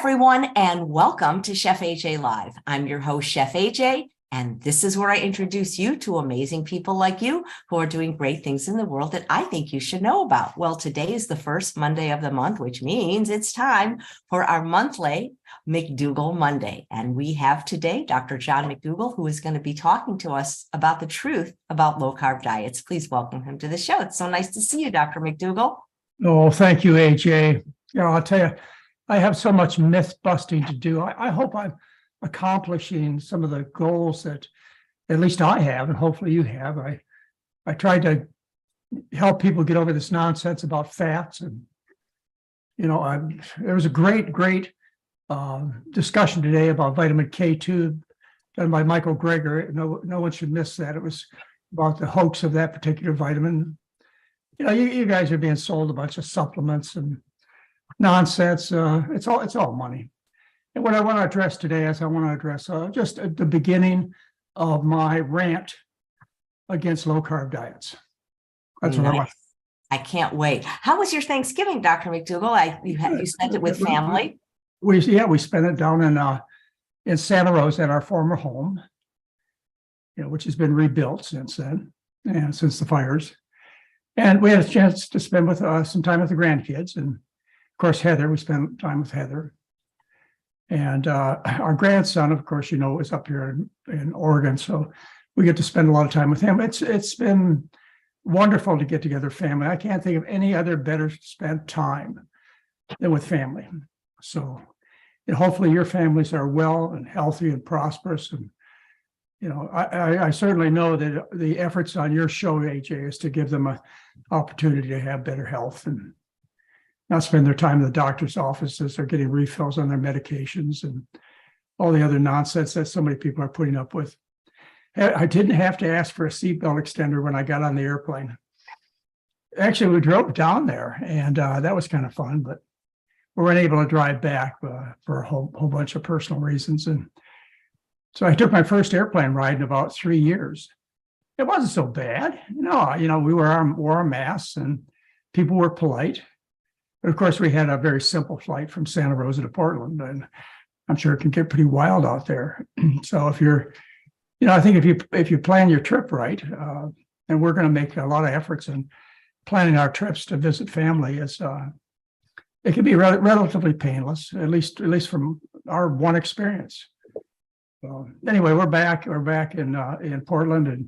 everyone, and welcome to Chef AJ Live. I'm your host, Chef AJ, and this is where I introduce you to amazing people like you who are doing great things in the world that I think you should know about. Well, today is the first Monday of the month, which means it's time for our monthly McDougall Monday. And we have today Dr. John McDougall, who is going to be talking to us about the truth about low-carb diets. Please welcome him to the show. It's so nice to see you, Dr. McDougall. Oh, thank you, AJ. I'll tell you, I have so much myth busting to do. I hope I'm accomplishing some of the goals that at least I have, and hopefully you have. I tried to help people get over this nonsense about fats, and there was a great discussion today about vitamin K2 done by Michael Greger. No one should miss that. It was about the hoax of that particular vitamin. You guys are being sold a bunch of supplements and nonsense. It's all money. And what I want to address today is just at the beginning of my rant against low carb diets. That's what I want. I can't wait. How was your Thanksgiving, Dr. McDougall? You spent it with family? We spent it down in Santa Rosa at our former home, which has been rebuilt since then, and since the fires. And we had a chance to spend with some time with the grandkids, and of course Heather. We spent time with Heather, and our grandson, of course, is up here in Oregon, so we get to spend a lot of time with him. It's been wonderful to get together, family. I can't think of any other better spent time than with family. So, hopefully your families are well and healthy and prosperous. And I certainly know that the efforts on your show, AJ, is to give them an opportunity to have better health and not spend their time in the doctor's offices or getting refills on their medications and all the other nonsense that so many people are putting up with. I didn't have to ask for a seatbelt extender when I got on the airplane. Actually, we drove down there, and that was kind of fun, but we weren't able to drive back for a whole bunch of personal reasons. And so I took my first airplane ride in about 3 years. It wasn't so bad. We wore our masks and people were polite. But of course, we had a very simple flight from Santa Rosa to Portland, and I'm sure it can get pretty wild out there. So I think if you plan your trip right, and we're going to make a lot of efforts in planning our trips to visit family, it can be relatively painless, at least from our one experience. So anyway, we're back in Portland, and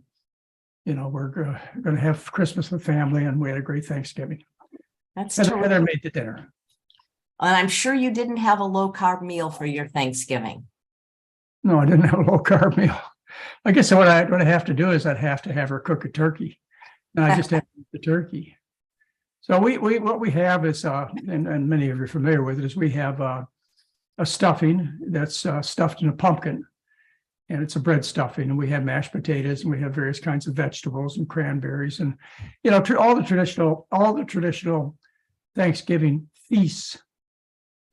we're going to have Christmas with family, and we had a great Thanksgiving. That's Heather made the dinner. And I'm sure you didn't have a low carb meal for your Thanksgiving. No, I didn't have a low carb meal. I guess what I have to do is I'd have to have her cook a turkey, and I just have to eat the turkey. So what we have is, and many of you are familiar with it, is we have a stuffing that's stuffed in a pumpkin, and it's a bread stuffing, and we have mashed potatoes, and we have various kinds of vegetables and cranberries, and all the traditional Thanksgiving feasts,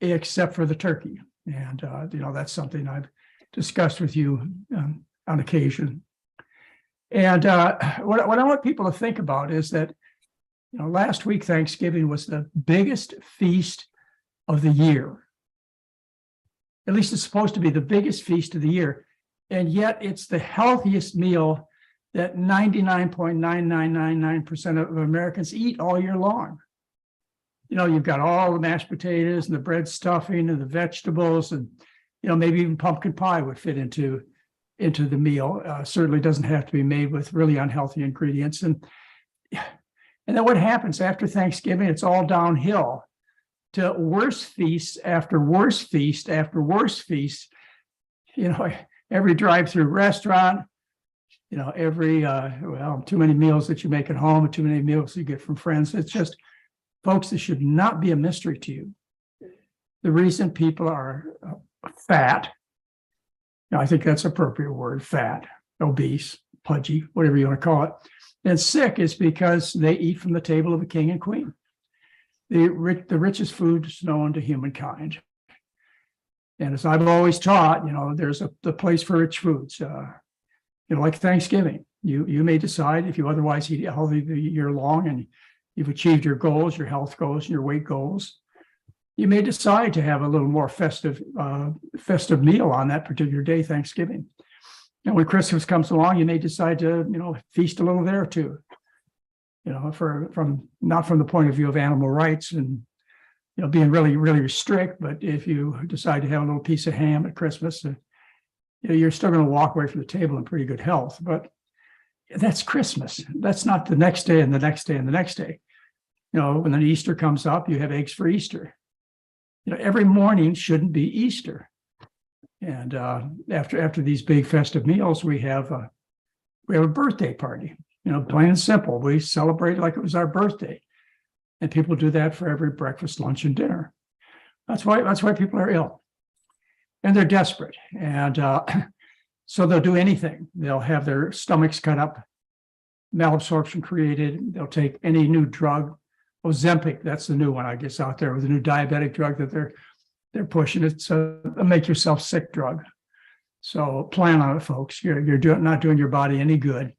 except for the turkey. And that's something I've discussed with you on occasion. And what I want people to think about is that last week Thanksgiving was the biggest feast of the year. At least it's supposed to be the biggest feast of the year. And yet it's the healthiest meal that 99.9999% of Americans eat all year long. You've got all the mashed potatoes and the bread stuffing and the vegetables, and maybe even pumpkin pie would fit into the meal. Certainly doesn't have to be made with really unhealthy ingredients. And then what happens after Thanksgiving? It's all downhill to worse feasts after worse feast after worse feast. Every drive-through restaurant, every too many meals that you make at home, too many meals you get from friends. It's just, folks, this should not be a mystery to you. The reason people are fat, I think that's an appropriate word, fat, obese, pudgy, whatever you want to call it, and sick is because they eat from the table of the king and queen. The richest food is known to humankind. And as I've always taught, there's the place for rich foods. Like Thanksgiving, you may decide, if you otherwise eat healthy the year long and you've achieved your goals, your health goals, and your weight goals, you may decide to have a little more festive meal on that particular day, Thanksgiving. And when Christmas comes along, you may decide to, feast a little there too. Not from the point of view of animal rights and, being really, really strict, but if you decide to have a little piece of ham at Christmas, you're still going to walk away from the table in pretty good health. But that's Christmas. That's not the next day and the next day and the next day. When then Easter comes up, you have eggs for Easter. Every morning shouldn't be Easter. And after these big festive meals, we have a birthday party. Plain and simple. We celebrate like it was our birthday, and people do that for every breakfast, lunch, and dinner. That's why people are ill, and they're desperate, and so they'll do anything. They'll have their stomachs cut up, malabsorption created. They'll take any new drug. Ozempic, that's the new one, I guess, out there with a new diabetic drug that they're pushing. It's a make yourself sick drug. So plan on it, folks. You're not doing your body any good.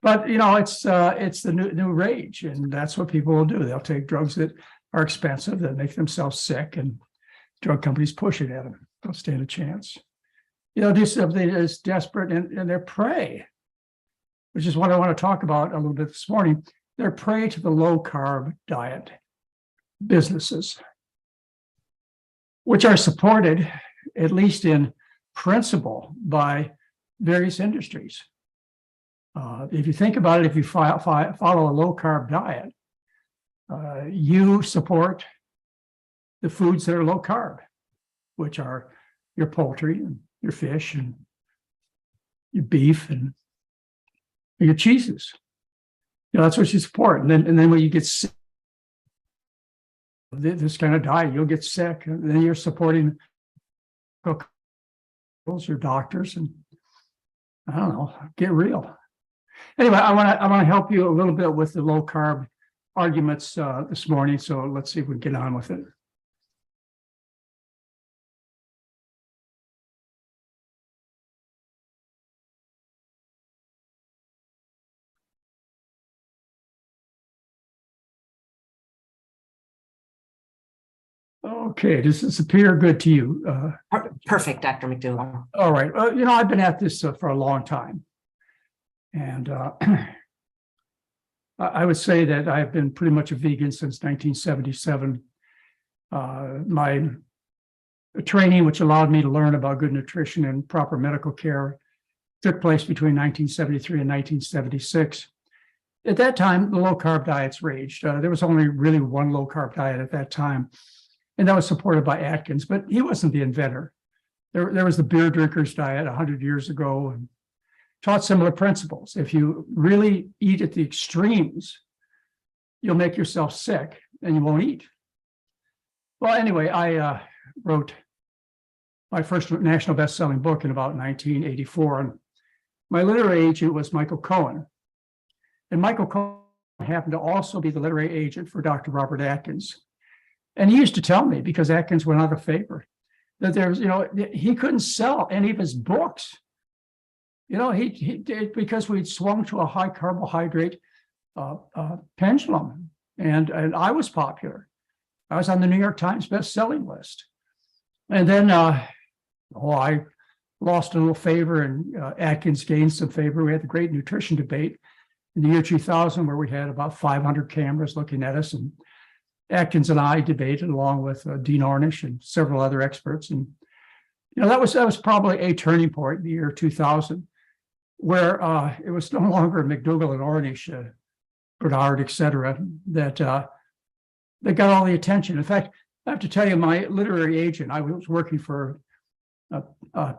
But it's the new rage, and that's what people will do. They'll take drugs that are expensive, that make themselves sick, and drug companies push it at them. Don't stand a chance. Do something that's desperate, and they're prey, which is what I want to talk about a little bit this morning. They're prey to the low-carb diet businesses, which are supported, at least in principle, by various industries. If you think about it, if you follow a low-carb diet, you support the foods that are low-carb, which are your poultry and your fish and your beef and your cheeses. That's what you support. And then when you get sick, this kind of diet, you'll get sick. And then you're supporting your doctors, and I don't know, get real. Anyway, I want to help you a little bit with the low carb arguments this morning. So let's see if we can get on with it. Okay, does this appear good to you? Perfect, Dr. McDougall. All right. I've been at this for a long time. And I would say that I've been pretty much a vegan since 1977. My training, which allowed me to learn about good nutrition and proper medical care, took place between 1973 and 1976. At that time, the low-carb diets raged. There was only really one low-carb diet at that time, and that was supported by Atkins, but he wasn't the inventor. There was the beer drinkers diet 100 years ago, and taught similar principles. If you really eat at the extremes, you'll make yourself sick and you won't eat. Well, anyway, I wrote my first national best-selling book in about 1984, and my literary agent was Michael Cohen. And Michael Cohen happened to also be the literary agent for Dr. Robert Atkins. And he used to tell me, because Atkins went out of favor, that there's, he couldn't sell any of his books. He did because we'd swung to a high carbohydrate pendulum, and I was popular. I was on the New York Times best-selling list. And then, I lost a little favor, and Atkins gained some favor. We had the great nutrition debate in the year 2000, where we had about 500 cameras looking at us, and Atkins and I debated along with Dean Ornish and several other experts. And that was probably a turning point in the year 2000, where it was no longer McDougall and Ornish, Bernard, et cetera, that got all the attention. In fact, I have to tell you, my literary agent, I was working for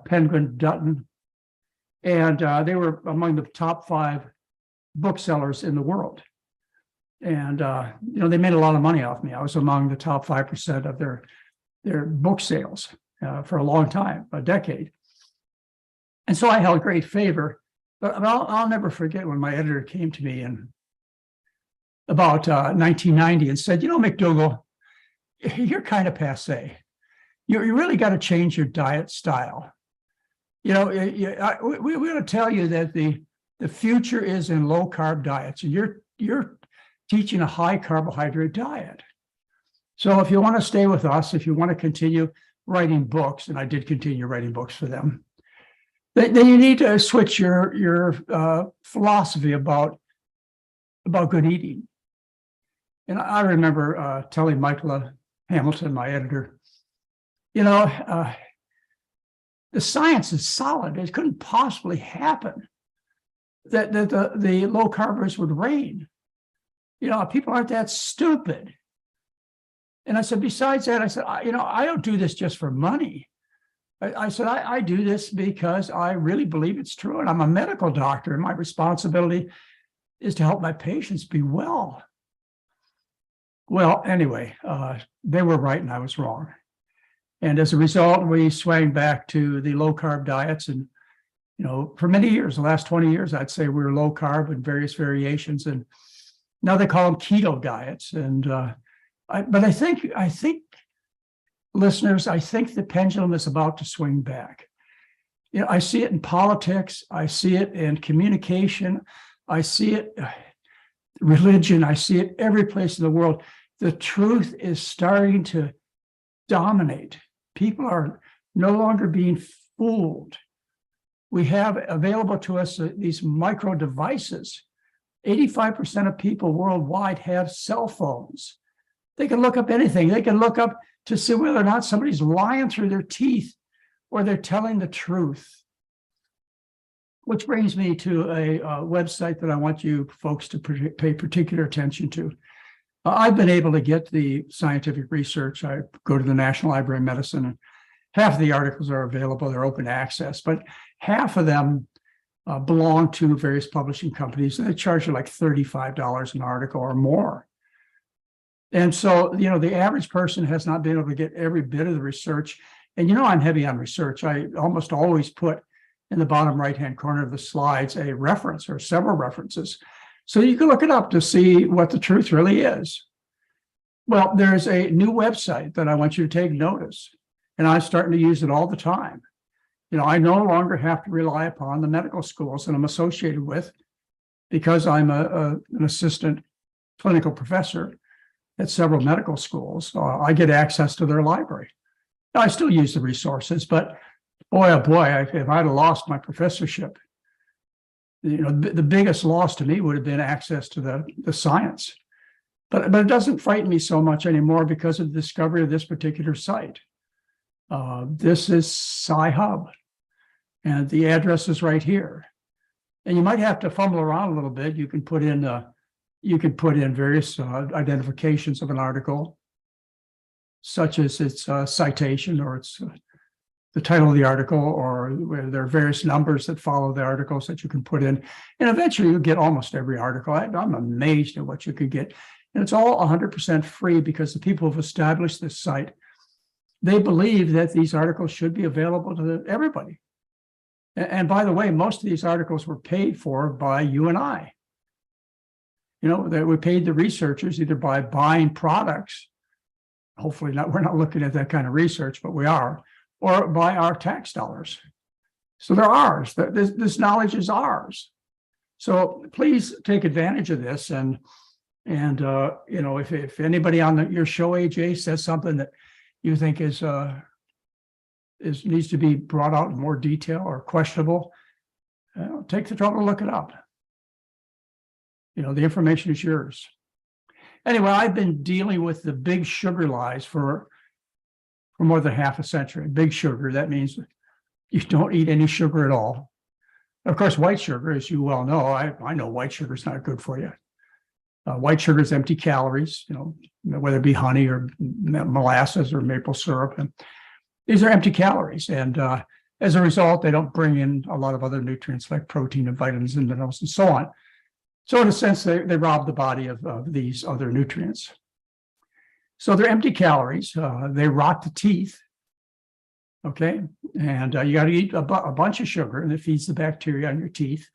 Penguin Dutton, and they were among the top 5 booksellers in the world. And, they made a lot of money off me. I was among the top 5% of their book sales for a long time, a decade. And so I held great favor. But I'll never forget when my editor came to me in about 1990 and said, McDougall, you're kind of passé. You really got to change your diet style. We want to tell you that the future is in low carb diets, and you're teaching a high carbohydrate diet. So if you want to stay with us, if you want to continue writing books, and I did continue writing books for them, then you need to switch your philosophy about good eating. And I remember telling Michael Hamilton, my editor, the science is solid. It couldn't possibly happen that the low carbers would reign. People aren't that stupid. And I said, besides that, I said, I don't do this just for money. I said, I do this because I really believe it's true. And I'm a medical doctor, and my responsibility is to help my patients be well. Well, anyway, they were right and I was wrong. And as a result, we swang back to the low carb diets. And, for many years, the last 20 years, I'd say we were low carb in various variations. And now they call them keto diets. And, but I think listeners, I think the pendulum is about to swing back. I see it in politics. I see it in communication. I see it religion. I see it every place in the world. The truth is starting to dominate. People are no longer being fooled. We have available to us these micro devices. 85% of people worldwide have cell phones. They can look up anything. They can look up to see whether or not somebody's lying through their teeth or they're telling the truth. Which brings me to a website that I want you folks to pay particular attention to. I've been able to get the scientific research. I go to the National Library of Medicine, and half of the articles are available. They're open access, but half of them belong to various publishing companies, and they charge you like $35 an article or more. And so, the average person has not been able to get every bit of the research. And I'm heavy on research. I almost always put in the bottom right-hand corner of the slides a reference or several references. So you can look it up to see what the truth really is. Well, there's a new website that I want you to take notice, and I'm starting to use it all the time. I no longer have to rely upon the medical schools that I'm associated with because I'm an assistant clinical professor at several medical schools. I get access to their library. Now, I still use the resources, but boy, oh boy, if I'd have lost my professorship, the biggest loss to me would have been access to the science. But it doesn't frighten me so much anymore because of the discovery of this particular site. This is Sci-Hub, and the address is right here. And you might have to fumble around a little bit. You can put in various identifications of an article, such as its citation or its the title of the article, or where there are various numbers that follow the articles that you can put in. And eventually you get almost every article. I'm amazed at what you could get. And it's all 100% free because the people who've established this site, they believe that these articles should be available to everybody. And by the way, most of these articles were paid for by you and I. That we paid the researchers either by buying products. Hopefully not, we're not looking at that kind of research, but we are, or by our tax dollars. So they're ours. This knowledge is ours. So please take advantage of this. And if anybody on your show, AJ, says something that you think needs to be brought out in more detail or questionable, take the trouble to look it up. The information is yours. Anyway, I've been dealing with the big sugar lies for more than half a century. Big sugar, that means you don't eat any sugar at all. Of course, white sugar, as you well know, I know white sugar is not good for you. White sugar is empty calories, whether it be honey or molasses or maple syrup. And these are empty calories. And as a result, they don't bring in a lot of other nutrients like protein and vitamins and minerals and so on. So in a sense, they rob the body of these other nutrients. So they're empty calories. They rot the teeth. Okay. And you got to eat a bunch of sugar, and it feeds the bacteria on your teeth.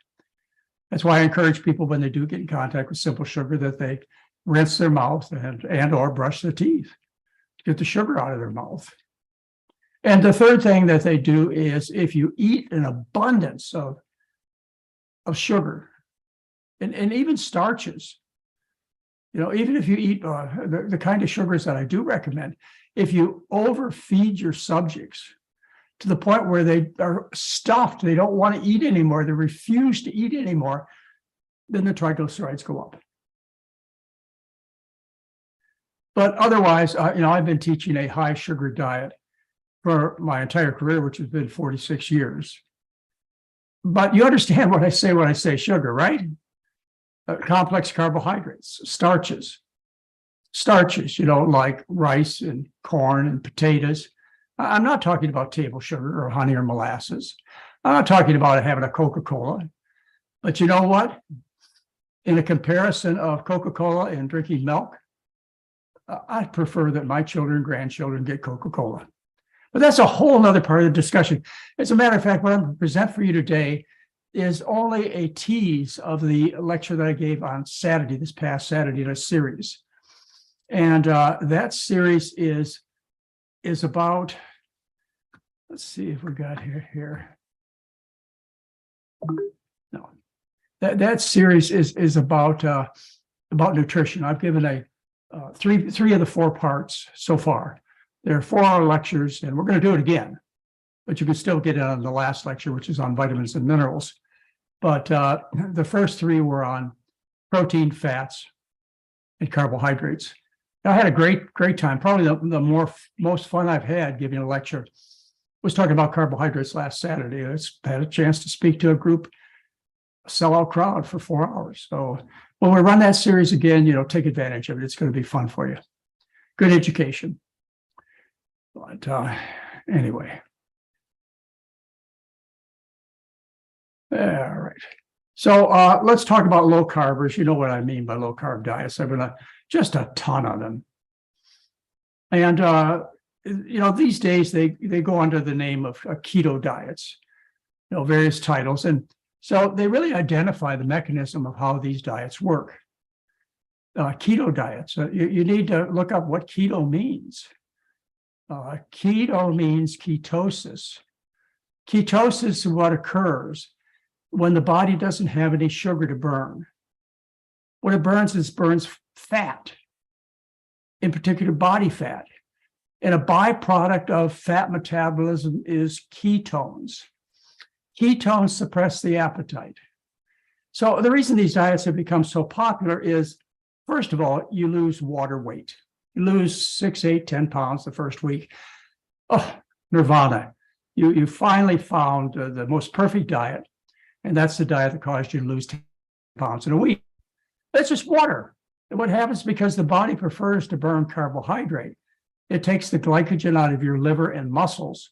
That's why I encourage people when they do get in contact with simple sugar that they rinse their mouth and or brush their teeth to get the sugar out of their mouth. And the third thing that they do is if you eat an abundance of sugar and even starches, even if you eat the kind of sugars that I do recommend, if you overfeed your subjects to the point where they are stuffed, they don't want to eat anymore, they refuse to eat anymore, then the triglycerides go up. But otherwise, I've been teaching a high sugar diet for my entire career, which has been 46 years. But you understand what I say when I say sugar, right? Complex carbohydrates, starches, like rice and corn and potatoes. I'm not talking about table sugar or honey or molasses. I'm not talking about having a Coca-Cola. But you know what? In a comparison of Coca-Cola and drinking milk, I prefer that my children and grandchildren get Coca-Cola. But that's a whole other part of the discussion. As a matter of fact, what I'm going to present for you today is only a tease of the lecture that I gave on Saturday, this past Saturday, in a series. And that series is about, let's see if we got here. No, that series is about nutrition. I've given three of the 4 parts so far. There are 4-hour lectures, and we're going to do it again, but you can still get it on the last lecture, which is on vitamins and minerals. But the first 3 were on protein, fats, and carbohydrates. I had a great time. Probably the most fun I've had giving a lecture was talking about carbohydrates last Saturday. I had a chance to speak to a sellout crowd for 4 hours. So when we run that series again, take advantage of it. It's going to be fun for you. Good education. But anyway. All right. So let's talk about low carbers. You know what I mean by low carb diets. I've been just a ton of them. And, these days they go under the name of keto diets, various titles. And so they really identify the mechanism of how these diets work. Keto diets, you need to look up what keto means. Keto means ketosis. Ketosis is what occurs when the body doesn't have any sugar to burn. What it burns fat, in particular body fat. And a byproduct of fat metabolism is ketones. Ketones suppress the appetite. So the reason these diets have become so popular is, first of all, you lose water weight. You lose 6, 8, 10 pounds the first week. Oh, nirvana. You finally found the most perfect diet, and that's the diet that caused you to lose 10 pounds in a week. That's just water. And what happens, because the body prefers to burn carbohydrate, it takes the glycogen out of your liver and muscles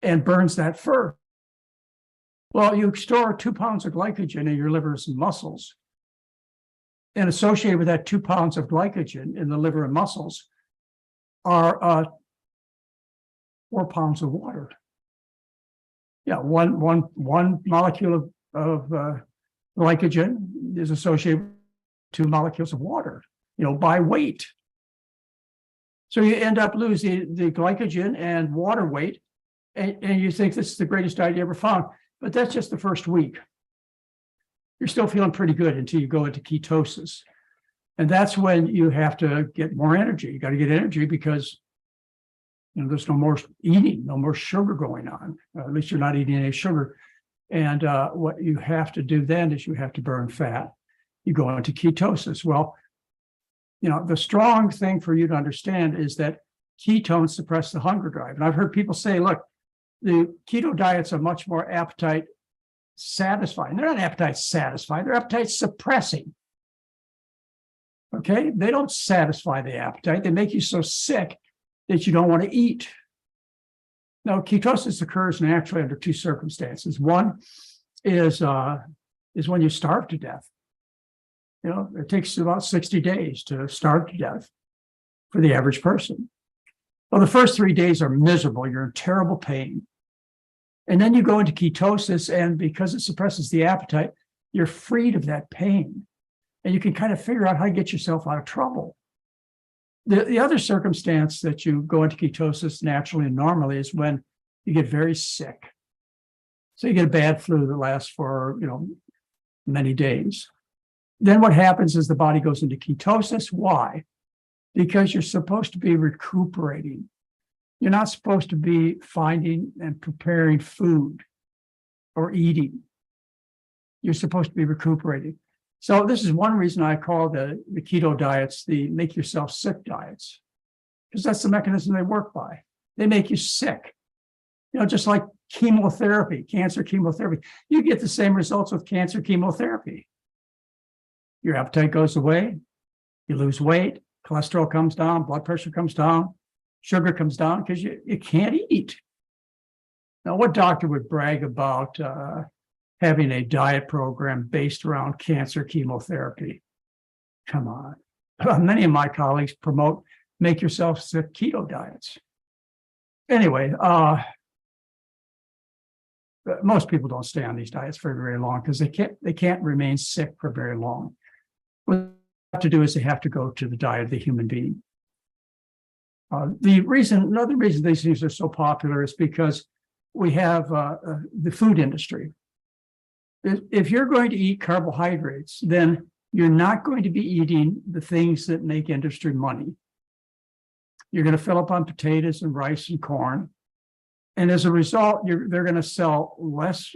and burns that first. Well, you store 2 pounds of glycogen in your livers and muscles. And associated with that 2 pounds of glycogen in the liver and muscles are 4 pounds of water. Yeah, one molecule of glycogen is associated with 2 molecules of water, by weight. So you end up losing the glycogen and water weight, and you think this is the greatest diet you ever found. But that's just the first week. You're still feeling pretty good until you go into ketosis. And that's when you have to get more energy. You got to get energy because there's no more eating, no more sugar going on. At least you're not eating any sugar. And what you have to do then is you have to burn fat. You go into ketosis. Well, the strong thing for you to understand is that ketones suppress the hunger drive. And I've heard people say, look, the keto diets are much more appetite satisfying. They're not appetite satisfying, they're appetite suppressing. Okay? They don't satisfy the appetite. They make you so sick that you don't want to eat. Now, ketosis occurs naturally under 2 circumstances. One is when you starve to death. It takes about 60 days to starve to death for the average person. Well, the first 3 days are miserable. You're in terrible pain. And then you go into ketosis, and because it suppresses the appetite, you're freed of that pain. And you can kind of figure out how to get yourself out of trouble. The other circumstance that you go into ketosis naturally and normally is when you get very sick. So you get a bad flu that lasts for, many days. Then what happens is the body goes into ketosis. Why? Because you're supposed to be recuperating. You're not supposed to be finding and preparing food or eating. You're supposed to be recuperating. So this is one reason I call the keto diets the make yourself sick diets, because that's the mechanism they work by. They make you sick. Just like chemotherapy, cancer chemotherapy. You get the same results with cancer chemotherapy. Your appetite goes away, you lose weight, cholesterol comes down, blood pressure comes down, sugar comes down because you can't eat. Now, what doctor would brag about having a diet program based around cancer chemotherapy? Come on. Many of my colleagues promote make yourself sick keto diets. Anyway, most people don't stay on these diets for very long because they can't remain sick for very long. What they have to do is they have to go to the diet of the human being. Another reason these things are so popular is because we have the food industry. If you're going to eat carbohydrates, then you're not going to be eating the things that make industry money. You're going to fill up on potatoes and rice and corn. And as a result, they're going to sell less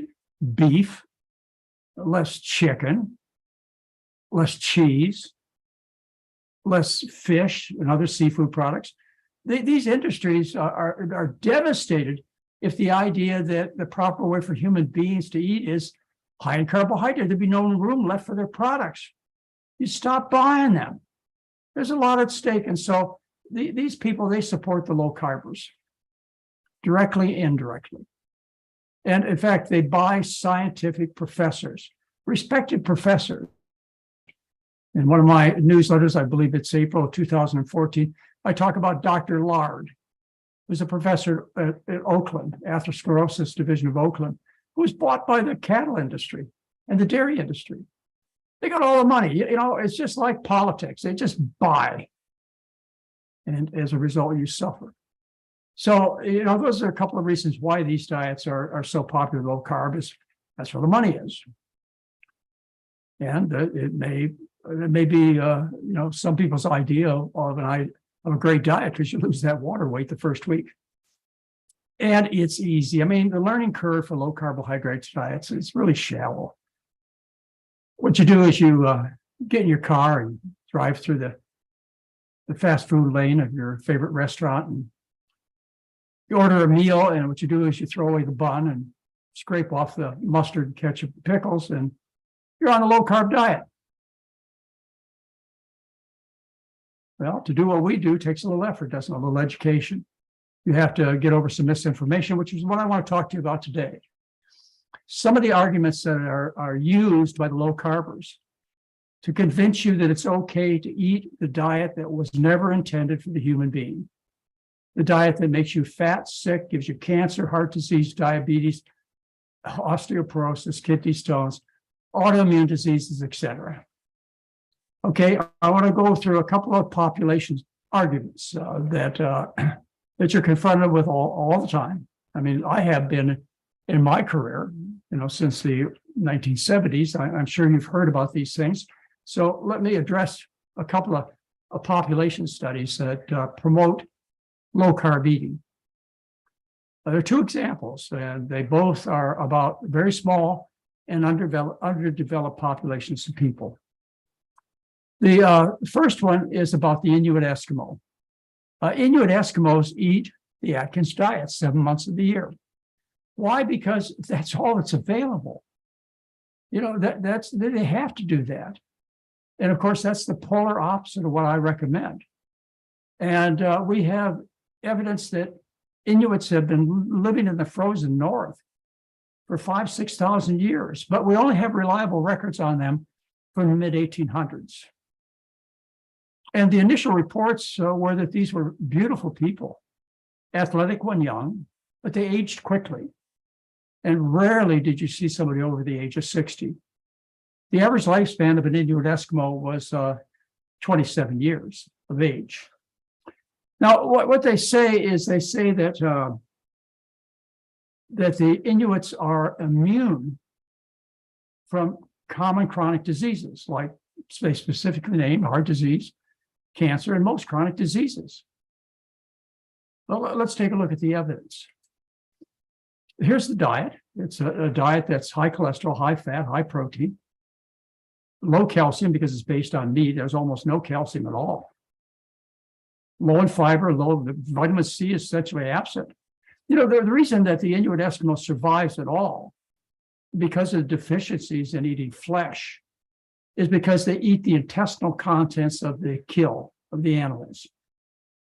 beef, less chicken, less cheese, less fish and other seafood products. These industries are devastated if the idea that the proper way for human beings to eat is high in carbohydrate. There'd be no room left for their products. You stop buying them. There's a lot at stake. And so these people, they support the low carbers, directly, indirectly. And in fact, they buy scientific professors, respected professors. In one of my newsletters, I believe it's April of 2014, I talk about Dr. Lard, who's a professor at Oakland, atherosclerosis division of Oakland, who was bought by the cattle industry and the dairy industry. They got all the money. It's just like politics. They just buy. And as a result, you suffer. So, those are a couple of reasons why these diets are so popular. Low carb that's where the money is. And it may be, some people's idea of a great diet because you lose that water weight the first week. And it's easy. I mean, the learning curve for low carbohydrates diets is really shallow. What you do is you get in your car and drive through the fast food lane of your favorite restaurant, and you order a meal, and what you do is you throw away the bun and scrape off the mustard, ketchup, pickles, and you're on a low carb diet. Well, to do what we do takes a little effort, doesn't it? A little education. You have to get over some misinformation, which is what I want to talk to you about today. Some of the arguments that are used by the low carbers to convince you that it's okay to eat the diet that was never intended for the human being. The diet that makes you fat, sick, gives you cancer, heart disease, diabetes, osteoporosis, kidney stones, autoimmune diseases, etc. Okay, I want to go through a couple of population arguments that you're confronted with all the time. I mean, I have been in my career, since the 1970s. I'm sure you've heard about these things. So let me address a couple of population studies that promote low carb eating. There are two examples, and they both are about very small and underdeveloped populations of people. The first one is about the Inuit Eskimo. Inuit Eskimos eat the Atkins diet 7 months of the year. Why? Because that's all that's available. They have to do that. And of course, that's the polar opposite of what I recommend. And we have evidence that Inuits have been living in the frozen north for 6,000 years, but we only have reliable records on them from the mid-1800s. And the initial reports were that these were beautiful people, athletic when young, but they aged quickly. And rarely did you see somebody over the age of 60. The average lifespan of an Inuit Eskimo was 27 years of age. Now, what they say is that the Inuits are immune from common chronic diseases like they specifically name heart disease, cancer, and most chronic diseases. Well, let's take a look at the evidence. Here's the diet. It's a diet that's high cholesterol, high fat, high protein, low calcium because it's based on meat. There's almost no calcium at all. Low in fiber, low vitamin C is essentially absent. You know, the reason that the Inuit Eskimo survives at all because of deficiencies in eating flesh is because they eat the intestinal contents of the kill of the animals.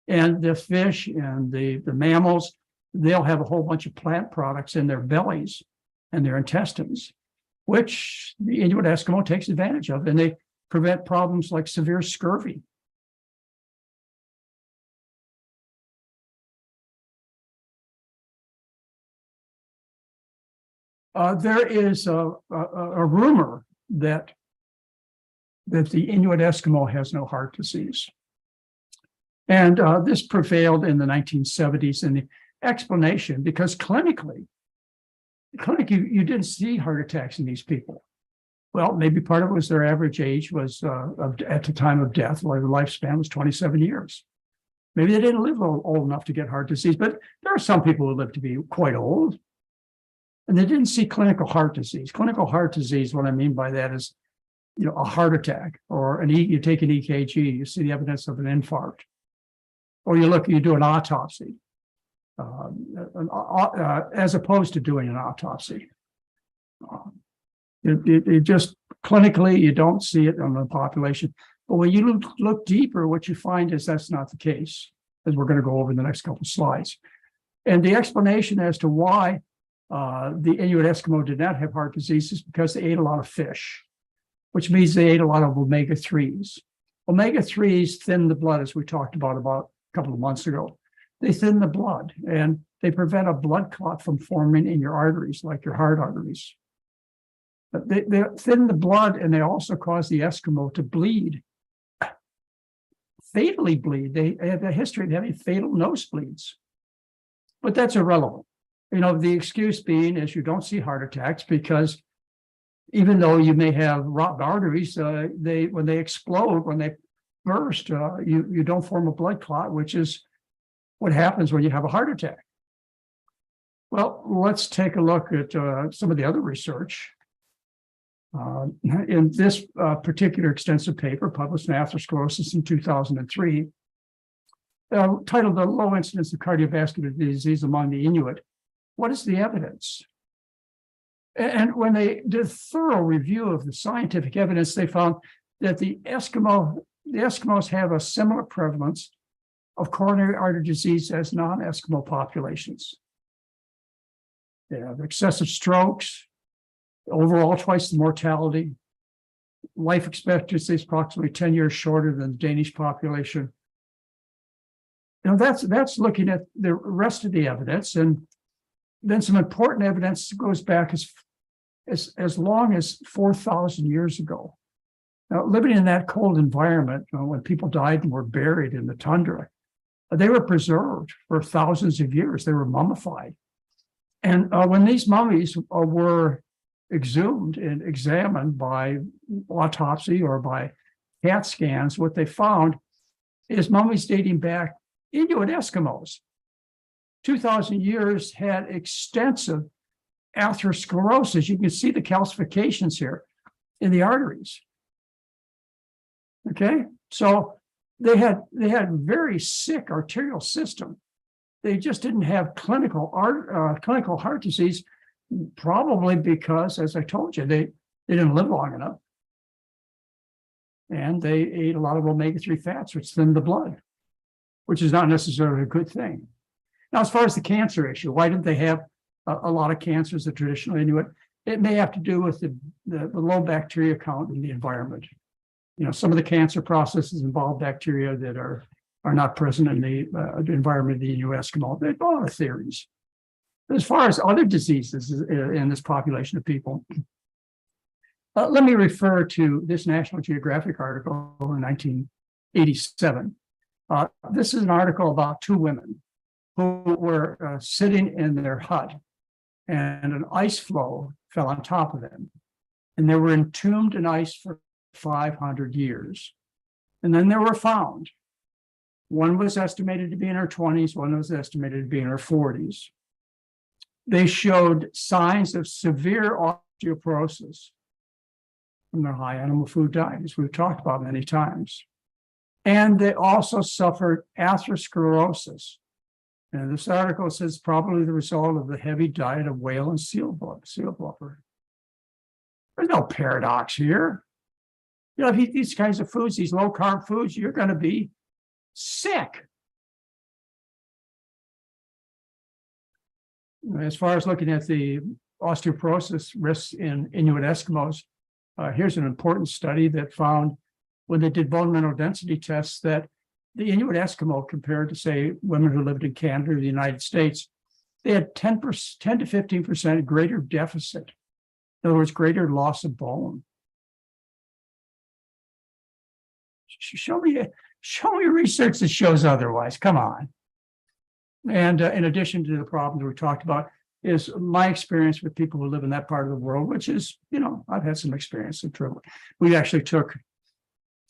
And the fish and the mammals, they'll have a whole bunch of plant products in their bellies and their intestines, which the Inuit Eskimo takes advantage of, and they prevent problems like severe scurvy. There is a rumor that the Inuit Eskimo has no heart disease. And this prevailed in the 1970s, and the explanation, because clinically, you didn't see heart attacks in these people. Well, maybe part of it was their average age was at the time of death, their lifespan was 27 years. Maybe they didn't live old enough to get heart disease, but there are some people who live to be quite old. And they didn't see clinical heart disease. Clinical heart disease, what I mean by that is, you know, a heart attack, or you take an EKG, you see the evidence of an infarct, or you do an autopsy, as opposed to doing an autopsy. It just clinically, you don't see it in the population. But when you look deeper, what you find is that's not the case, as we're going to go over in the next couple of slides. And the explanation as to why the Inuit Eskimo did not have heart disease is because they ate a lot of fish, which means they ate a lot of omega-3s. Omega-3s thin the blood, as we talked about a couple of months ago. They thin the blood, and they prevent a blood clot from forming in your arteries, like your heart arteries. But they thin the blood, and they also cause the Eskimo to bleed, fatally bleed. They have a history of having fatal nosebleeds. But that's irrelevant. You know, the excuse being is you don't see heart attacks because even though you may have rotten arteries, when they explode, when they burst, you don't form a blood clot, which is what happens when you have a heart attack. Well, let's take a look at some of the other research. In this particular extensive paper published in Atherosclerosis in 2003, titled "The Low Incidence of Cardiovascular Disease Among the Inuit, What is the Evidence?" And when they did a thorough review of the scientific evidence, they found that the Eskimos have a similar prevalence of coronary artery disease as non-Eskimo populations. They have excessive strokes, overall twice the mortality. Life expectancy is approximately 10 years shorter than the Danish population. You know, that's looking at the rest of the evidence, and then some important evidence goes back as long as 4,000 years ago. Now, living in that cold environment, when people died and were buried in the tundra, they were preserved for thousands of years. They were mummified. And when these mummies were exhumed and examined by autopsy or by CAT scans, what they found is mummies dating back, Inuit Eskimos, 2,000 years, had extensive atherosclerosis. You can see the calcifications here in the arteries. Okay, so they had very sick arterial system. They just didn't have clinical heart disease, probably because, as I told you, they didn't live long enough, and they ate a lot of omega-3 fats, which thinned the blood, which is not necessarily a good thing. Now, as far as the cancer issue, why didn't they have a lot of cancers, the traditional Inuit? It may have to do with the low bacteria count in the environment. You know, some of the cancer processes involve bacteria that are not present in the environment of the Inuit Eskimo. There are a lot of theories. But as far as other diseases in this population of people, let me refer to this National Geographic article in 1987. This is an article about two women who were sitting in their hut, and an ice floe fell on top of them. And they were entombed in ice for 500 years. And then they were found. One was estimated to be in her 20s, one was estimated to be in her 40s. They showed signs of severe osteoporosis from their high animal food diet, as we've talked about many times. And they also suffered atherosclerosis. And this article says probably the result of the heavy diet of whale and seal blubber. There's no paradox here. You know, if you eat these kinds of foods, these low carb foods, you're going to be sick. As far as looking at the osteoporosis risks in Inuit Eskimos, here's an important study that found when they did bone mineral density tests that the Inuit Eskimo compared to, say, women who lived in Canada or the United States, they had 10 to 15% greater deficit. In other words, greater loss of bone. Show me research that shows otherwise. Come on. And in addition to the problems we talked about, is my experience with people who live in that part of the world, which is, you know, I've had some experience in travel. We actually took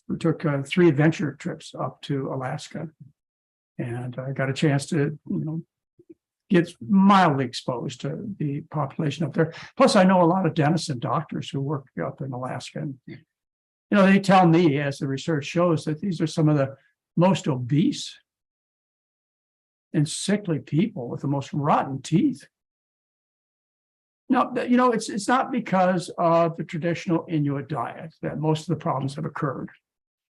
3 adventure trips up to Alaska, and I got a chance to, you know, get mildly exposed to the population up there. Plus, I know a lot of dentists and doctors who work up in Alaska. And, you know, they tell me, as the research shows, that these are some of the most obese and sickly people with the most rotten teeth. Now, you know, it's not because of the traditional Inuit diet that most of the problems have occurred.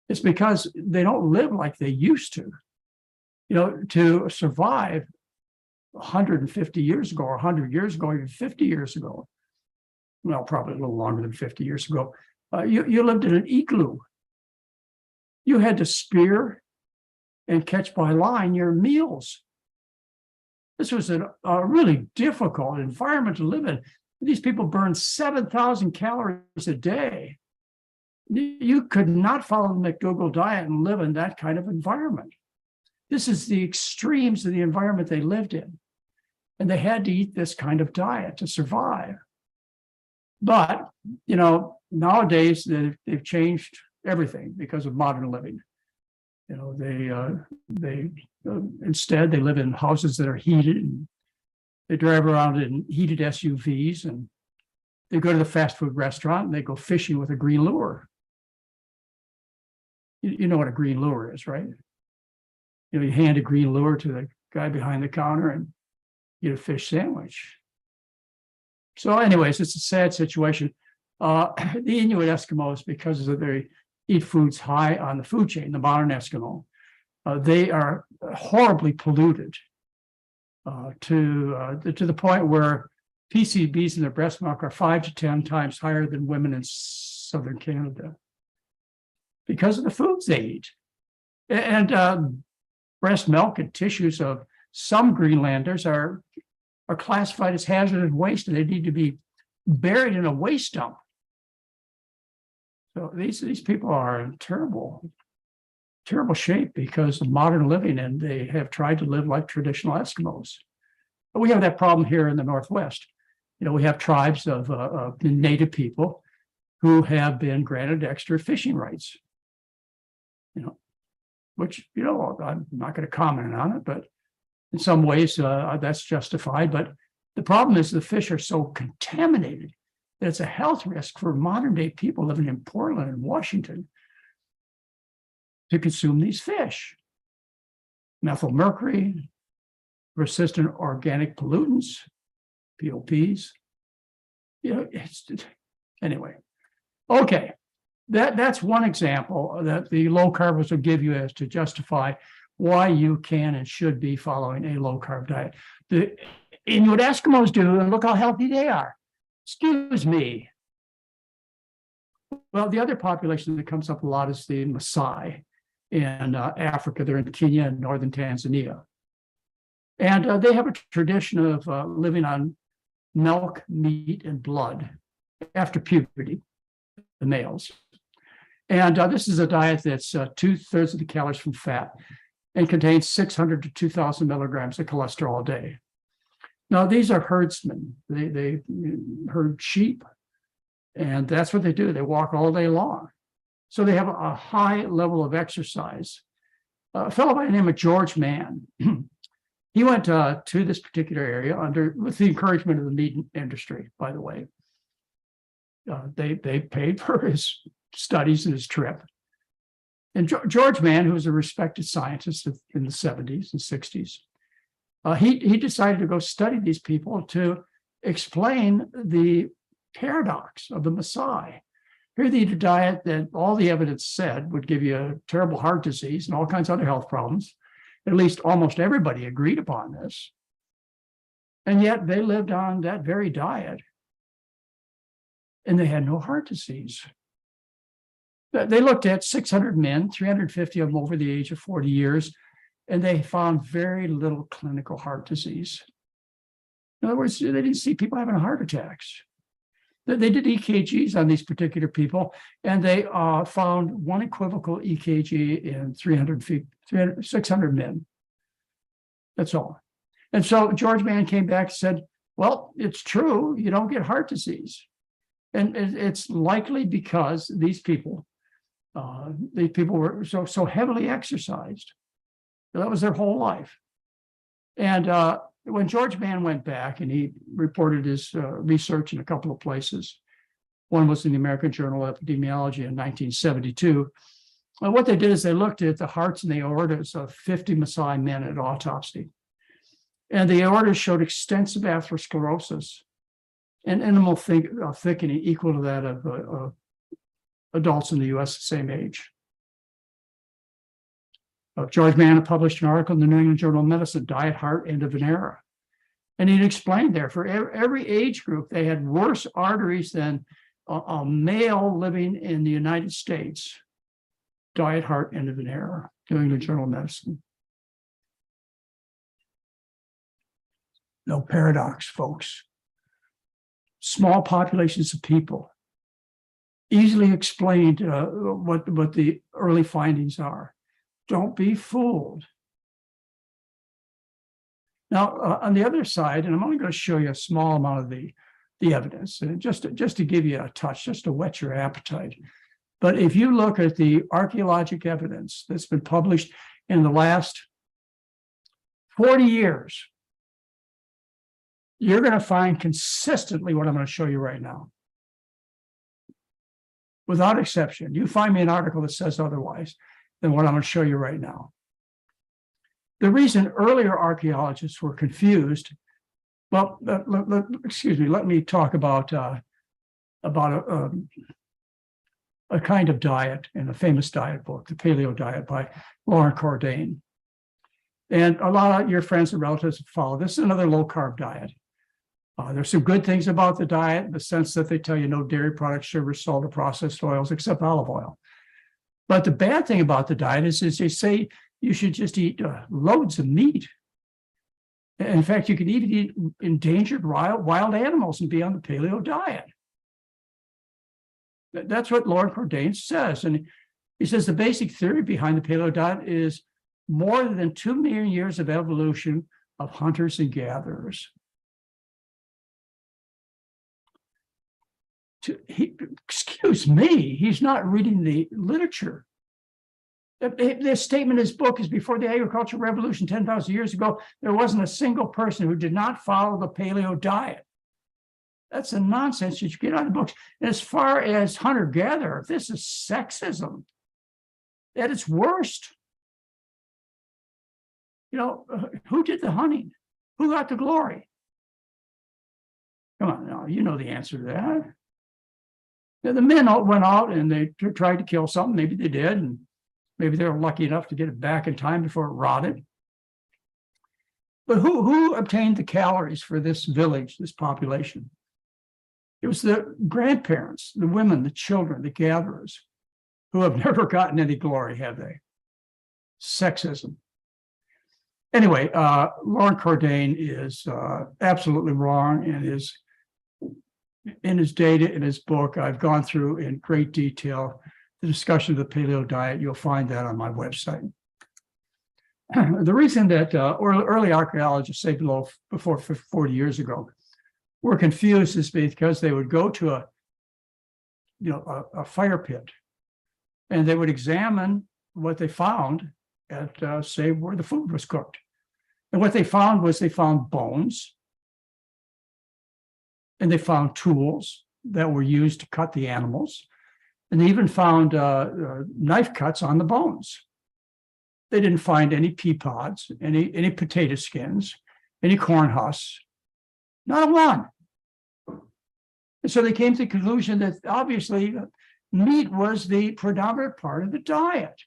It's because they don't live like they used to. You know, to survive 150 years ago, or 100 years ago, even 50 years ago, well, probably a little longer than 50 years ago, you lived in an igloo. You had to spear and catch by line your meals. This was a really difficult environment to live in. These people burned 7,000 calories a day. You could not follow the McDougall diet and live in that kind of environment. This is the extremes of the environment they lived in. And they had to eat this kind of diet to survive. But, you know, nowadays they've changed everything because of modern living. You know, instead they live in houses that are heated, and they drive around in heated SUVs, and they go to the fast food restaurant and they go fishing with a green lure. You know what a green lure is, right? You know, you hand a green lure to the guy behind the counter and get a fish sandwich. So anyways, it's a sad situation. The Inuit Eskimos, because of they eat foods high on the food chain, the modern Eskimo, they are horribly polluted to the point where PCBs in their breast milk are 5 to 10 times higher than women in southern Canada because of the foods they eat. And breast milk and tissues of some Greenlanders are classified as hazardous waste, and they need to be buried in a waste dump. So these people are in terrible shape because of modern living, and they have tried to live like traditional Eskimos. But we have that problem here in the Northwest. You know, we have tribes of native people who have been granted extra fishing rights. You know, which, you know, I'm not going to comment on it, but in some ways that's justified. But the problem is the fish are so contaminated that it's a health risk for modern day people living in Portland and Washington to consume these fish. Methyl mercury, persistent organic pollutants, POPs. You know, anyway. Okay. That's one example that the low carbers will give you as to justify why you can and should be following a low carb diet. The Inuit Eskimos do, and look how healthy they are. Excuse me. Well, the other population that comes up a lot is the Maasai in Africa. They're in Kenya and northern Tanzania. And they have a tradition of living on milk, meat, and blood after puberty, the males. And this is a diet that's 2/3 of the calories from fat and contains 600 to 2,000 milligrams of cholesterol a day. Now, these are herdsmen. They herd sheep, and that's what they do. They walk all day long. So they have a high level of exercise. A fellow by the name of George Mann, he went to this particular area with the encouragement of the meat industry, by the way. They paid for his studies and his trip. And George Mann, who was a respected scientist in the 70s and 60s, he decided to go study these people to explain the paradox of the Maasai. Here they eat a diet that all the evidence said would give you a terrible heart disease and all kinds of other health problems. At least almost everybody agreed upon this. And yet they lived on that very diet. And they had no heart disease. They looked at 600 men, 350 of them over the age of 40 years, and they found very little clinical heart disease. In other words, they didn't see people having heart attacks. They did EKGs on these particular people, and they found one equivocal EKG in 600 men. That's all. And so George Mann came back and said, well, it's true, you don't get heart disease. And it's likely because these people were so heavily exercised. That was their whole life. And when George Mann went back and he reported his research in a couple of places, one was in the American Journal of Epidemiology in 1972. What they did is they looked at the hearts and the aortas of 50 Maasai men at autopsy. And the aortas showed extensive atherosclerosis and intimal thickening equal to that of adults in the US the same age. George Mann published an article in the New England Journal of Medicine, Diet, Heart, End of an Era. And he explained there, for every age group, they had worse arteries than a male living in the United States. Diet, Heart, End of an Era, New England Journal of Medicine. No paradox, folks. Small populations of people easily explained what the early findings are. Don't be fooled. Now, on the other side, and I'm only going to show you a small amount of the evidence, and just to give you a touch, just to whet your appetite. But if you look at the archaeologic evidence that's been published in the last 40 years, you're going to find consistently what I'm going to show you right now. Without exception, you find me an article that says otherwise than what I'm going to show you right now. The reason earlier archaeologists were confused, well, excuse me, let me talk about a kind of diet in a famous diet book, The Paleo Diet by Lauren Cordain. And a lot of your friends and relatives follow. This is another low-carb diet. There's some good things about the diet in the sense that they tell you no dairy products, sugar, salt, or processed oils except olive oil. But the bad thing about the diet is they say you should just eat loads of meat. In fact, you can even eat endangered wild animals and be on the paleo diet. That's what Lauren Cordain says. And he says the basic theory behind the paleo diet is more than 2 million years of evolution of hunters and gatherers. Excuse me, he's not reading the literature. This statement in his book is before the agricultural revolution 10,000 years ago, there wasn't a single person who did not follow the paleo diet. That's a nonsense that you get out of the books. And as far as hunter-gatherer, this is sexism at its worst. You know, who did the hunting? Who got the glory? Come on now, you know the answer to that. The men all went out and they tried to kill something. Maybe they did, and maybe they were lucky enough to get it back in time before it rotted. But who obtained the calories for this village, this population? It was the grandparents, the women, the children, the gatherers, who have never gotten any glory, have they? Sexism. Anyway, Lauren Cordain is absolutely wrong in his data, in his book. I've gone through in great detail the discussion of the paleo diet. You'll find that on my website. The reason that early archaeologists, say before 40 years ago, were confused is because they would go to a fire pit and they would examine what they found at, say, where the food was cooked. And what they found was they found bones, and they found tools that were used to cut the animals, and they even found knife cuts on the bones. They didn't find any pea pods, any potato skins, any corn husks, not a one. And so they came to the conclusion that obviously meat was the predominant part of the diet.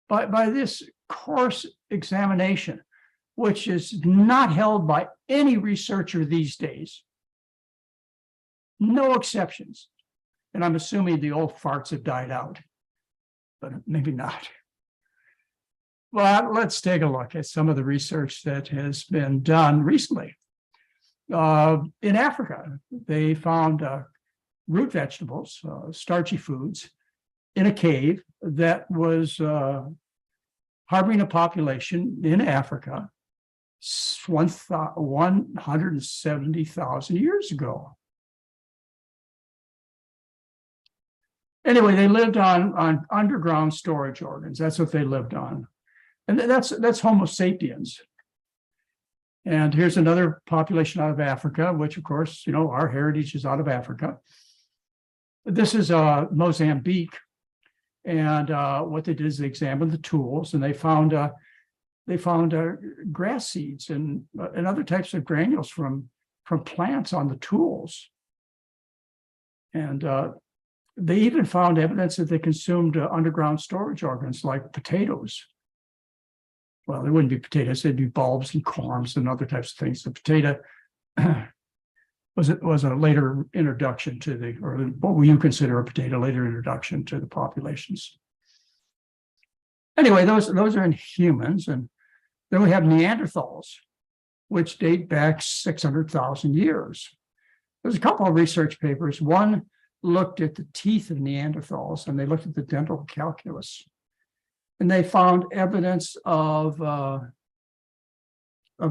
By this coarse examination, which is not held by any researcher these days, no exceptions. And I'm assuming the old farts have died out, but maybe not. Well, let's take a look at some of the research that has been done recently. In Africa, they found root vegetables, starchy foods, in a cave that was harboring a population in Africa 170,000 years ago. Anyway, they lived on underground storage organs. That's what they lived on. And that's Homo sapiens. And here's another population out of Africa, which, of course, our heritage is out of Africa. This is Mozambique. And what they did is they examined the tools, and they found grass seeds and other types of granules from plants on the tools. And they even found evidence that they consumed underground storage organs like potatoes. Well, they wouldn't be potatoes; they'd be bulbs and corms and other types of things. The potato was a later introduction to or what you consider a potato, later introduction to the populations. Anyway, those are in humans, and then we have Neanderthals, which date back 600,000 years. There's a couple of research papers. One looked at the teeth of Neanderthals, and they looked at the dental calculus. And they found evidence of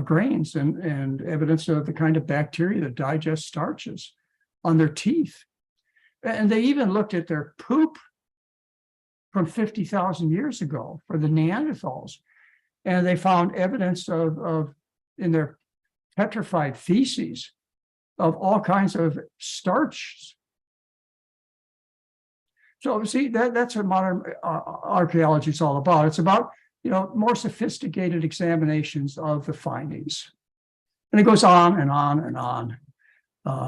grains and evidence of the kind of bacteria that digest starches on their teeth. And they even looked at their poop from 50,000 years ago for the Neanderthals. And they found evidence of in their petrified feces of all kinds of starch. So see, that's what modern archaeology is all about. It's about, more sophisticated examinations of the findings. And it goes on and on and on.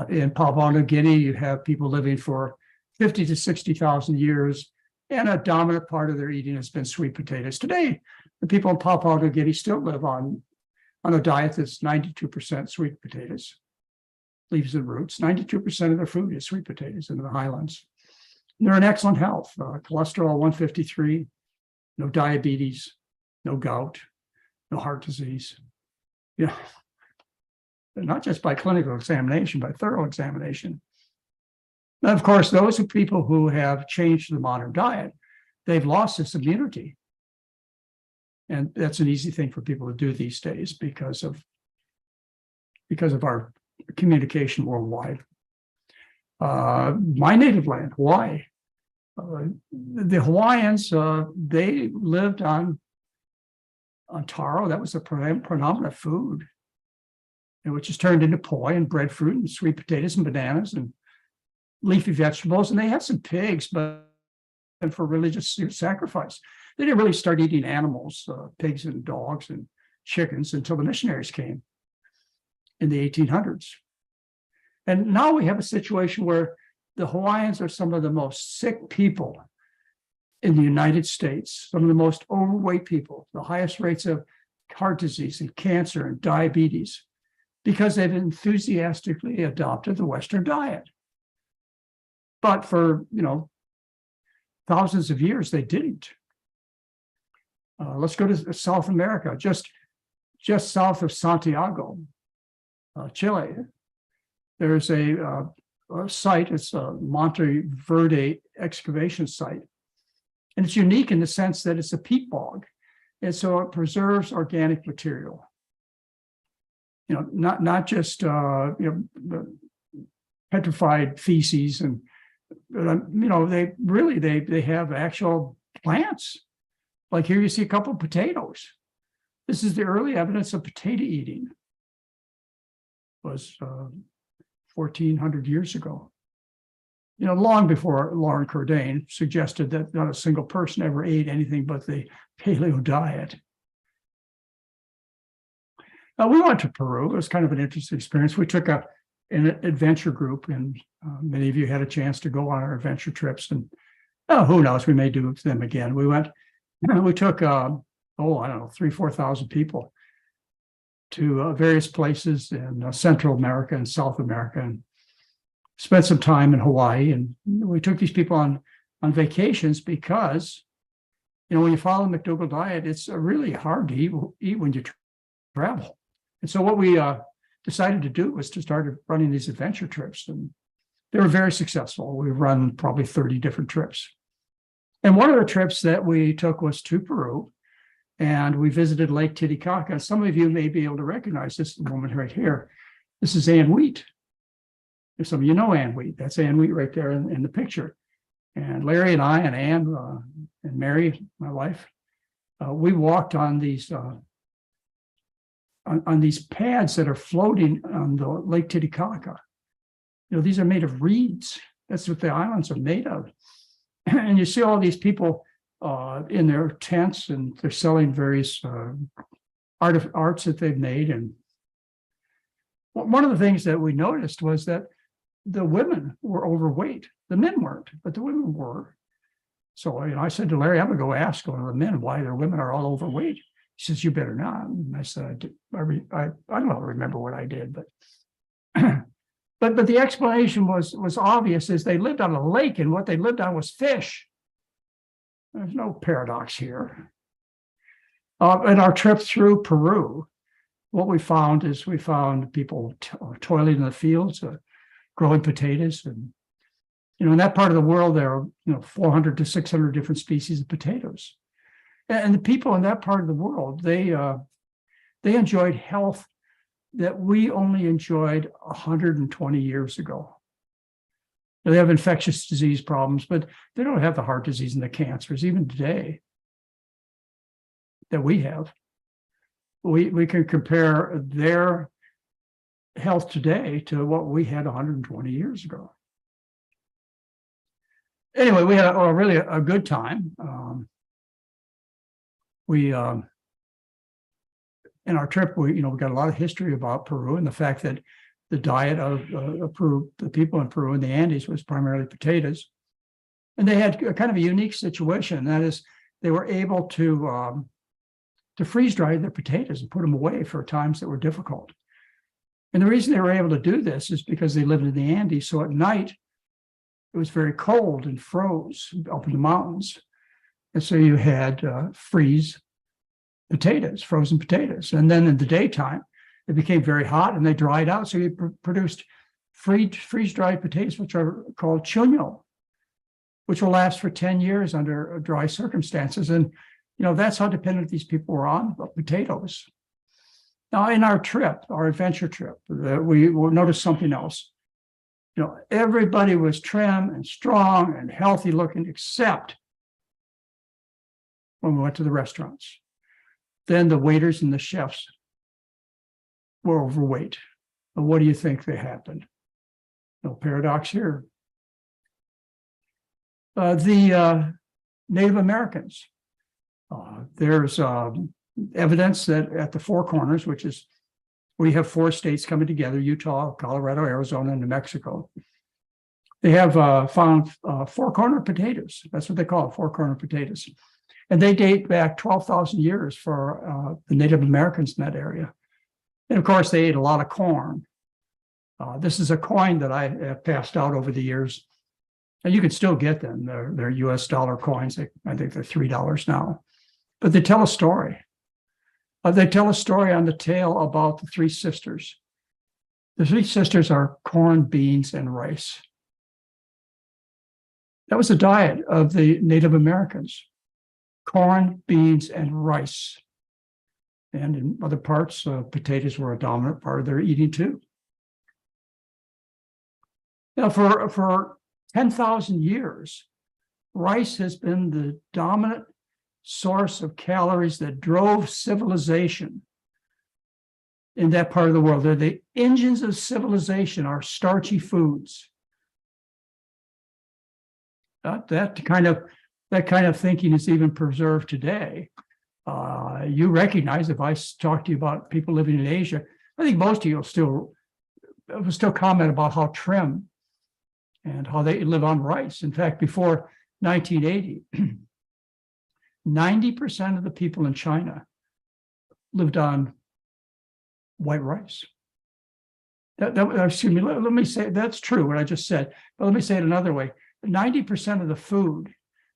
In Papua New Guinea, you have people living for 50 to 60,000 years, and a dominant part of their eating has been sweet potatoes. Today, the people in Papua New Guinea still live on a diet that's 92% sweet potatoes, leaves and roots. 92% of their food is sweet potatoes in the highlands. They're in excellent health, cholesterol 153, no diabetes, no gout, no heart disease. Not just by clinical examination, by thorough examination. And of course, those are people who have changed the modern diet. They've lost this immunity. And that's an easy thing for people to do these days because of our communication worldwide. My native land, Hawaii. The Hawaiians, they lived on taro. That was the predominant food, which is turned into poi and breadfruit and sweet potatoes and bananas and leafy vegetables. And they had some pigs, but for religious sacrifice. They didn't really start eating animals, pigs and dogs and chickens, until the missionaries came in the 1800s. And now we have a situation where the Hawaiians are some of the most sick people in the United States, some of the most overweight people, the highest rates of heart disease and cancer and diabetes, because they've enthusiastically adopted the Western diet. But for, thousands of years, they didn't. Let's go to South America, just south of Santiago, Chile. There's a site, it's a Monte Verde excavation site. And it's unique in the sense that it's a peat bog. And so it preserves organic material. Not just the petrified feces and they have actual plants. Like here you see a couple of potatoes. This is the early evidence of potato eating. It was 1,400 years ago. Long before Lauren Cordain suggested that not a single person ever ate anything but the paleo diet. We went to Peru. It was kind of an interesting experience. We took an adventure group, and many of you had a chance to go on our adventure trips. And who knows, we may do them again. We took, 3,000 to 4,000 people to various places in Central America and South America, and spent some time in Hawaii. And we took these people on vacations because, when you follow the McDougall diet, it's really hard to eat when you travel. And so what we decided to do was to start running these adventure trips, and they were very successful. We've run probably 30 different trips. And one of the trips that we took was to Peru, and we visited Lake Titicaca. Some of you may be able to recognize this woman right here. This is Ann Wheat. If some of you know Ann Wheat, that's Ann Wheat right there in the picture. And Larry and I and Ann and Mary, my wife, we walked on these pads that are floating on the Lake Titicaca. These are made of reeds. That's what the islands are made of. And you see all these people in their tents, and they're selling various arts that they've made. And one of the things that we noticed was that the women were overweight. The men weren't, but the women were. So I said to Larry, I'm going to go ask one of the men why their women are all overweight. He says, you better not. And I said, I don't remember what I did, but but the explanation was obvious, is they lived on a lake, and what they lived on was fish. There's no paradox here. In our trip through Peru, what we found is people toiling in the fields, growing potatoes. And, in that part of the world, there are 400 to 600 different species of potatoes. And the people in that part of the world, they enjoyed health that we only enjoyed 120 years ago. They have infectious disease problems, but they don't have the heart disease and the cancers, even today, that we have. We can compare their health today to what we had 120 years ago. Anyway, we had really a good time. In our trip, we got a lot of history about Peru, and the fact that the diet of Peru, the people in Peru in the Andes, was primarily potatoes. And they had a kind of a unique situation. That is, they were able to freeze dry their potatoes and put them away for times that were difficult. And the reason they were able to do this is because they lived in the Andes. So at night, it was very cold and froze up in the mountains. And so you had frozen potatoes. And then in the daytime, it became very hot and they dried out. So you produced freeze-dried potatoes, which are called chuño, which will last for 10 years under dry circumstances. And, that's how dependent these people were on potatoes. Now, in our trip, our adventure trip, we will notice something else. Everybody was trim and strong and healthy looking, except when we went to the restaurants. Then the waiters and the chefs were overweight. And what do you think that happened? No paradox here. The Native Americans. There's evidence that at the Four Corners, which is, we have 4 states coming together, Utah, Colorado, Arizona, and New Mexico. They have found 4-corner potatoes. That's what they call it, 4-corner potatoes. And they date back 12,000 years for the Native Americans in that area. And of course, they ate a lot of corn. This is a coin that I have passed out over the years. And you can still get them. They're US dollar coins. I think they're $3 now. But they tell a story. They tell a story on the tale about the 3 sisters. The 3 sisters are corn, beans, and rice. That was the diet of the Native Americans. Corn, beans, and rice. And in other parts, potatoes were a dominant part of their eating too. Now, for 10,000 years, rice has been the dominant source of calories that drove civilization in that part of the world. They're the engines of civilization, our starchy foods. That kind of thinking is even preserved today. You recognize, if I talk to you about people living in Asia, I think most of you will still comment about how trim and how they live on rice. In fact, before 1980, 90% of the people in China lived on white rice. Excuse me, let me say, that's true what I just said, but let me say it another way. 90% of the food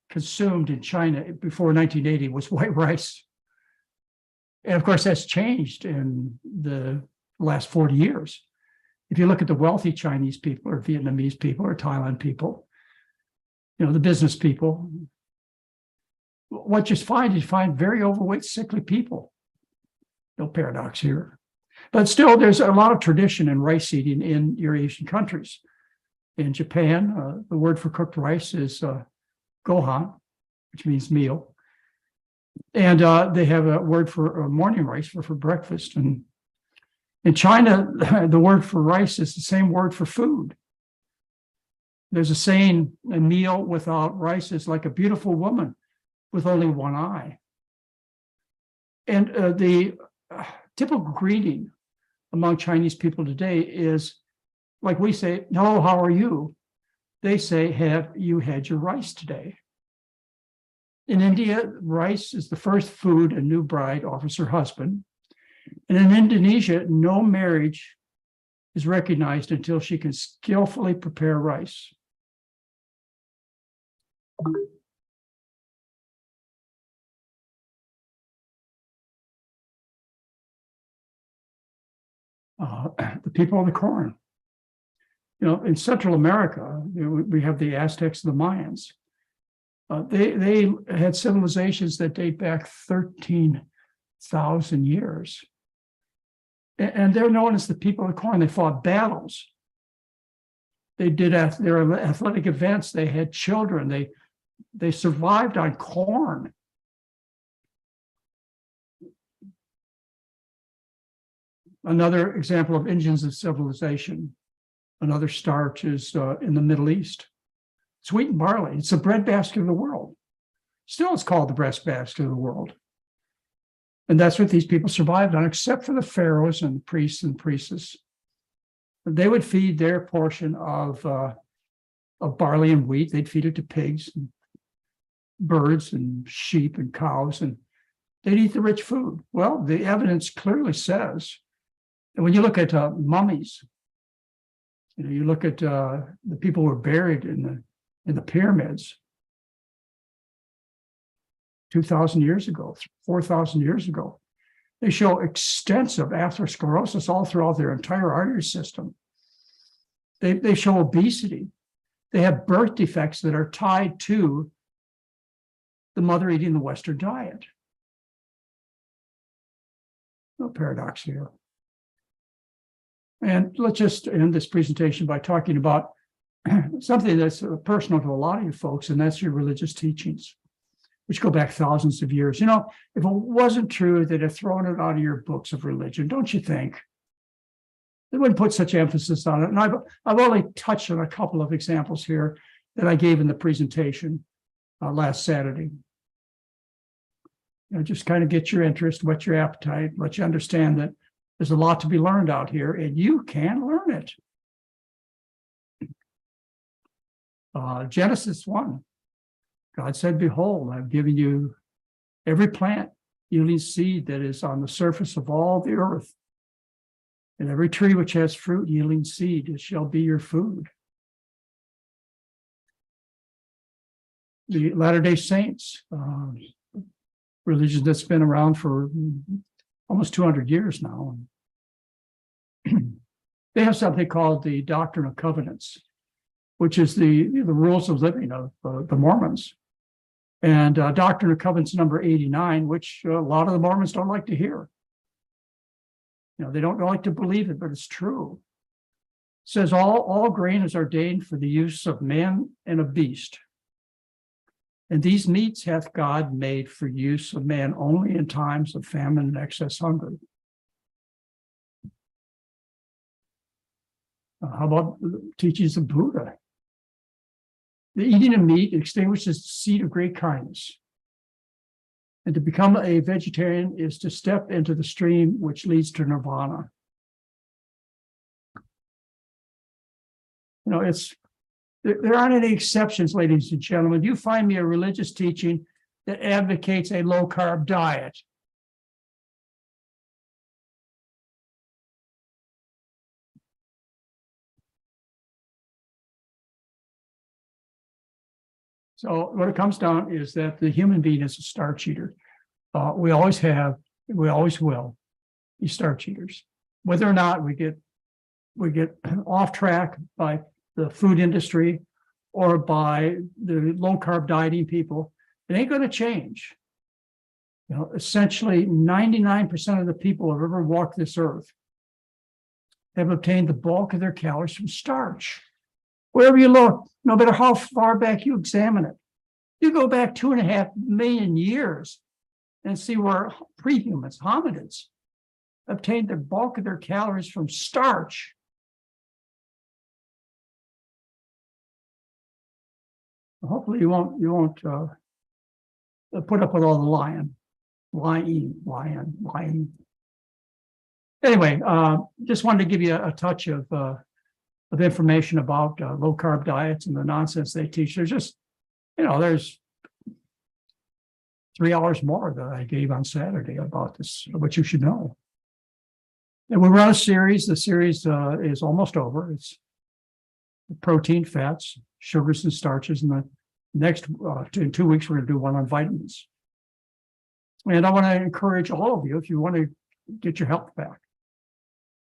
consumed in China before 1980 was white rice. And of course, that's changed in the last 40 years. If you look at the wealthy Chinese people or Vietnamese people or Thailand people, the business people, what you find very overweight, sickly people. No paradox here. But still, there's a lot of tradition in rice eating in your Asian countries. In Japan, the word for cooked rice is gohan, which means meal. And they have a word for morning rice for breakfast. And in China, the word for rice is the same word for food. There's a saying, a meal without rice is like a beautiful woman with only one eye. And the typical greeting among Chinese people today is, like we say, "Hello, how are you?" They say, "Have you had your rice today?" In India, rice is the first food a new bride offers her husband. And in Indonesia, no marriage is recognized until she can skillfully prepare rice. The people of the corn. In Central America, we have the Aztecs and the Mayans. They had civilizations that date back 13,000 years. And they're known as the people of the corn. They fought battles. They did their athletic events. They had children. They survived on corn. Another example of engines of civilization, another starch is in the Middle East. It's wheat and barley. It's the breadbasket of the world. Still, it's called the breadbasket of the world. And that's what these people survived on, except for the pharaohs and priests and priestesses. They would feed their portion of barley and wheat. They'd feed it to pigs and birds and sheep and cows, and they'd eat the rich food. Well, the evidence clearly says, and when you look at mummies, you look at the people who were buried in the pyramids 2,000 years ago, 4,000 years ago, they show extensive atherosclerosis all throughout their entire artery system. They show obesity. They have birth defects that are tied to the mother eating the Western diet. No paradox here. And let's just end this presentation by talking about something that's personal to a lot of you folks, and that's your religious teachings, which go back thousands of years. If it wasn't true, they'd have thrown it out of your books of religion, don't you think? They wouldn't put such emphasis on it. And I've only touched on a couple of examples here that I gave in the presentation last Saturday. Just kind of get your interest, whet your appetite, let you understand that there's a lot to be learned out here, and you can learn it. Genesis 1, God said, "Behold, I've given you every plant yielding seed that is on the surface of all the earth, and every tree which has fruit yielding seed, it shall be your food." The Latter-day Saints, religion that's been around for almost 200 years now, they have something called the Doctrine of Covenants, which is the rules of living of the Mormons. And Doctrine of Covenants number 89, which a lot of the Mormons don't like to hear. They don't like to believe it, but it's true. says all grain is ordained for the use of man and of beast. And these meats hath God made for use of man only in times of famine and excess hunger. How about the teachings of Buddha? The eating of meat extinguishes the seed of great kindness. And to become a vegetarian is to step into the stream which leads to nirvana. You know, there aren't any exceptions, ladies and gentlemen. You find me a religious teaching that advocates a low-carb diet. So what it comes down is that the human being is a starch eater. We always have, we always will be starch eaters. Whether or not we get off track by the food industry or by the low carb dieting people, it ain't going to change. You know, essentially 99% of the people who have ever walked this earth have obtained the bulk of their calories from starch. Wherever you look, no matter how far back you examine it, you go back 2.5 million years and see where prehumans, hominids, obtained the bulk of their calories from starch. Hopefully you won't put up with all the lying. Anyway, just wanted to give you a touch of information about low carb diets and the nonsense they teach. There's just, you know, there's 3 hours more that I gave on Saturday about this, what you should know. And we run a series. The series is almost over. It's protein, fats, sugars, and starches. And the next, in 2 weeks, we're going to do one on vitamins. And I want to encourage all of you, if you want to get your health back,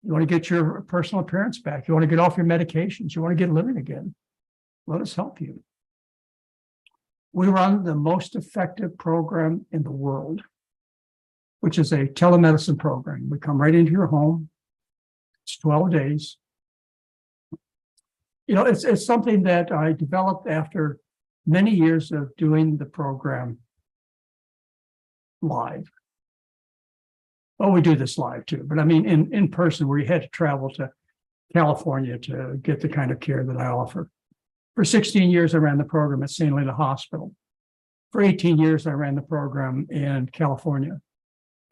you want to get your personal appearance back, you want to get off your medications, you want to get living again, let us help you. We run the most effective program in the world, which is a telemedicine program. We come right into your home. It's 12 days. You know, it's something that I developed after many years of doing the program live. Well, we do this live too, but I mean in person, where you had to travel to California to get the kind of care that I offer. For 16 years, I ran the program at St. Helena Hospital. For 18 years, I ran the program in California,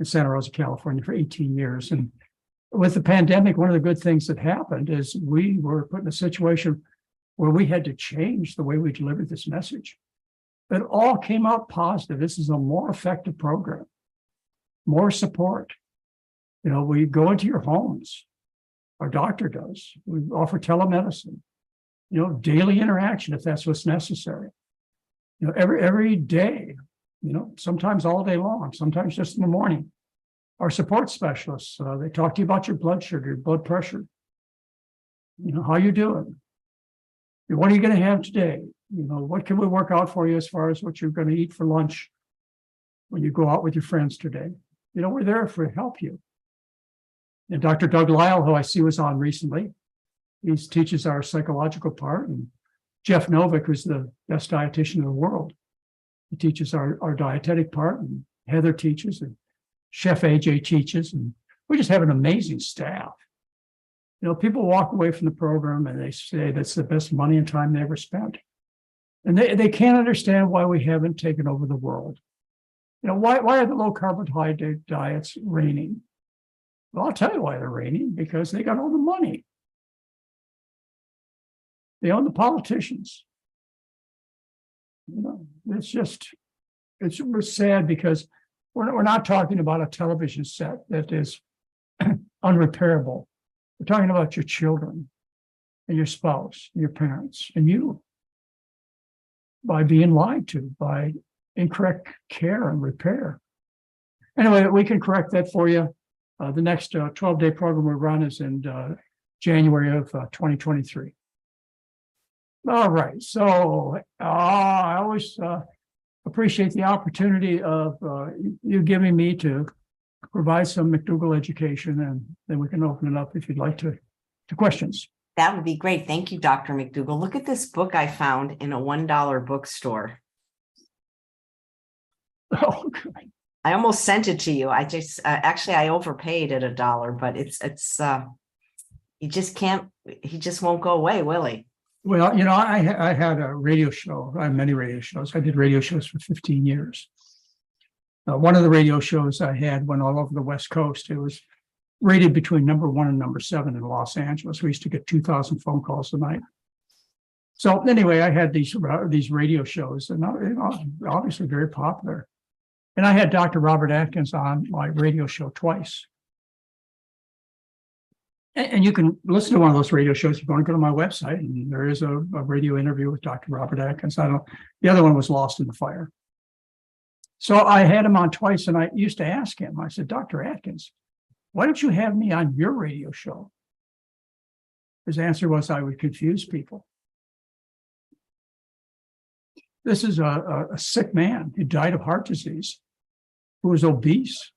in Santa Rosa, California, for 18 years. And with the pandemic, one of the good things that happened is we were put in a situation where we had to change the way we delivered this message. It all came out positive. This is a more effective program, more support. You know, we go into your homes. Our doctor does. We offer telemedicine, you know, daily interaction if that's what's necessary. You know, every day, you know, sometimes all day long, sometimes just in the morning. Our support specialists, they talk to you about your blood sugar, your blood pressure. You know, how you doing? What are you going to have today? You know, what can we work out for you as far as what you're going to eat for lunch when you go out with your friends today? You know, we're there to help you. And Dr. Doug Lyle, who I see was on recently, he teaches our psychological part. And Jeff Novick, who's the best dietitian in the world, he teaches our dietetic part. And Heather teaches, and Chef AJ teaches. And we just have an amazing staff. You know, people walk away from the program and they say that's the best money and time they ever spent. And they can't understand why we haven't taken over the world. You know, why are the low carbohydrate diets reigning? Well, I'll tell you why they're reigning, because they got all the money. They own the politicians. You know, we're sad because we're not talking about a television set that is unrepairable. We're talking about your children and your spouse, and your parents, and you, by being lied to, by incorrect care and repair. Anyway, we can correct that for you. The next 12-day program we run is in January of 2023. All right, so I always appreciate the opportunity of you giving me to provide some McDougall education, and then we can open it up if you'd like to questions. That would be great. Thank you, Dr. McDougall. Look at this book I found in a $1 bookstore. Oh, I almost sent it to you. I just actually I overpaid at $1, but it's he just won't go away, will he? well, I had a radio show. I have many radio shows. I did radio shows for 15 years. One of the radio shows I had went all over the West Coast. It was rated between number 1 and number 7 in Los Angeles. We used to get 2,000 phone calls a night. So anyway, I had these radio shows, and obviously very popular. And I had Dr. Robert Atkins on my radio show twice. And you can listen to one of those radio shows. You're going to go to my website, and there is a radio interview with Dr. Robert Atkins. The other one was Lost in the Fire. So I had him on twice, and I used to ask him, I said, Dr. Atkins, why don't you have me on your radio show? His answer was, I would confuse people. This is a sick man who died of heart disease, who was obese,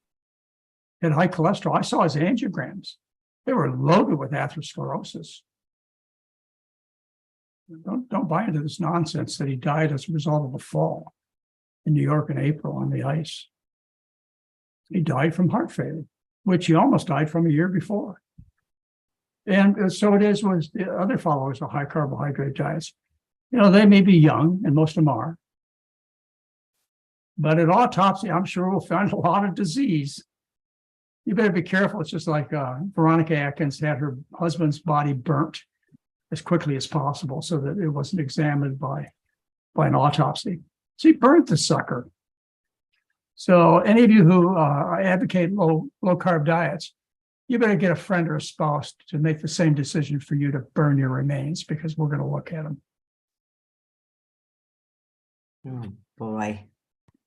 had high cholesterol. I saw his angiograms. They were loaded with atherosclerosis. Don't buy into this nonsense that he died as a result of a fall in New York in April on the ice. He died from heart failure, which he almost died from a year before. And so it is with the other followers of high carbohydrate diets. They may be young, and most of them are. But at autopsy, I'm sure we'll find a lot of disease. You better be careful. It's just like Veronica Atkins had her husband's body burnt as quickly as possible so that it wasn't examined by an autopsy. So he burnt the sucker. So any of you who advocate low carb diets, you better get a friend or a spouse to make the same decision for you to burn your remains, because we're going to look at them. Oh boy.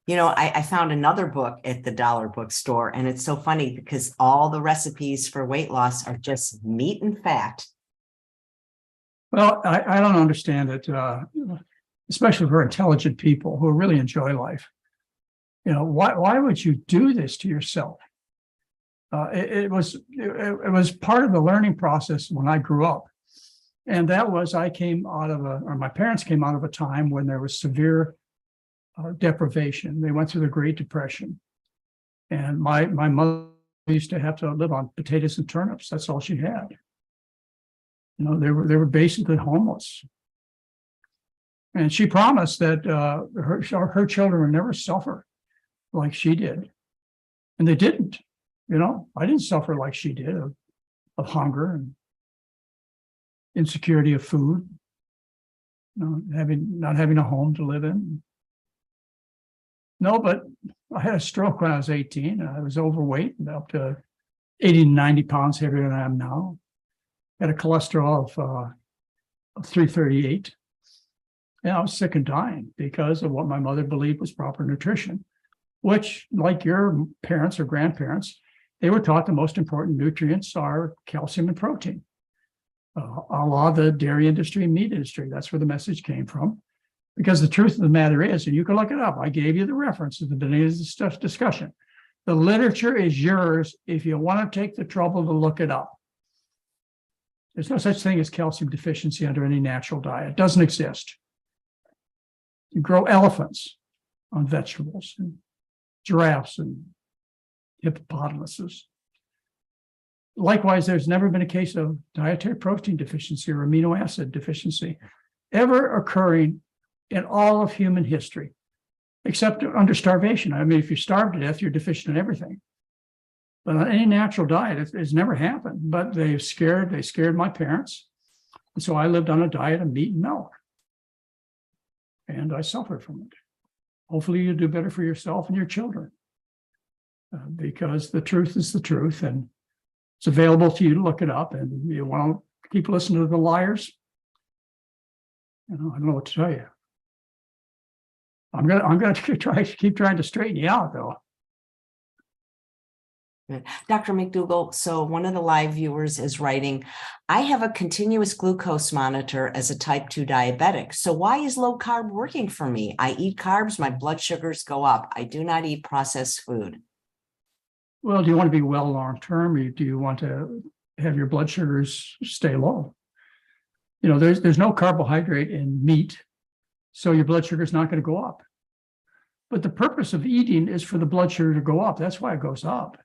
I found another book at the dollar bookstore, and it's so funny because all the recipes for weight loss are just meat and fat. Well, I don't understand it, especially for intelligent people who really enjoy life. Why would you do this to yourself? It was part of the learning process when I grew up. And that was, my parents came out of a time when there was severe deprivation. They went through the Great Depression. And my mother used to have to live on potatoes and turnips. That's all she had. They were basically homeless. And she promised that her children would never suffer like she did. And they didn't. I didn't suffer like she did of hunger and insecurity of food, not having a home to live in. No, but I had a stroke when I was 18, and I was overweight and up to 80 to 90 pounds heavier than I am now. Had a cholesterol of 338. And I was sick and dying because of what my mother believed was proper nutrition, which, like your parents or grandparents, they were taught the most important nutrients are calcium and protein. A lot of the dairy industry and meat industry, that's where the message came from. Because the truth of the matter is, and you can look it up, I gave you the reference at the beginning of this discussion. The literature is yours if you want to take the trouble to look it up. There's no such thing as calcium deficiency under any natural diet. It doesn't exist. You grow elephants on vegetables, and giraffes and hippopotamuses. Likewise, there's never been a case of dietary protein deficiency or amino acid deficiency ever occurring in all of human history, except under starvation. I mean, if you're starved to death, you're deficient in everything. But on any natural diet, it's never happened. But they scared my parents. And so I lived on a diet of meat and milk. And I suffered from it. Hopefully you'll do better for yourself and your children. Because the truth is the truth, and it's available to you to look it up. And you want to keep listening to the liars? I don't know what to tell you. I'm gonna keep trying to straighten you out, though. Dr. McDougall, so one of the live viewers is writing, I have a continuous glucose monitor as a type 2 diabetic. So why is low carb working for me? I eat carbs, my blood sugars go up. I do not eat processed food. Well, do you want to be well long term, or do you want to have your blood sugars stay low? there's no carbohydrate in meat, so your blood sugar is not going to go up. But the purpose of eating is for the blood sugar to go up. That's why it goes up.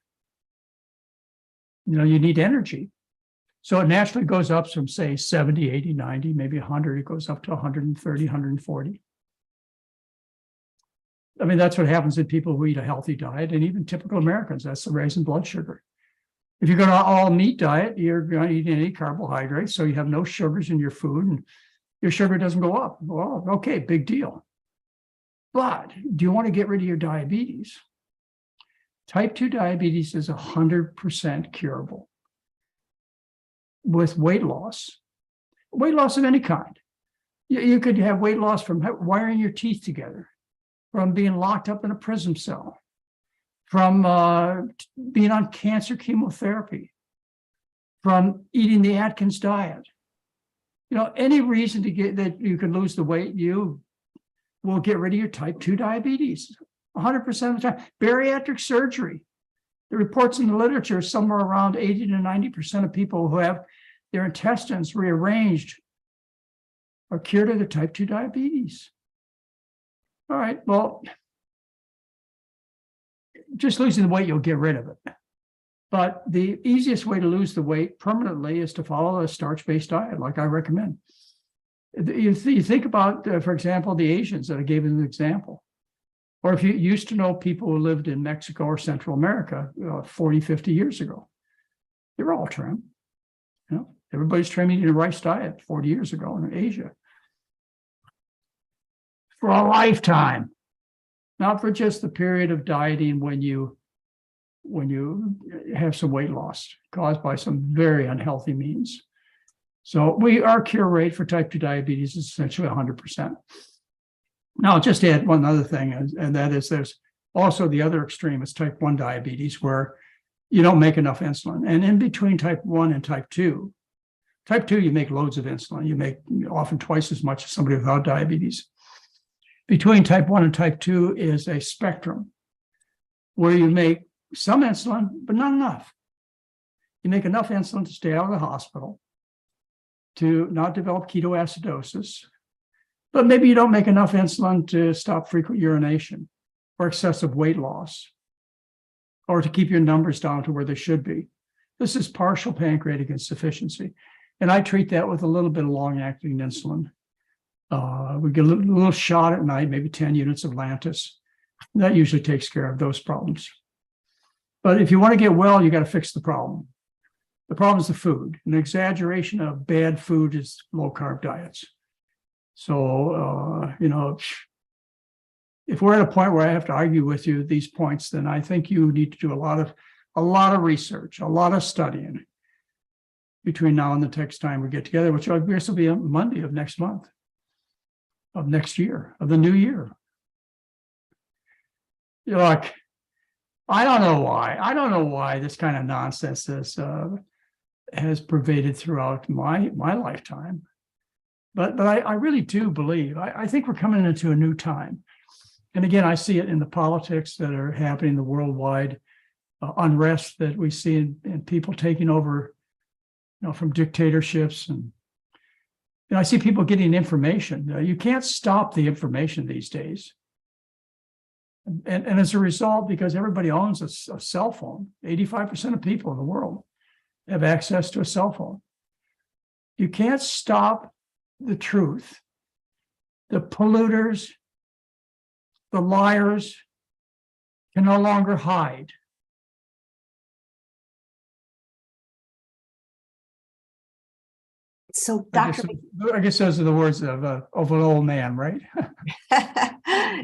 You need energy. So it naturally goes up from, say, 70, 80, 90, maybe 100. It goes up to 130, 140. I mean, that's what happens in people who eat a healthy diet, and even typical Americans. That's the rise in blood sugar. If you're going to all meat diet, you're going to eat any carbohydrates, so you have no sugars in your food, and your sugar doesn't go up. Well, okay, big deal. But do you want to get rid of your diabetes? Type 2 diabetes is 100% curable with weight loss of any kind. You could have weight loss from wiring your teeth together, from being locked up in a prison cell, from being on cancer chemotherapy, from eating the Atkins diet. Any reason to get that you can lose the weight, you will get rid of your type 2 diabetes 100% of the time. Bariatric surgery. The reports in the literature, somewhere around 80 to 90% of people who have their intestines rearranged are cured of their type 2 diabetes. All right, well, just losing the weight, you'll get rid of it. But the easiest way to lose the weight permanently is to follow a starch-based diet, like I recommend. You think about, for example, the Asians that I gave as an example. Or if you used to know people who lived in Mexico or Central America 40, 50 years ago, they were all trim. Everybody's trim eating a rice diet 40 years ago in Asia. For a lifetime, not for just the period of dieting when you have some weight loss caused by some very unhealthy means. So our cure rate for type 2 diabetes is essentially 100%. Now, I'll just add one other thing, and that is there's also the other extreme is type 1 diabetes, where you don't make enough insulin. And in between type 1 and type 2, you make loads of insulin. You make often twice as much as somebody without diabetes. Between type 1 and type 2 is a spectrum where you make some insulin, but not enough. You make enough insulin to stay out of the hospital, to not develop ketoacidosis, but maybe you don't make enough insulin to stop frequent urination or excessive weight loss, or to keep your numbers down to where they should be. This is partial pancreatic insufficiency. And I treat that with a little bit of long-acting insulin. We get a little shot at night, maybe 10 units of Lantus. That usually takes care of those problems. But if you want to get well, you got to fix the problem. The problem is the food. An exaggeration of bad food is low-carb diets. So, if we're at a point where I have to argue with you these points, then I think you need to do a lot of research, a lot of studying between now and the next time we get together, which I guess will be on Monday of next month, of next year, of the new year. Look, I don't know why this kind of nonsense has pervaded throughout my lifetime. But I really do believe, I think we're coming into a new time. And again, I see it in the politics that are happening, the worldwide unrest that we see in people taking over, from dictatorships. And I see people getting information. You can't stop the information these days. And as a result, because everybody owns a cell phone, 85% of people in the world have access to a cell phone. You can't stop the truth. The polluters, the liars can no longer hide. So, Dr. I guess those are the words of an old man, right?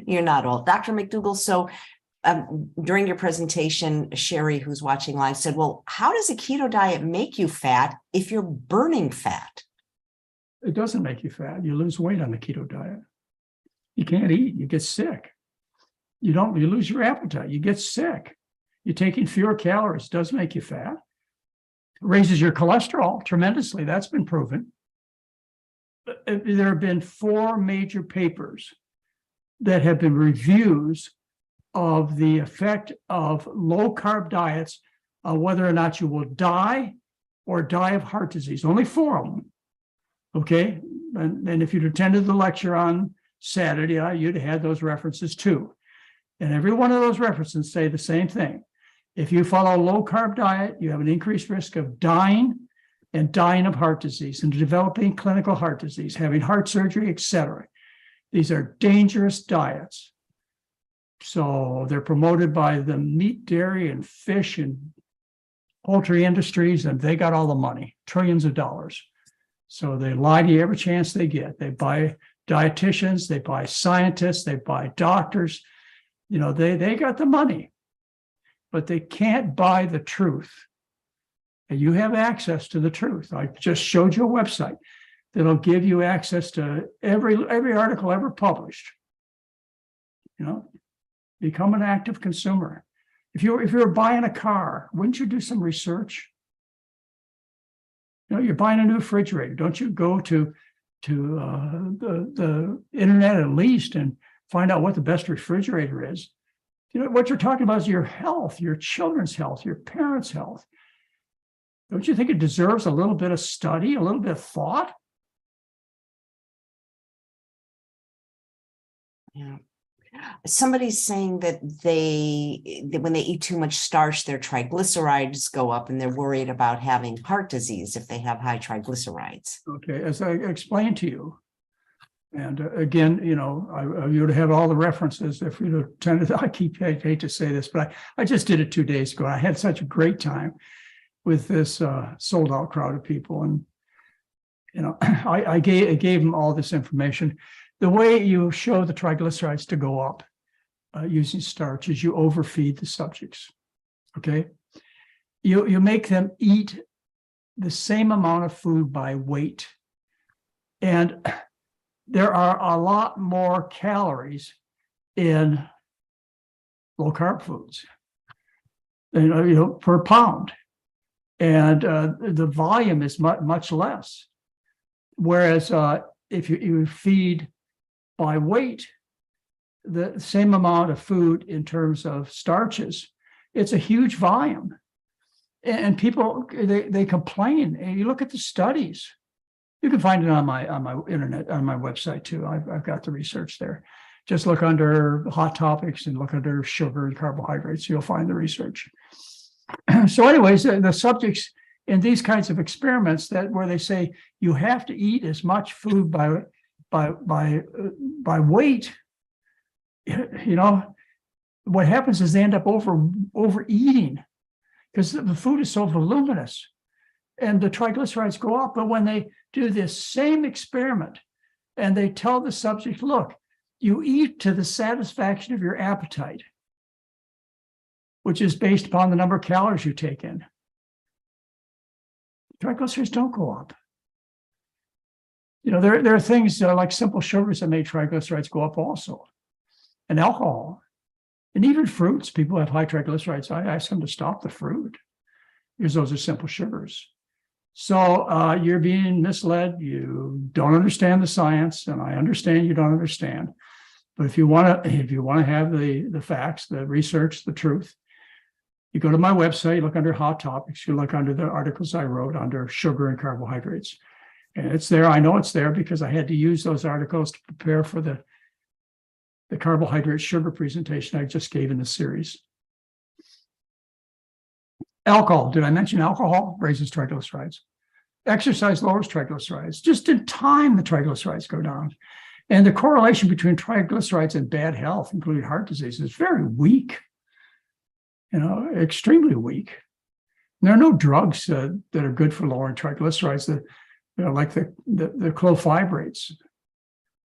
You're not old. Dr. McDougall, so during your presentation, Sherry, who's watching live, said, well, how does a keto diet make you fat if you're burning fat? It doesn't make you fat. You lose weight on the keto diet. You can't eat. You get sick. You lose your appetite. You get sick. You're taking fewer calories. It does make you fat. It raises your cholesterol tremendously. That's been proven. There have been 4 major papers that have been reviews of the effect of low-carb diets on whether or not you will die or die of heart disease. Only 4 of them. Okay. And if you'd attended the lecture on Saturday, you'd have had those references too. And every one of those references say the same thing. If you follow a low carb diet, you have an increased risk of dying and dying of heart disease and developing clinical heart disease, having heart surgery, etc. These are dangerous diets. So they're promoted by the meat, dairy, and fish and poultry industries, and they got all the money, trillions of dollars. So they lie to you every chance they get. They buy dietitians, they buy scientists, they buy doctors. You know, they got the money, but they can't buy the truth. And you have access to the truth. I just showed you a website that'll give you access to every article ever published. You know, become an active consumer. If you're buying a car, wouldn't you do some research? You know, you're buying a new refrigerator. Don't you go to the internet at least and find out what the best refrigerator is? You know, what you're talking about is your health, your children's health, your parents' health. Don't you think it deserves a little bit of study, a little bit of thought? Yeah. Somebody's saying that when they eat too much starch, their triglycerides go up and they're worried about having heart disease if they have high triglycerides. Okay, as I explained to you, and again, you know, you would have all the references if you'd attended. I hate to say this, but I just did it 2 days ago. I had such a great time with this sold out crowd of people. And, you know, I gave them all this information. The way you show the triglycerides to go up using starch is you overfeed the subjects, okay? You make them eat the same amount of food by weight. And there are a lot more calories in low carb foods, you know, per pound. And the volume is much less. Whereas if you feed by weight the same amount of food in terms of starches, it's a huge volume. And people, they complain. And you look at the studies. You can find it on my internet, on my website too. I've got the research there. Just look under hot topics and look under sugar and carbohydrates. You'll find the research. So anyways, the subjects in these kinds of experiments where they say you have to eat as much food by weight, you know, what happens is they end up overeating because the food is so voluminous and the triglycerides go up. But when they do this same experiment and they tell the subject, look, you eat to the satisfaction of your appetite, which is based upon the number of calories you take in, triglycerides don't go up. You know, there are things like simple sugars that make triglycerides go up also, and alcohol, and even fruits. People have high triglycerides. I ask them to stop the fruit because those are simple sugars. So you're being misled. You don't understand the science, and I understand you don't understand. But if you want to have the facts, the research, the truth, you go to my website, you look under hot topics, you look under the articles I wrote under sugar and carbohydrates. And it's there. I know it's there because I had to use those articles to prepare for the carbohydrate sugar presentation I just gave in the series. Alcohol. Did I mention alcohol? Raises triglycerides. Exercise lowers triglycerides. Just in time, the triglycerides go down. And the correlation between triglycerides and bad health, including heart disease, is very weak. You know, extremely weak. And there are no drugs that are good for lowering triglycerides. Like the clofibrates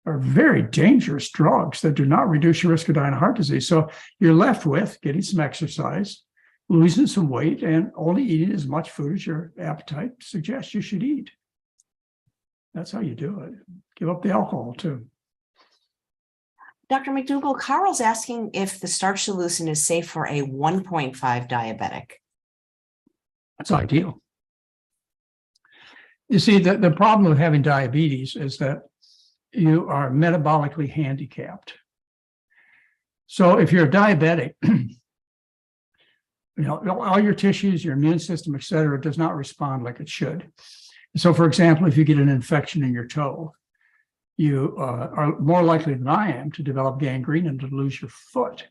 are very dangerous drugs that do not reduce your risk of dying of heart disease. So you're left with getting some exercise, losing some weight, and only eating as much food as your appetite suggests you should eat. That's how you do it. Give up the alcohol too. Dr. McDougall, Carl's asking if the starch solution is safe for a 1.5 diabetic. That's ideal. You see, the problem with having diabetes is that you are metabolically handicapped. So if you're a diabetic, you know, all your tissues, your immune system, et cetera, does not respond like it should. So, for example, if you get an infection in your toe, you are more likely than I am to develop gangrene and to lose your foot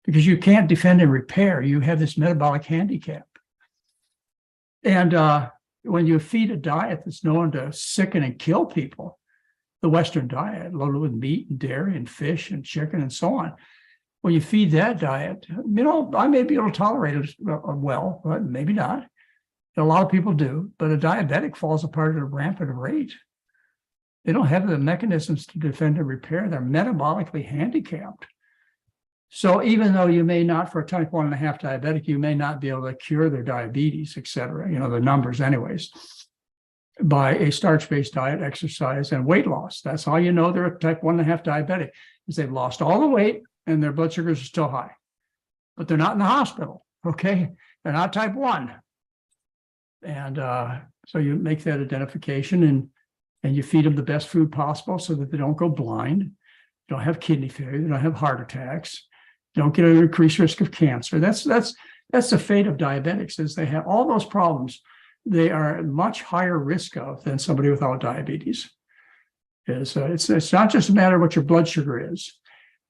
because you can't defend and repair. You have this metabolic handicap. And when you feed a diet that's known to sicken and kill people, the Western diet, loaded with meat and dairy and fish and chicken and so on, when you feed that diet, I may be able to tolerate it well, but maybe not. And a lot of people do, but a diabetic falls apart at a rampant rate. They don't have the mechanisms to defend and repair. They're metabolically handicapped. So even though you may not, for a type 1.5 diabetic, you may not be able to cure their diabetes, et cetera, the numbers anyways, by a starch-based diet, exercise, and weight loss. That's how you know they're a type 1.5 diabetic, is they've lost all the weight and their blood sugars are still high. But they're not in the hospital, okay? They're not type 1. And so you make that identification and you feed them the best food possible so that they don't go blind, they don't have kidney failure, they don't have heart attacks, they don't get an increased risk of cancer. That's the fate of diabetics, is they have all those problems they are at much higher risk of than somebody without diabetes. It's not just a matter of what your blood sugar is.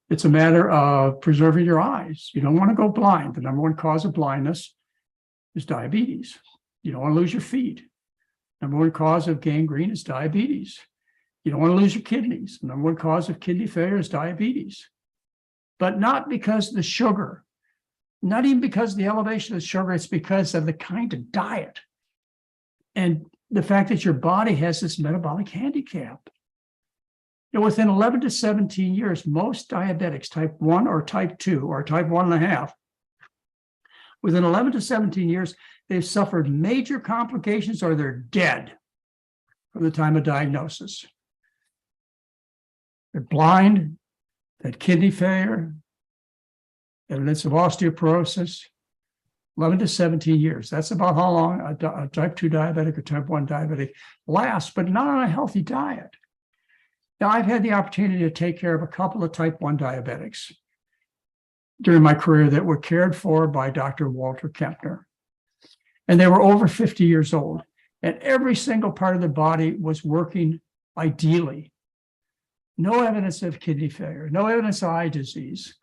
It's a matter of preserving your eyes. You don't want to go blind. The number one cause of blindness is diabetes. You don't want to lose your feet. Number one cause of gangrene is diabetes. You don't want to lose your kidneys. The number one cause of kidney failure is diabetes. But not because of the sugar, not even because of the elevation of the sugar, it's because of the kind of diet and the fact that your body has this metabolic handicap. Within 11 to 17 years, most diabetics, type 1 or type 2 or type 1.5, within 11 to 17 years, they've suffered major complications or they're dead from the time of diagnosis. They're blind, they had kidney failure, evidence of osteoporosis, 11 to 17 years. That's about how long a type 2 diabetic or type 1 diabetic lasts, but not on a healthy diet. Now, I've had the opportunity to take care of a couple of type 1 diabetics during my career that were cared for by Dr. Walter Kempner. And they were over 50 years old. And every single part of their body was working ideally. No evidence of kidney failure, no evidence of eye disease.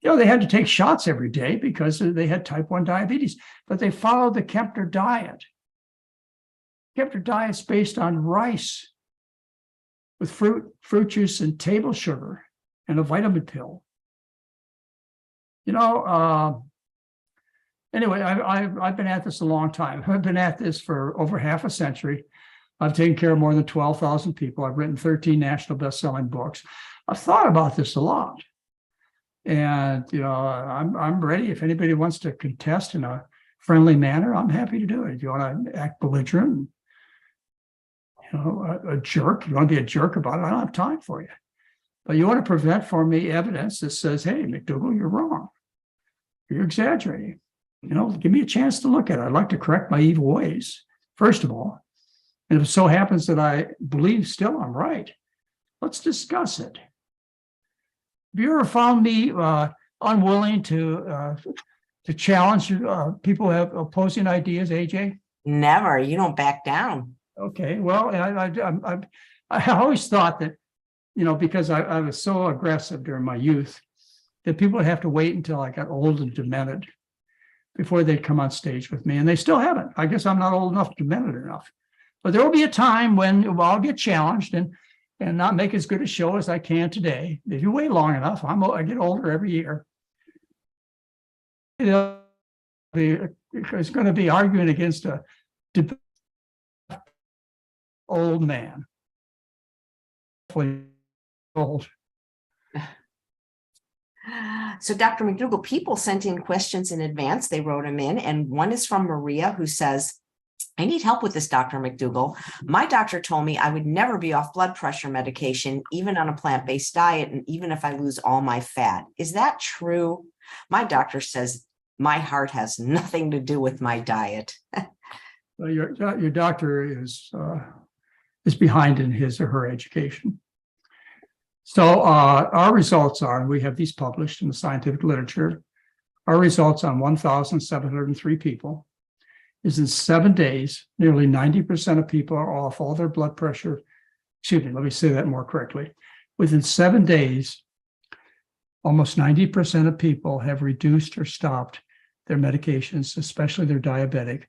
They had to take shots every day because they had type 1 diabetes, but they followed the Kempner diet. Kempner diet's based on rice with fruit juice and table sugar and a vitamin pill. Anyway, I've been at this a long time. I've been at this for over half a century. I've taken care of more than 12,000 people. I've written 13 national best-selling books. I've thought about this a lot. And, I'm ready. If anybody wants to contest in a friendly manner, I'm happy to do it. If you want to act belligerent, a jerk, you want to be a jerk about it, I don't have time for you. But you want to present for me evidence that says, hey, McDougall, you're wrong. You're exaggerating. Give me a chance to look at it. I'd like to correct my evil ways, first of all. And if it so happens that I believe still I'm right, let's discuss it. Have you ever found me unwilling to challenge people who have opposing ideas, AJ? Never. You don't back down. Okay. Well, I always thought that, because I was so aggressive during my youth, that people would have to wait until I got old and demented before they'd come on stage with me. And they still haven't. I guess I'm not old enough, demented enough. But there will be a time when I'll get challenged and not make as good a show as I can today. If you wait long enough, I get older every year. It's going to be arguing against a old man. Old. So, Dr. McDougall, people sent in questions in advance. They wrote them in. And one is from Maria, who says, I need help with this, Dr. McDougall. My doctor told me I would never be off blood pressure medication, even on a plant-based diet, and even if I lose all my fat. Is that true? My doctor says my heart has nothing to do with my diet. Well, your doctor is behind in his or her education. So our results are, and we have these published in the scientific literature, our results on 1,703 people. is in 7 days, nearly 90% of people are off all their blood pressure. Excuse me, let me say that more correctly. Within 7 days, almost 90% of people have reduced or stopped their medications, especially their diabetic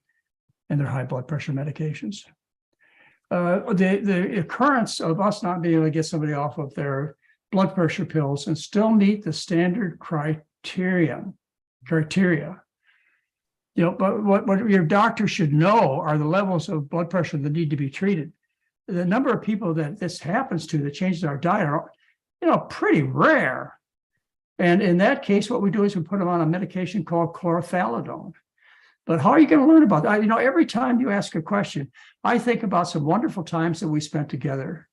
and their high blood pressure medications. The occurrence of us not being able to get somebody off of their blood pressure pills and still meet the standard criteria, but what your doctor should know are the levels of blood pressure that need to be treated. The number of people that this happens to that changes our diet are, pretty rare. And in that case, what we do is we put them on a medication called chlorothalidone. But how are you going to learn about that? Every time you ask a question, I think about some wonderful times that we spent together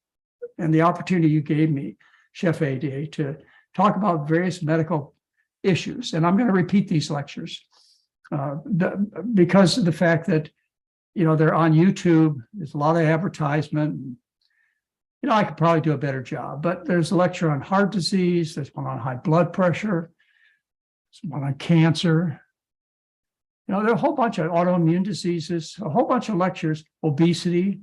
and the opportunity you gave me, Chef AJ, to talk about various medical issues. And I'm going to repeat these lectures because of the fact that, they're on YouTube. There's a lot of advertisement. I could probably do a better job, but there's a lecture on heart disease. There's one on high blood pressure. There's one on cancer. There are a whole bunch of autoimmune diseases, a whole bunch of lectures, obesity,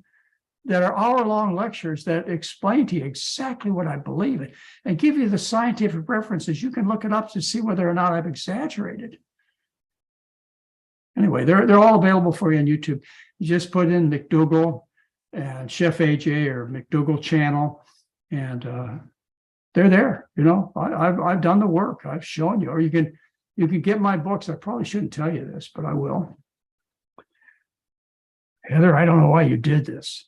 that are hour-long lectures that explain to you exactly what I believe in and give you the scientific references. You can look it up to see whether or not I've exaggerated. Anyway, they're all available for you on YouTube. You just put in McDougall and Chef AJ or McDougall channel, and they're there. I've done the work. I've shown you, or you can get my books. I probably shouldn't tell you this, but I will. Heather, I don't know why you did this,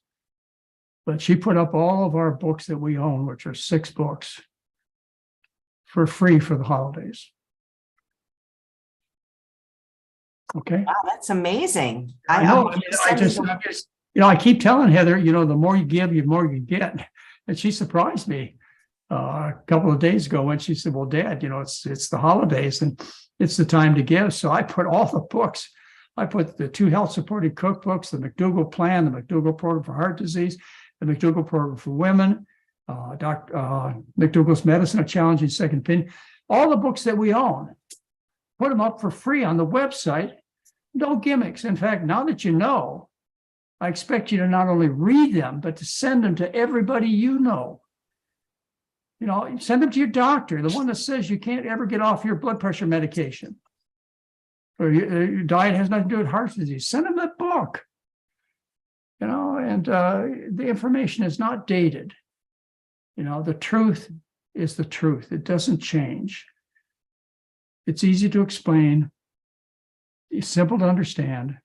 but she put up all of our books that we own, which are 6 books, for free for the holidays. Okay. Wow, that's amazing. I know. I keep telling Heather, the more you give, the more you get. And she surprised me a couple of days ago when she said, well, Dad, it's the holidays and it's the time to give. So I put all the books. I put the 2 health supported cookbooks, the McDougall Plan, the McDougall Program for Heart Disease, the McDougall Program for Women, McDougall's Medicine, A Challenging Second Opinion, all the books that we own. Put them up for free on the website. No gimmicks. In fact, now that you know, I expect you to not only read them, but to send them to everybody you know. Send them to your doctor, the one that says you can't ever get off your blood pressure medication, or your diet has nothing to do with heart disease. Send them that book. And the information is not dated. The truth is the truth. It doesn't change. It's easy to explain. It's simple to understand.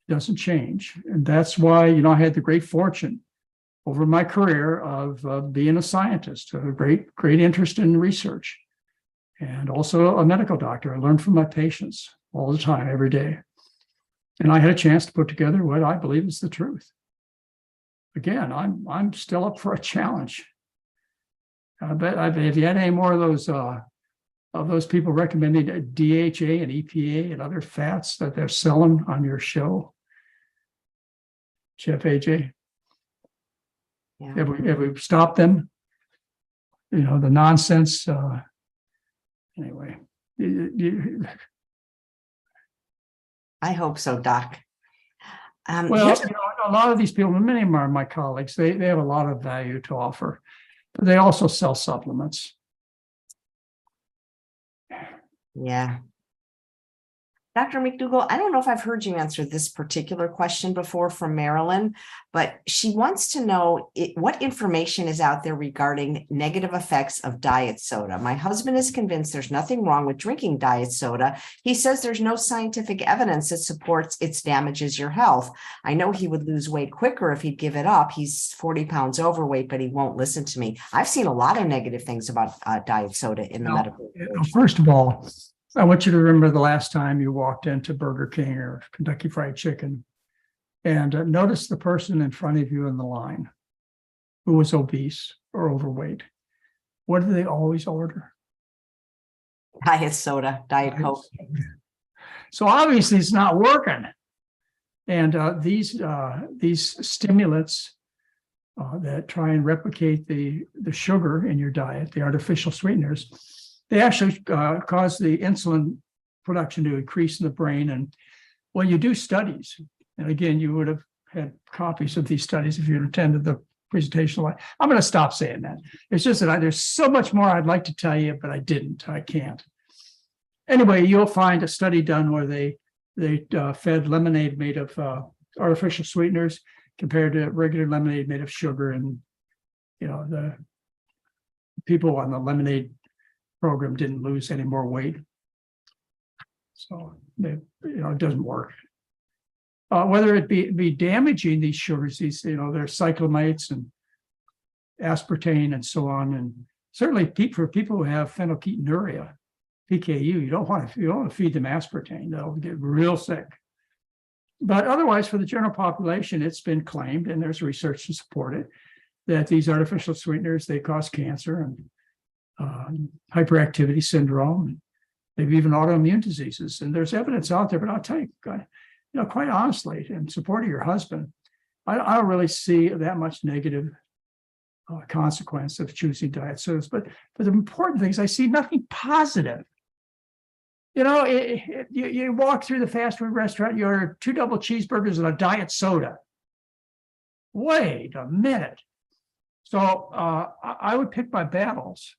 It doesn't change. And that's why, I had the great fortune over my career of being a scientist, a great interest in research, and also a medical doctor. I learned from my patients all the time, every day. And I had a chance to put together what I believe is the truth. Again, I'm still up for a challenge. If you had any more of those people recommending DHA and EPA and other fats that they're selling on your show, Chef AJ, Yeah. have we stopped them? The nonsense. Anyway, I hope so, Doc. Well, a lot of these people, many of them are my colleagues. They have a lot of value to offer, but they also sell supplements. Yeah. Dr. McDougall, I don't know if I've heard you answer this particular question before from Marilyn, but she wants to know what information is out there regarding negative effects of diet soda. My husband is convinced there's nothing wrong with drinking diet soda. He says there's no scientific evidence that supports it damages your health. I know he would lose weight quicker if he'd give it up. He's 40 pounds overweight, but he won't listen to me. I've seen a lot of negative things about diet soda in the medical. First of all, I want you to remember the last time you walked into Burger King or Kentucky Fried Chicken and notice the person in front of you in the line who was obese or overweight. What do they always order? Diet soda, Diet Coke. So obviously it's not working. And these stimulants that try and replicate the sugar in your diet, the artificial sweeteners, they actually cause the insulin production to increase in the brain, and when you do studies, and again, you would have had copies of these studies if you had attended the presentation. I'm going to stop saying that. It's just that there's so much more I'd like to tell you, but I didn't. I can't. Anyway, you'll find a study done where they fed lemonade made of artificial sweeteners compared to regular lemonade made of sugar, and the people on the lemonade program didn't lose any more weight. So it doesn't work. Whether it be damaging, these sugars, these they're cyclamates and aspartame and so on, and certainly for people who have phenylketonuria, PKU, you don't want to feed them aspartame; they'll get real sick. But otherwise, for the general population, it's been claimed, and there's research to support it, that these artificial sweeteners, they cause cancer and hyperactivity syndrome, maybe even autoimmune diseases. And there's evidence out there, but I'll tell you, quite honestly, in support of your husband, I don't really see that much negative consequence of choosing diet sodas. But the important thing is I see nothing positive. You walk through the fast food restaurant, you order 2 double cheeseburgers and a diet soda. Wait a minute. So I would pick my battles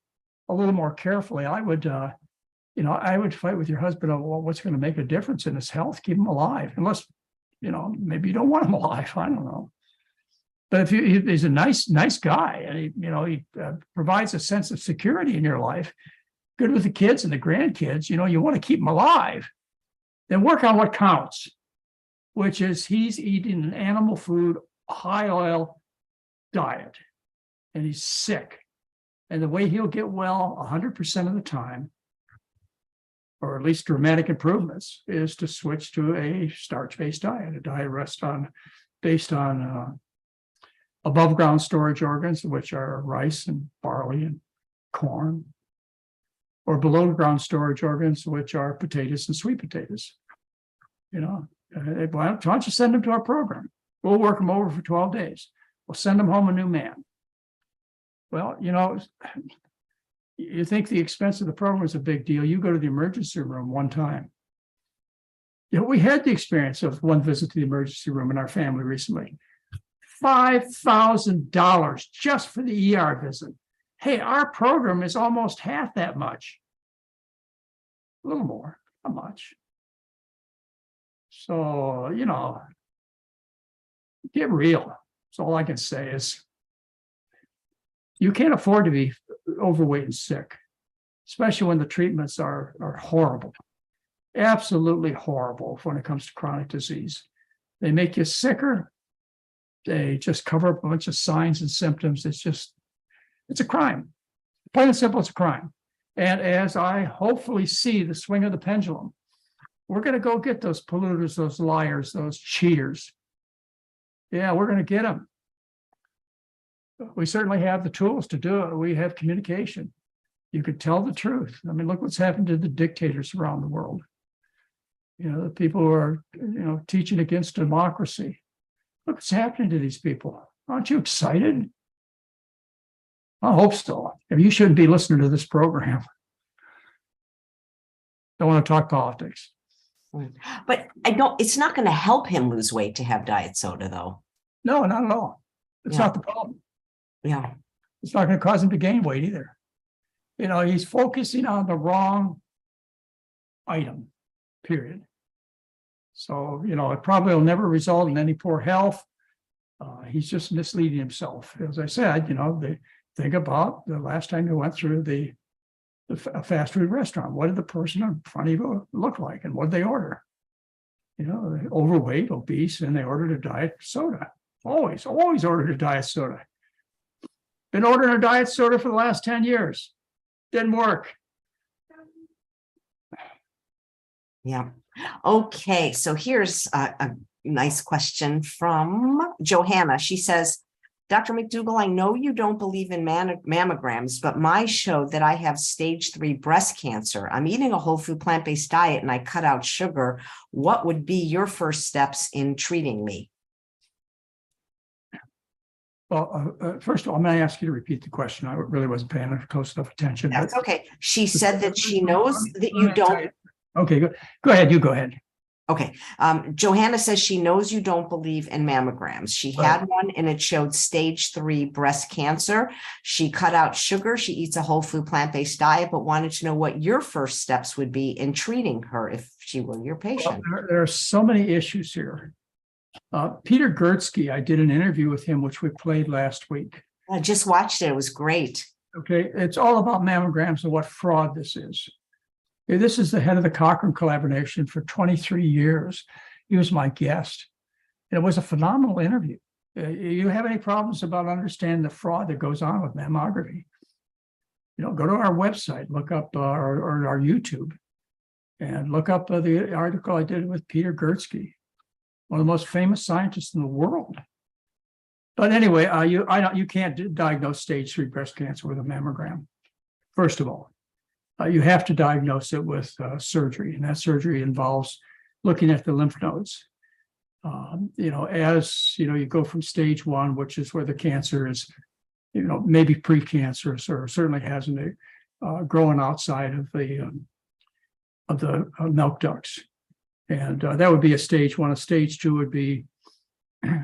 a little more carefully. I would fight with your husband on what's going to make a difference in his health, keep him alive, unless, maybe you don't want him alive. I don't know. But if he's a nice guy, and he provides a sense of security in your life, good with the kids and the grandkids, you want to keep him alive, then work on what counts, which is he's eating an animal food, high oil diet, and he's sick. And the way he'll get well 100% of the time, or at least dramatic improvements, is to switch to a starch-based diet, a diet based on above ground storage organs, which are rice and barley and corn, or below ground storage organs, which are potatoes and sweet potatoes. Why don't you send them to our program? We'll work them over for 12 days. We'll send them home a new man. Well, you think the expense of the program is a big deal. You go to the emergency room one time. We had the experience of one visit to the emergency room in our family recently. $5,000 just for the ER visit. Hey, our program is almost half that much. A little more, not much. So, get real. That's all I can say is you can't afford to be overweight and sick, especially when the treatments are horrible, absolutely horrible when it comes to chronic disease. They make you sicker. They just cover up a bunch of signs and symptoms. It's a crime. Plain and simple, it's a crime. And as I hopefully see the swing of the pendulum, we're going to go get those polluters, those liars, those cheaters. Yeah, we're going to get them. We certainly have the tools to do it. We have communication. You could tell the truth. I mean, look what's happened to the dictators around the world. The people who are, teaching against democracy. Look what's happening to these people. Aren't you excited? I hope so. You shouldn't be listening to this program. Don't want to talk politics. But it's not going to help him lose weight to have diet soda, though. No, not at all. It's not the problem. Yeah. It's not going to cause him to gain weight either. He's focusing on the wrong item, period. So, it probably will never result in any poor health. He's just misleading himself. As I said, think about the last time you went through a fast food restaurant. What did the person in front of you look like, and what did they order? Overweight, obese, and they ordered a diet soda. Always ordered a diet soda. Been ordering a diet soda for the last 10 years. Didn't work. Yeah. Okay. So here's a nice question from Johanna. She says, Dr. McDougall, I know you don't believe in mammograms, but mine showed that I have stage 3 breast cancer. I'm eating a whole food plant-based diet and I cut out sugar. What would be your first steps in treating me? Well, first of all, I'm going to ask you to repeat the question. I really wasn't paying close enough attention. That's okay. She said that she knows that you don't. Okay, go ahead. You go ahead. Okay. Johanna says she knows you don't believe in mammograms. She had one and it showed stage 3 breast cancer. She cut out sugar. She eats a whole food plant-based diet, but wanted to know what your first steps would be in treating her if she were your patient. Well, there are so many issues here. Peter Gertzke, I did an interview with him, which we played last week. I just watched it. It was great. Okay, it's all about mammograms and what fraud this is. Okay, this is the head of the Cochrane collaboration for 23 years. He was my guest. And it was a phenomenal interview. You have any problems about understanding the fraud that goes on with mammography? Go to our website, look up or our YouTube, and look up the article I did with Peter Gertzke, one of the most famous scientists in the world. But anyway, you can't diagnose stage 3 breast cancer with a mammogram. First of all, you have to diagnose it with surgery, and that surgery involves looking at the lymph nodes. As you go from stage 1, which is where the cancer is, maybe precancerous or certainly hasn't growing outside of the milk ducts, and that would be a stage 1. A stage 2 would be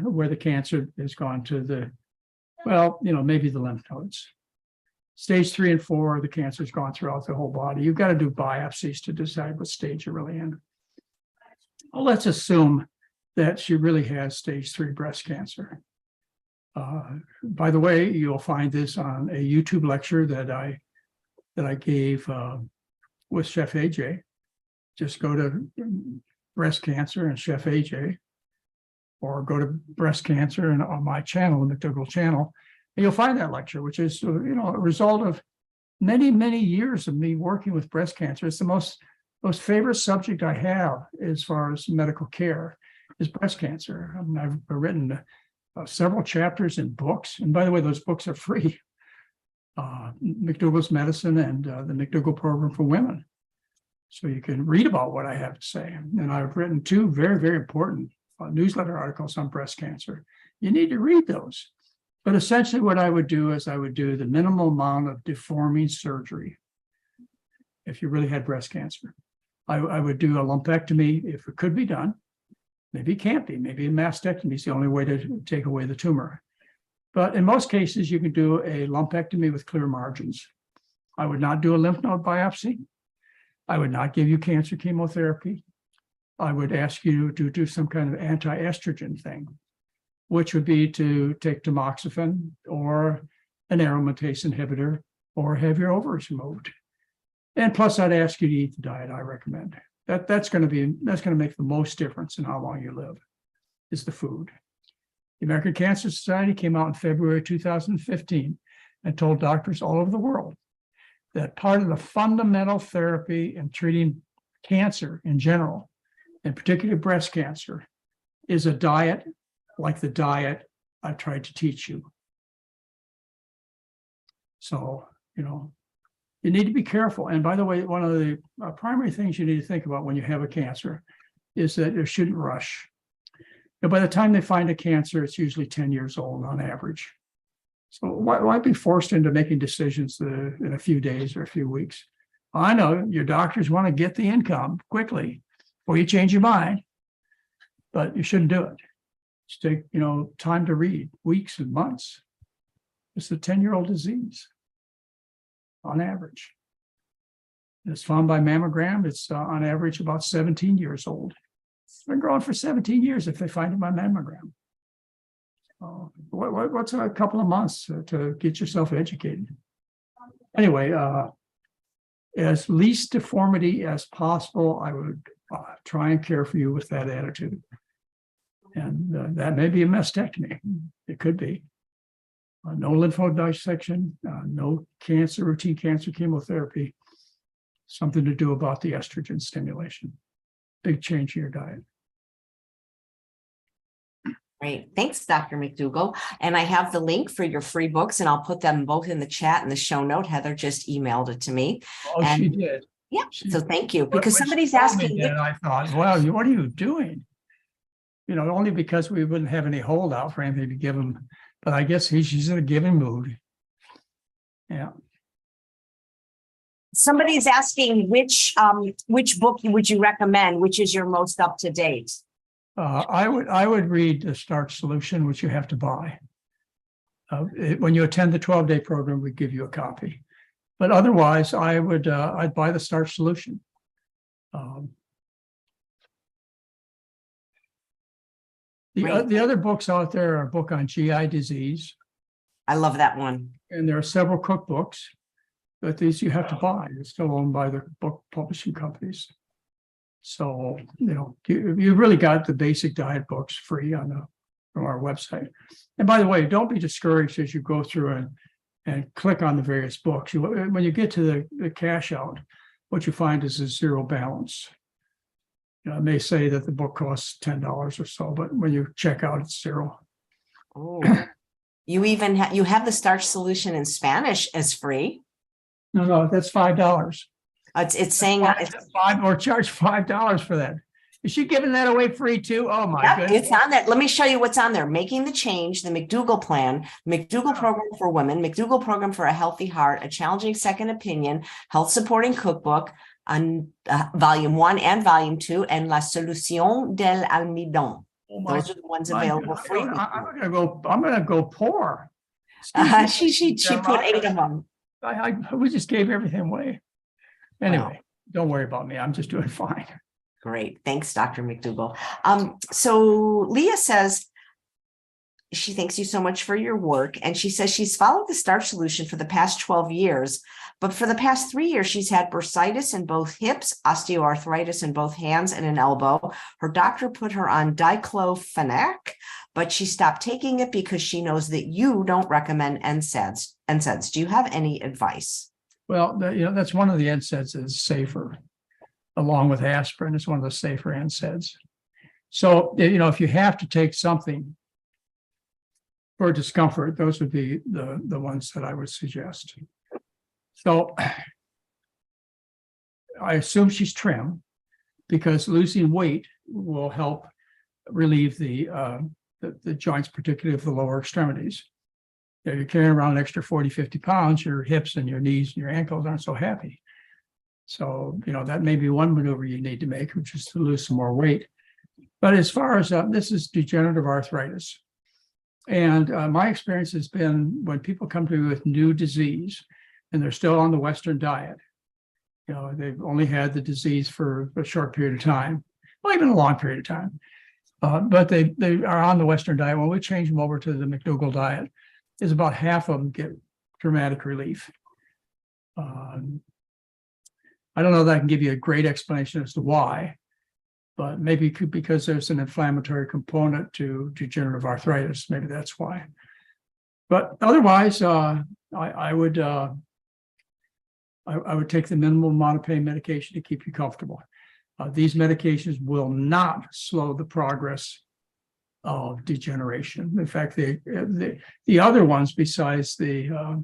where the cancer has gone to maybe the lymph nodes. Stage 3 and 4, the cancer's gone throughout the whole body. You've got to do biopsies to decide what stage you're really in. Well, let's assume that she really has stage 3 breast cancer. By the way, you'll find this on a YouTube lecture that I gave with Chef AJ. Just go to breast cancer and Chef AJ, or go to breast cancer and on my channel, the McDougall channel, and you'll find that lecture, which is a result of many, many years of me working with breast cancer. It's the most favorite subject I have as far as medical care is breast cancer. I mean, I've written several chapters in books, and by the way, those books are free. McDougall's Medicine and the McDougall Program for Women. So you can read about what I have to say. And I've written 2 very, very important newsletter articles on breast cancer. You need to read those. But essentially what I would do is I would do the minimal amount of deforming surgery if you really had breast cancer. I would do a lumpectomy if it could be done. Maybe it can't be. Maybe a mastectomy is the only way to take away the tumor. But in most cases, you can do a lumpectomy with clear margins. I would not do a lymph node biopsy. I would not give you cancer chemotherapy. I would ask you to do some kind of anti-estrogen thing, which would be to take tamoxifen or an aromatase inhibitor or have your ovaries removed. And plus, I'd ask you to eat the diet I recommend. That's going to make the most difference in how long you live, is the food. The American Cancer Society came out in February 2015 and told doctors all over the world that part of the fundamental therapy in treating cancer in general, and particularly breast cancer, is a diet like the diet I've tried to teach you. So, you need to be careful. And by the way, one of the primary things you need to think about when you have a cancer is that you shouldn't rush. And by the time they find a cancer, it's usually 10 years old on average. So why be forced into making decisions in a few days or a few weeks? I know your doctors want to get the income quickly before you change your mind, but you shouldn't do it. Just take, time to read, weeks and months. It's a 10-year-old disease on average. It's found by mammogram. It's on average about 17 years old. It's been growing for 17 years if they find it by mammogram. What's a couple of months to get yourself educated? Anyway, as least deformity as possible, I would try and care for you with that attitude. And that may be a mastectomy. It could be. No lymph node dissection, no routine cancer chemotherapy. Something to do about the estrogen stimulation. Big change in your diet. Great. Thanks, Dr. McDougall. And I have the link for your free books, and I'll put them both in the chat in the show note. Heather just emailed it to me. Oh, she did. Yeah. So thank you. Because When somebody's she told me asking. that, I thought, well, what are you doing? Only because we wouldn't have any holdout for anything to give him. But I guess she's in a giving mood. Yeah. Somebody's asking which book would you recommend, which is your most up to date? I would read the Starch Solution, which you have to buy. When you attend the 12-day program, we give you a copy. But otherwise, I'd buy the Starch Solution. The other books out there are a book on GI disease. I love that one. And there are several cookbooks, but these you have to buy. They're still owned by the book publishing companies. So, you really got the basic diet books free from our website. And by the way, don't be discouraged as you go through and click on the various books. When you get to the cash out, what you find is a zero balance. It may say that the book costs $10 or so, but when you check out, it's zero. Oh, you even you have the Starch Solution in Spanish as free. No, that's $5. It's saying it's $5 or charge $5 for that. Is she giving that away free too? Oh my goodness. It's on that. Let me show you what's on there. Making the Change, the McDougall Plan, McDougall Program for Women, McDougall Program for a Healthy Heart, A Challenging Second Opinion, Health Supporting Cookbook, on Volume 1 and Volume 2, and La Solución del Almidón. Those are the ones available free. I'm gonna go poor. She put 8 of them. We just gave everything away. Anyway, Don't worry about me. I'm just doing fine. Great. Thanks, Dr. McDougall. So Leah says she thanks you so much for your work. And she says she's followed the Starch Solution for the past 12 years, but for the past 3 years, she's had bursitis in both hips, osteoarthritis in both hands and an elbow. Her doctor put her on diclofenac, but she stopped taking it because she knows that you don't recommend NSAIDs. Do you have any advice? Well, that's one of the NSAIDs is safer. Along with aspirin, it's one of the safer NSAIDs. So, if you have to take something for discomfort, those would be the ones that I would suggest. So I assume she's trim because losing weight will help relieve the joints, particularly of the lower extremities. If you're carrying around an extra 40, 50 pounds, your hips and your knees and your ankles aren't so happy. So, that may be one maneuver you need to make, which is to lose some more weight. But as far as this is degenerative arthritis. And my experience has been when people come to me with new disease and they're still on the Western diet, they've only had the disease for a short period of time, well, even a long period of time. But they are on the Western diet. When we change them over to the McDougall diet, is about half of them get dramatic relief. I don't know that I can give you a great explanation as to why, but maybe because there's an inflammatory component to degenerative arthritis. Maybe that's why. But otherwise, I would take the minimum amount of pain medication to keep you comfortable. These medications will not slow the progress of degeneration. In fact, the other ones besides the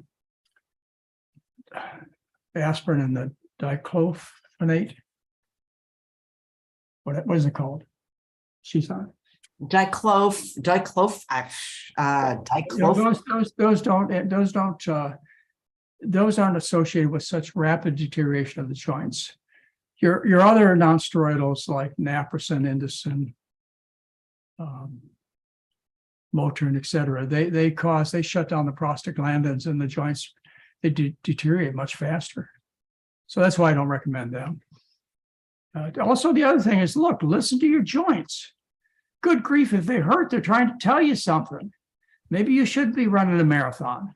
aspirin and the diclofenac, what is it called? She's on Those aren't associated with such rapid deterioration of the joints. Your other non-steroidals like naproxen, indocin, Motrin, et cetera, they shut down the prostaglandins in the joints. They deteriorate much faster. So that's why I don't recommend them. Also, the other thing is, listen to your joints. Good grief, if they hurt, they're trying to tell you something. Maybe you should be running a marathon.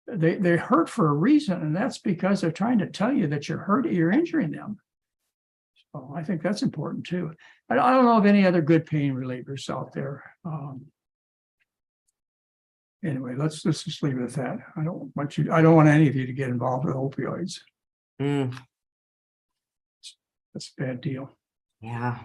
They hurt for a reason, and that's because they're trying to tell you that you're injuring them. So I think that's important too. I don't know of any other good pain relievers out there. Anyway, let's just leave it at that. I don't want any of you to get involved with opioids. That's a bad deal. Yeah.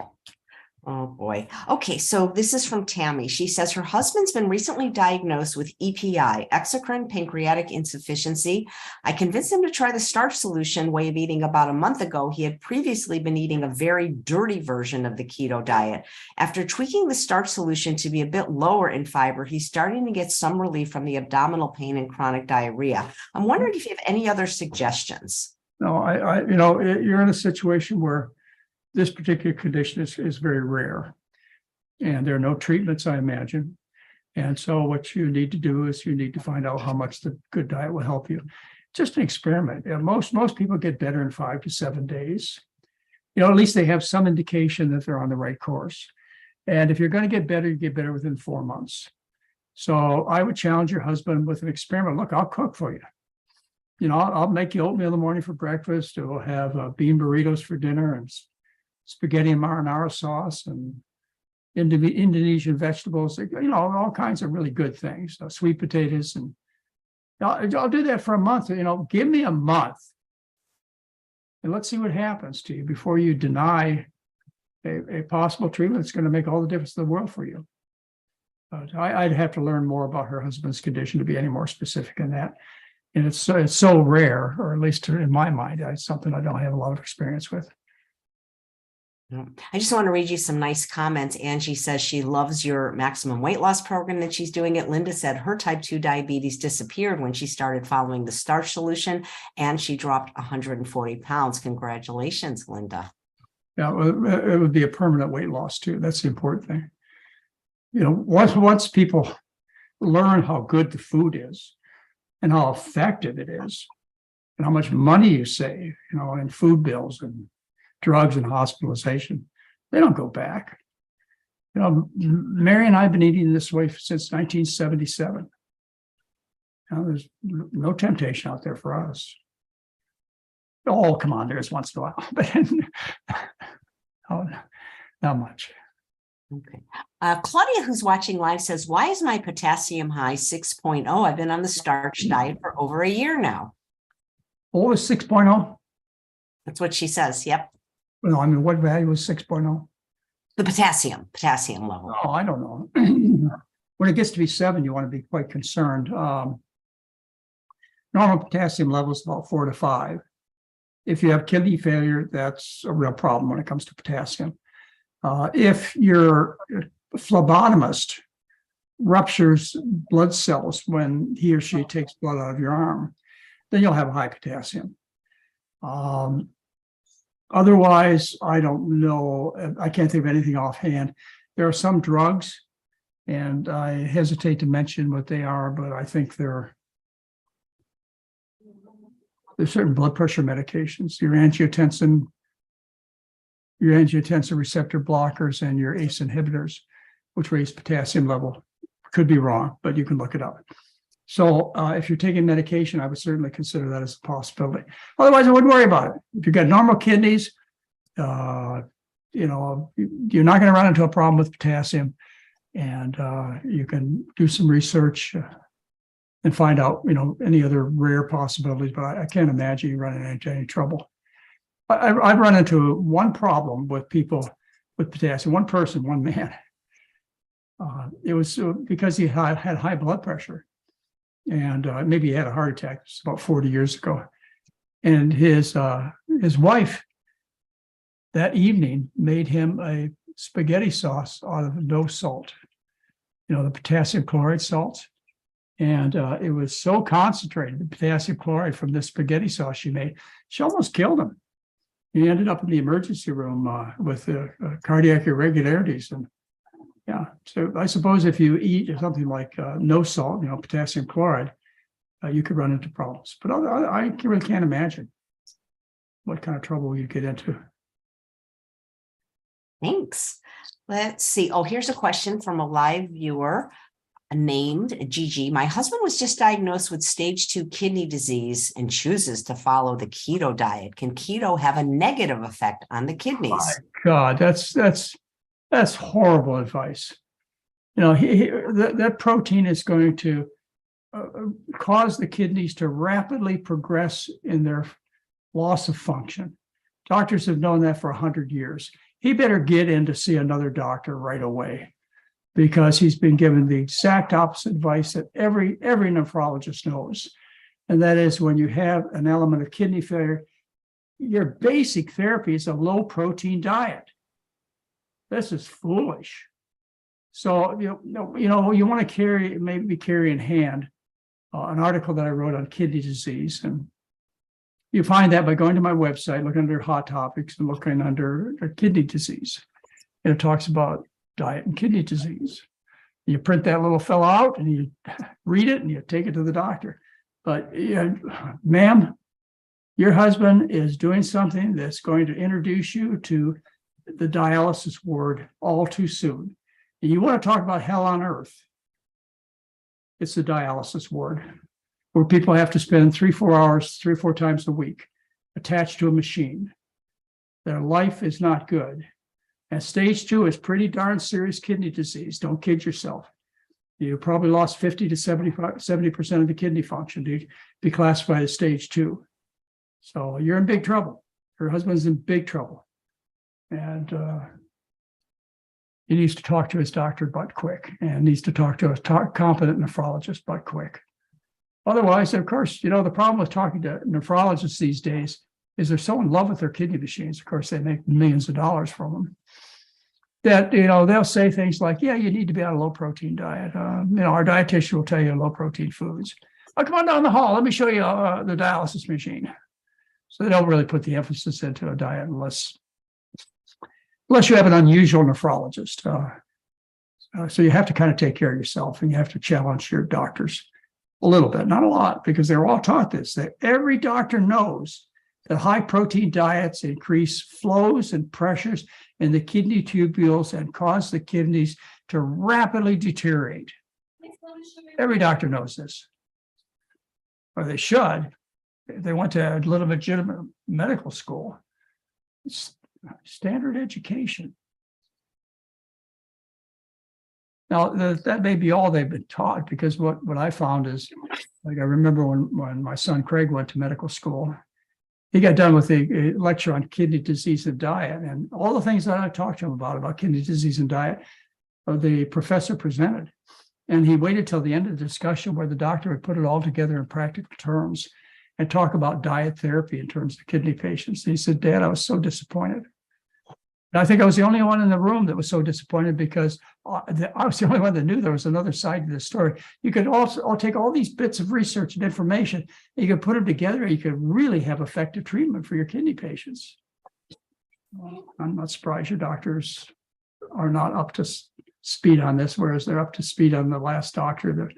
Oh boy. Okay, so this is from Tammy. She says her husband's been recently diagnosed with EPI, exocrine pancreatic insufficiency. I convinced him to try the starch solution way of eating about a month ago. He had previously been eating a very dirty version of the keto diet. After tweaking the starch solution to be a bit lower in fiber, he's starting to get some relief from the abdominal pain and chronic diarrhea. I'm wondering if you have any other suggestions. No, you're in a situation where this particular condition is very rare, and there are no treatments, I imagine. And so what you need to do is you need to find out how much the good diet will help you. Just an experiment. Most people get better in 5 to 7 days. At least they have some indication that they're on the right course. And if you're going to get better, you get better within 4 months. So I would challenge your husband with an experiment. Look, I'll cook for you. I'll make you oatmeal in the morning for breakfast. We'll have bean burritos for dinner and spaghetti and marinara sauce and Indonesian vegetables, all kinds of really good things, sweet potatoes. And I'll do that for a month. Give me a month and let's see what happens to you before you deny a possible treatment that's going to make all the difference in the world for you. But I'd have to learn more about her husband's condition to be any more specific than that. And it's so rare, or at least in my mind, it's something I don't have a lot of experience with. I just want to read you some nice comments. Angie says she loves your maximum weight loss program that she's doing it. Linda said her type 2 diabetes disappeared when she started following the starch solution, and she dropped 140 pounds. Congratulations, Linda. Yeah, it would be a permanent weight loss too. That's the important thing. Once people learn how good the food is and how effective it is and how much money you save, in food bills and drugs and hospitalization, they don't go back. Mary and I have been eating this way since 1977. There's no temptation out there for us. Oh, come on, there's once in a while, but not much. Okay. Claudia, who's watching live, says, why is my potassium high 6.0? I've been on the starch diet for over a year now. What was 6.0? That's what she says. Yep. No, what value was 6.0? The potassium level. Oh, I don't know. When it gets to be 7, you want to be quite concerned. Normal potassium level is about 4 to 5. If you have kidney failure, that's a real problem when it comes to potassium. If your phlebotomist ruptures blood cells when he or she takes blood out of your arm, then you'll have a high potassium. Otherwise, I don't know. I can't think of anything offhand. There are some drugs, and I hesitate to mention what they are, but I think there's certain blood pressure medications, your angiotensin receptor blockers and your ACE inhibitors, which raise potassium level. Could be wrong, but you can look it up. So if you're taking medication, I would certainly consider that as a possibility. Otherwise, I wouldn't worry about it. If you've got normal kidneys, you're not going to run into a problem with potassium, and you can do some research and find out, any other rare possibilities. But I can't imagine you running into any trouble. I've run into one problem with people with potassium. One person, one man. It was because he had high blood pressure. And maybe he had a heart attack. It's about 40 years ago. And his wife that evening made him a spaghetti sauce out of no salt, the potassium chloride salt. And it was so concentrated, the potassium chloride from this spaghetti sauce she made, she almost killed him. He ended up in the emergency room with cardiac irregularities. And yeah, so I suppose if you eat something like no salt, potassium chloride, you could run into problems. But I really can't imagine what kind of trouble you'd get into. Thanks. Let's see. Oh, here's a question from a live viewer named Gigi. My husband was just diagnosed with stage 2 kidney disease and chooses to follow the keto diet. Can keto have a negative effect on the kidneys? My God, that's horrible advice. That protein is going to cause the kidneys to rapidly progress in their loss of function. Doctors have known that for 100 years. he better get in to see another doctor right away, because he's been given the exact opposite advice that every nephrologist knows. And that is, when you have an element of kidney failure, your basic therapy is a low protein diet. This is foolish. So, you want to maybe carry in hand an article that I wrote on kidney disease. And you find that by going to my website, looking under hot topics and looking under kidney disease. And it talks about diet and kidney disease. You print that little fellow out and you read it and you take it to the doctor. But ma'am, your husband is doing something that's going to introduce you to the dialysis ward all too soon. And you want to talk about hell on earth. It's the dialysis ward, where people have to spend 3-4 hours, 3 or 4 times a week attached to a machine. Their life is not good. And stage 2 is pretty darn serious kidney disease. Don't kid yourself. You probably lost 50 to 70% of the kidney function to be classified as stage 2. So you're in big trouble. Her husband's in big trouble. And he needs to talk to his doctor but quick, and needs to talk to a competent nephrologist but quick. Otherwise, of course, the problem with talking to nephrologists these days is they're so in love with their kidney machines. Of course, they make millions of dollars from them, that, they'll say things like, yeah, you need to be on a low protein diet. Our dietitian will tell you low protein foods. Oh, come on down the hall. Let me show you the dialysis machine. So they don't really put the emphasis into a diet unless you have an unusual nephrologist. So you have to kind of take care of yourself, and you have to challenge your doctors a little bit, not a lot, because they're all taught this, that every doctor knows that high protein diets increase flows and pressures in the kidney tubules and cause the kidneys to rapidly deteriorate. Every doctor knows this, or they should. They went to a little legitimate medical school. It's standard education. Now, that may be all they've been taught, because what I found is, like, I remember when my son Craig went to medical school, he got done with a lecture on kidney disease and diet, and all the things that I talked to him about kidney disease and diet, the professor presented. And he waited till the end of the discussion where the doctor would put it all together in practical terms and talk about diet therapy in terms of kidney patients. And he said, Dad, I was so disappointed. And I think I was the only one in the room that was so disappointed, because I was the only one that knew there was another side to this story. You could also take all these bits of research and information, and you could put them together, and you could really have effective treatment for your kidney patients. I'm not surprised your doctors are not up to speed on this, whereas they're up to speed on the last doctor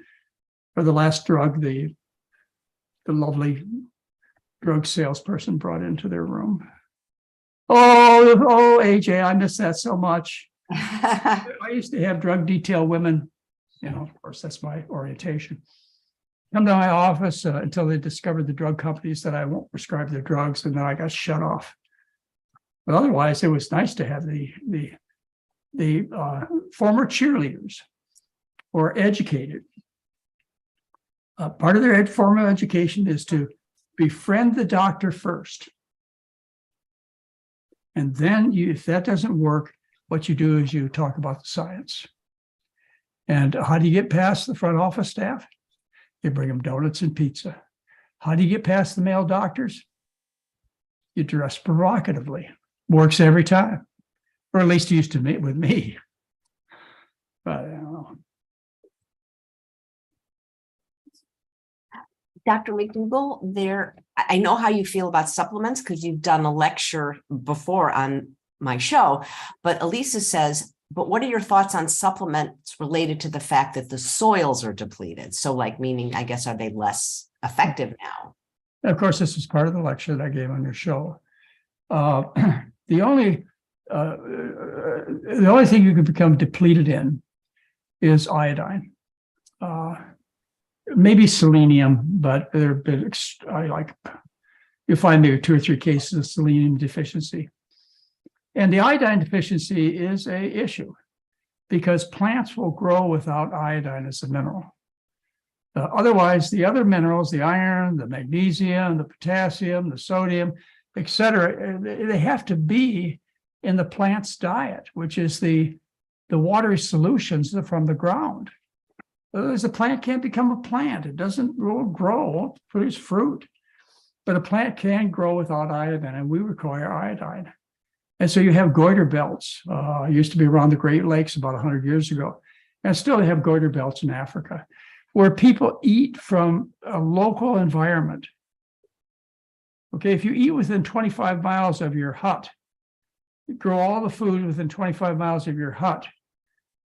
or the last drug the lovely drug salesperson brought into their room. Oh, AJ, I miss that so much. I used to have drug detail women, of course, that's my orientation, come to my office until they discovered the drug companies that I won't prescribe their drugs, and then I got shut off. But otherwise, it was nice to have the former cheerleaders or educated. Part of their formal education is to befriend the doctor first. And then if that doesn't work, what you do is you talk about the science. And how do you get past the front office staff? You bring them donuts and pizza. How do you get past the male doctors? You dress provocatively. Works every time. Or at least it used to meet with me. But I don't know. Dr. McDougall, I know how you feel about supplements because you've done a lecture before on my show, but Elisa says, but what are your thoughts on supplements related to the fact that the soils are depleted? So meaning, I guess, are they less effective now? Of course, this is part of the lecture that I gave on your show. The only thing you can become depleted in is iodine. Maybe selenium, but they're a bit, you'll find there are 2 or 3 cases of selenium deficiency. And the iodine deficiency is an issue because plants will grow without iodine as a mineral. Otherwise, the other minerals, the iron, the magnesium, the potassium, the sodium, et cetera, they have to be in the plant's diet, which is the watery solutions from the ground. Otherwise, the plant can't become a plant. It doesn't grow, produce fruit. But a plant can grow without iodine, and we require iodine. And so you have goiter belts. Used to be around the Great Lakes about 100 years ago. And still they have goiter belts in Africa, where people eat from a local environment. Okay, if you eat within 25 miles of your hut, you grow all the food within 25 miles of your hut,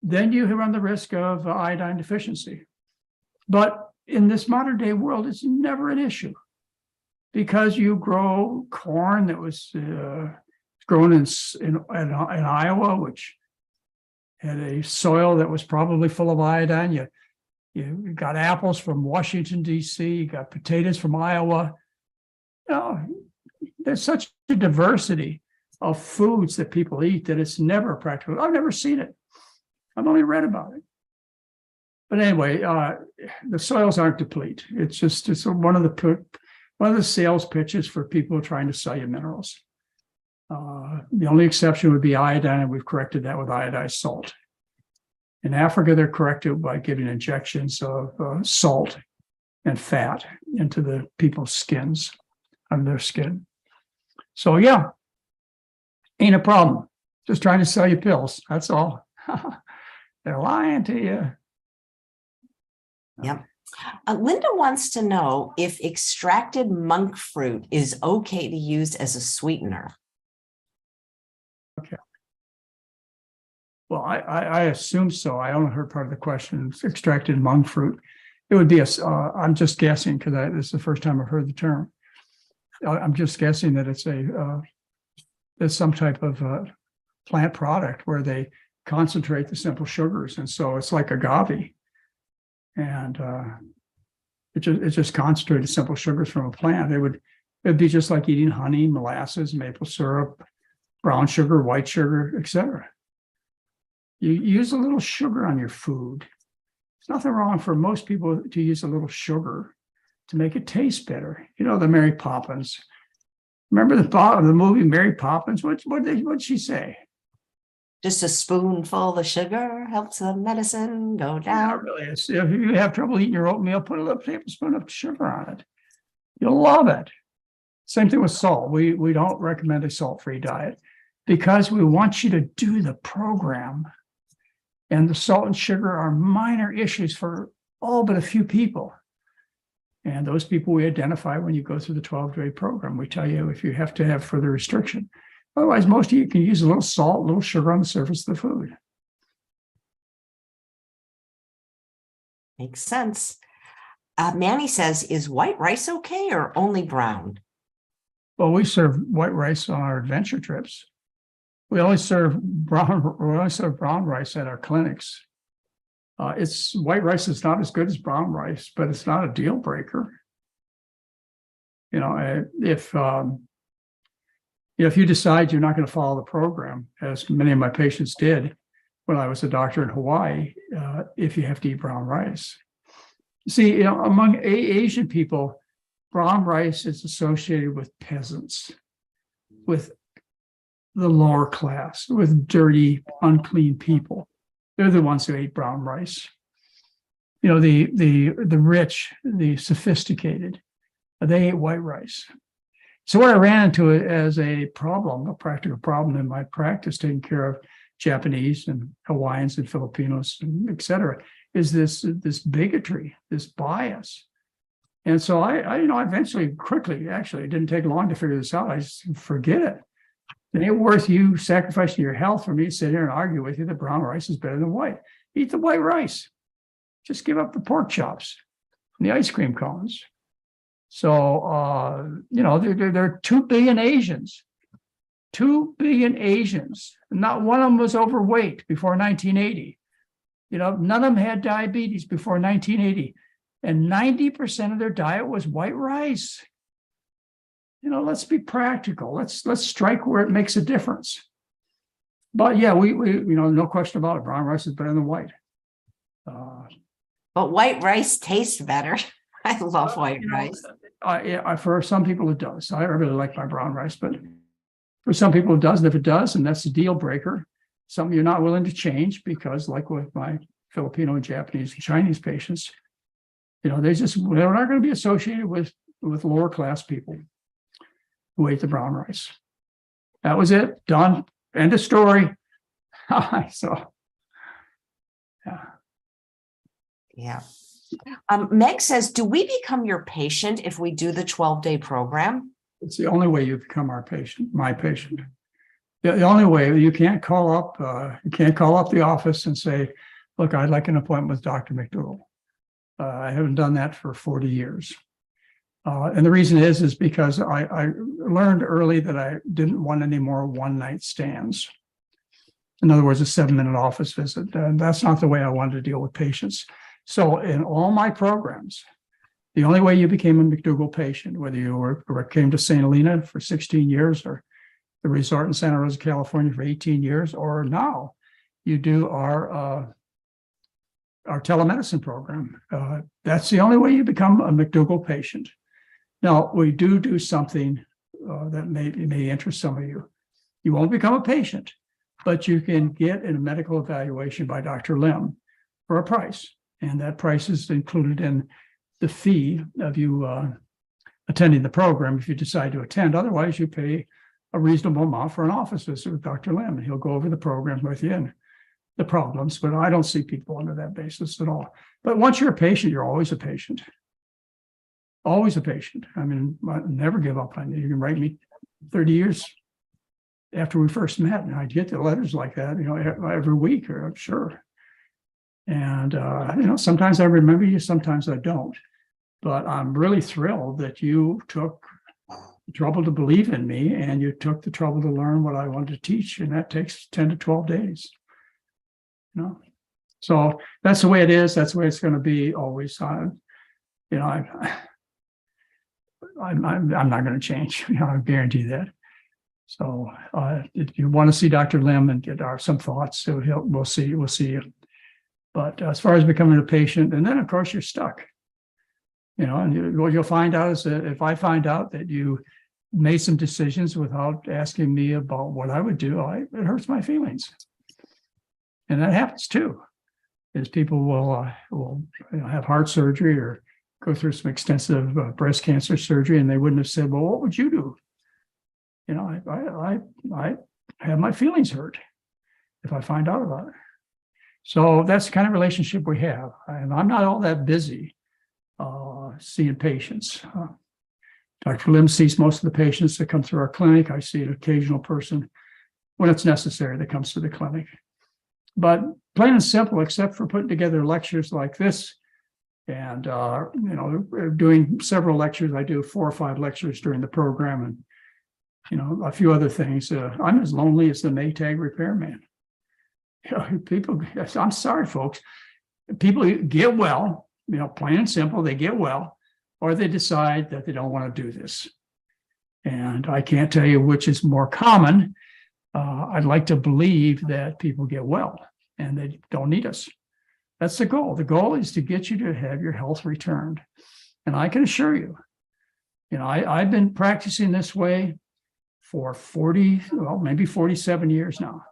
then you run the risk of iodine deficiency. But in this modern day world, it's never an issue because you grow corn that was grown in Iowa, which had a soil that was probably full of iodine. You got apples from Washington, D.C., you got potatoes from Iowa. There's such a diversity of foods that people eat that it's never practical. I've never seen it. I've only read about it. But anyway, the soils aren't deplete. It's one of the sales pitches for people trying to sell you minerals. The only exception would be iodine, and we've corrected that with iodized salt. In Africa, they're corrected by giving injections of salt and fat into the people's skins, under their skin. So yeah, ain't a problem. Just trying to sell you pills. That's all. They're lying to you. Yep. Linda wants to know if extracted monk fruit is okay to use as a sweetener. Okay. Well, I assume so. I only heard part of the question. Extracted monk fruit. It would be I'm just guessing because this is the first time I've heard the term. I'm just guessing that it's some type of plant product where they concentrate the simple sugars, and so it's like agave, and it's just concentrated simple sugars from a plant. It'd be just like eating honey, molasses, maple syrup, brown sugar, white sugar, etc. You use a little sugar on your food. There's nothing wrong for most people to use a little sugar to make it taste better. You know, the Mary Poppins. Remember the movie Mary Poppins? What'd she say? Just a spoonful of sugar helps the medicine go down. Not really. If you have trouble eating your oatmeal, put a little tablespoon of sugar on it. You'll love it. Same thing with salt. We don't recommend a salt-free diet because we want you to do the program. And the salt and sugar are minor issues for all but a few people. And those people we identify when you go through the 12-day program. We tell you if you have to have further restriction. Otherwise, most of you can use a little salt, a little sugar on the surface of the food. Makes sense. Manny says, is white rice okay or only brown? Well, we serve white rice on our adventure trips. We only serve brown rice at our clinics. White rice is not as good as brown rice, but it's not a deal breaker. You know, if you decide you're not going to follow the program, as many of my patients did when I was a doctor in Hawaii, if you have to eat brown rice. See, you know, among Asian people, brown rice is associated with peasants, with the lower class, with dirty, unclean people. They're the ones who ate brown rice. You know, the rich, the sophisticated, they ate white rice. So what I ran into as a problem, a practical problem in my practice, taking care of Japanese and Hawaiians and Filipinos, and et cetera, is this bigotry, this bias. And so I eventually quickly, actually, it didn't take long to figure this out. I just forget it. It ain't worth you sacrificing your health for me to sit here and argue with you that brown rice is better than white. Eat the white rice. Just give up the pork chops and the ice cream cones. So, there are 2 billion Asians. 2 billion Asians. Not one of them was overweight before 1980. You know, none of them had diabetes before 1980. And 90% of their diet was white rice. You know, let's be practical. Let's strike where it makes a difference. But yeah, we no question about it. Brown rice is better than white. But white rice tastes better. I love white rice. For some people it does. I really like my brown rice, but For some people, it doesn't. If it does, and that's a deal breaker, something you're not willing to change because, like with my Filipino and Japanese and Chinese patients, they're not going to be associated with lower class people who ate the brown rice. That was it. Done. End of story. So, yeah. Yeah. Meg says, do we become your patient if we do the 12-day program? It's the only way you become my patient. The only way. You can't call up the office and say, look, I'd like an appointment with Dr. McDougall. I haven't done that for 40 years. And the reason is because I learned early that I didn't want any more one-night stands. In other words, a 7-minute office visit. And that's not the way I wanted to deal with patients. So in all my programs, the only way you became a McDougall patient, whether you came to St. Helena for 16 years or the resort in Santa Rosa, California for 18 years, or now you do our telemedicine program. That's the only way you become a McDougall patient. Now, we do something that may interest some of you. You won't become a patient, but you can get a medical evaluation by Dr. Lim for a price. And that price is included in the fee of you attending the program if you decide to attend. Otherwise, you pay a reasonable amount for an office visit with Dr. Lim, and he'll go over the program with you and the problems. But I don't see people under that basis at all. But once you're a patient, you're always a patient. Always a patient. I mean, I never give up on you. You can write me 30 years after we first met, and I'd get the letters like that, every week, or I'm sure. And, sometimes I remember you, sometimes I don't. But I'm really thrilled that you took the trouble to believe in me and you took the trouble to learn what I wanted to teach. And that takes 10 to 12 days. So that's the way it is. That's the way it's going to be always. I'm not going to change. I guarantee that. So if you want to see Dr. Lim and get some thoughts, so we'll see you. But as far as becoming a patient, and then of course you're stuck. And what you'll find out is that if I find out that you made some decisions without asking me about what I would do, it hurts my feelings. And that happens too, is people will have heart surgery or go through some extensive breast cancer surgery, and they wouldn't have said, well, what would you do? I have my feelings hurt if I find out about it. So that's the kind of relationship we have. And I'm not all that busy seeing patients. Dr. Lim sees most of the patients that come through our clinic. I see an occasional person when it's necessary that comes to the clinic. But plain and simple, except for putting together lectures like this, and we're doing several lectures. I do 4 or 5 lectures during the program, and a few other things. I'm as lonely as the Maytag repairman. People, I'm sorry, folks. People get well, plain and simple. They get well, or they decide that they don't want to do this. And I can't tell you which is more common. I'd like to believe that people get well and they don't need us. That's the goal. The goal is to get you to have your health returned. And I can assure you, I've been practicing this way for maybe 47 years now.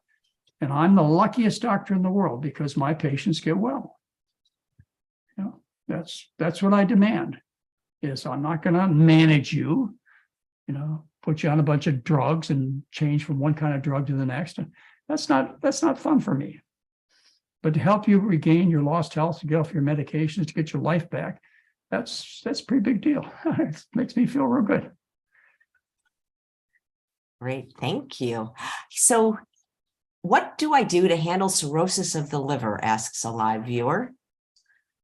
And I'm the luckiest doctor in the world because my patients get well. That's what I demand. Is I'm not going to manage you, put you on a bunch of drugs and change from one kind of drug to the next. That's not fun for me. But to help you regain your lost health, to get off your medications, to get your life back, that's a pretty big deal. It makes me feel real good. Great, thank you. So, what do I do to handle cirrhosis of the liver? Asks a live viewer.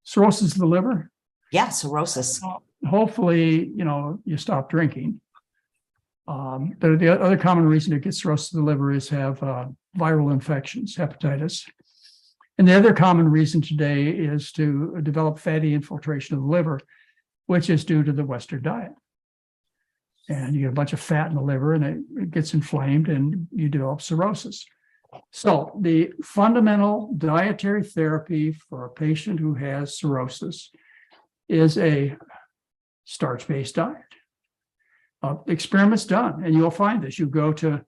Cirrhosis of the liver? Yeah, cirrhosis. Hopefully, you stop drinking. The other common reason to get cirrhosis of the liver is have viral infections, hepatitis. And the other common reason today is to develop fatty infiltration of the liver, which is due to the Western diet. And you get a bunch of fat in the liver and it gets inflamed and you develop cirrhosis. So the fundamental dietary therapy for a patient who has cirrhosis is a starch-based diet. experiments done, and you'll find this. You go to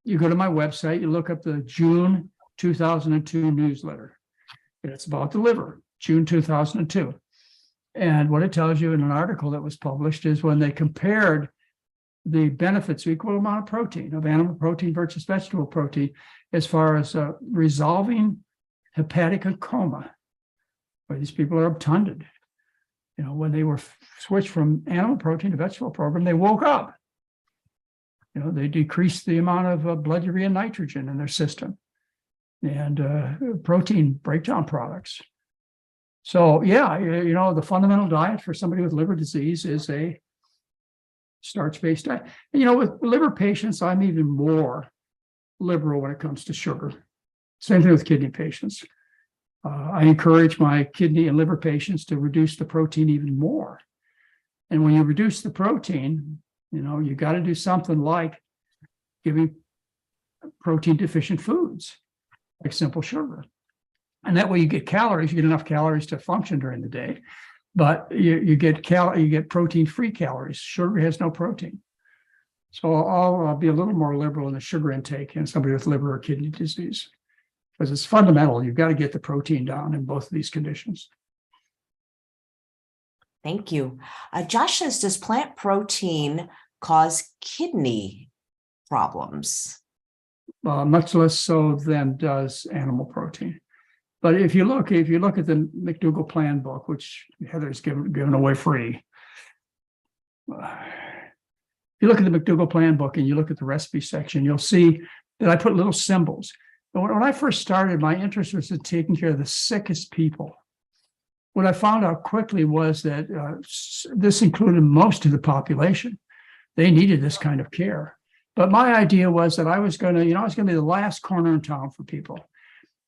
my website, you look up the June 2002 newsletter. It's about the liver, June 2002. And what it tells you in an article that was published is when they compared the benefits of equal amount of protein, of animal protein versus vegetable protein, as far as resolving hepatic coma, where these people are obtunded. When they were switched from animal protein to vegetable program, they woke up. They decreased the amount of blood urea nitrogen in their system and protein breakdown products. So yeah, the fundamental diet for somebody with liver disease is a starch-based diet. And, with liver patients, I'm even more liberal when it comes to sugar. Same thing with kidney patients. I encourage my kidney and liver patients to reduce the protein even more. And when you reduce the protein, you got to do something like giving protein deficient foods, like simple sugar. And that way you get calories, you get enough calories to function during the day, but you get protein-free calories. Sugar has no protein. So I'll be a little more liberal in the sugar intake in somebody with liver or kidney disease, because it's fundamental. You've got to get the protein down in both of these conditions. Thank you. Josh says, does plant protein cause kidney problems? Much less so than does animal protein. But if you look at the McDougall Plan book, which Heather's given away free, if you look at the McDougall Plan book and you look at the recipe section, you'll see that I put little symbols. And when I first started, my interest was in taking care of the sickest people. What I found out quickly was that this included most of the population. They needed this kind of care. But my idea was that I was going to be the last corner in town for people.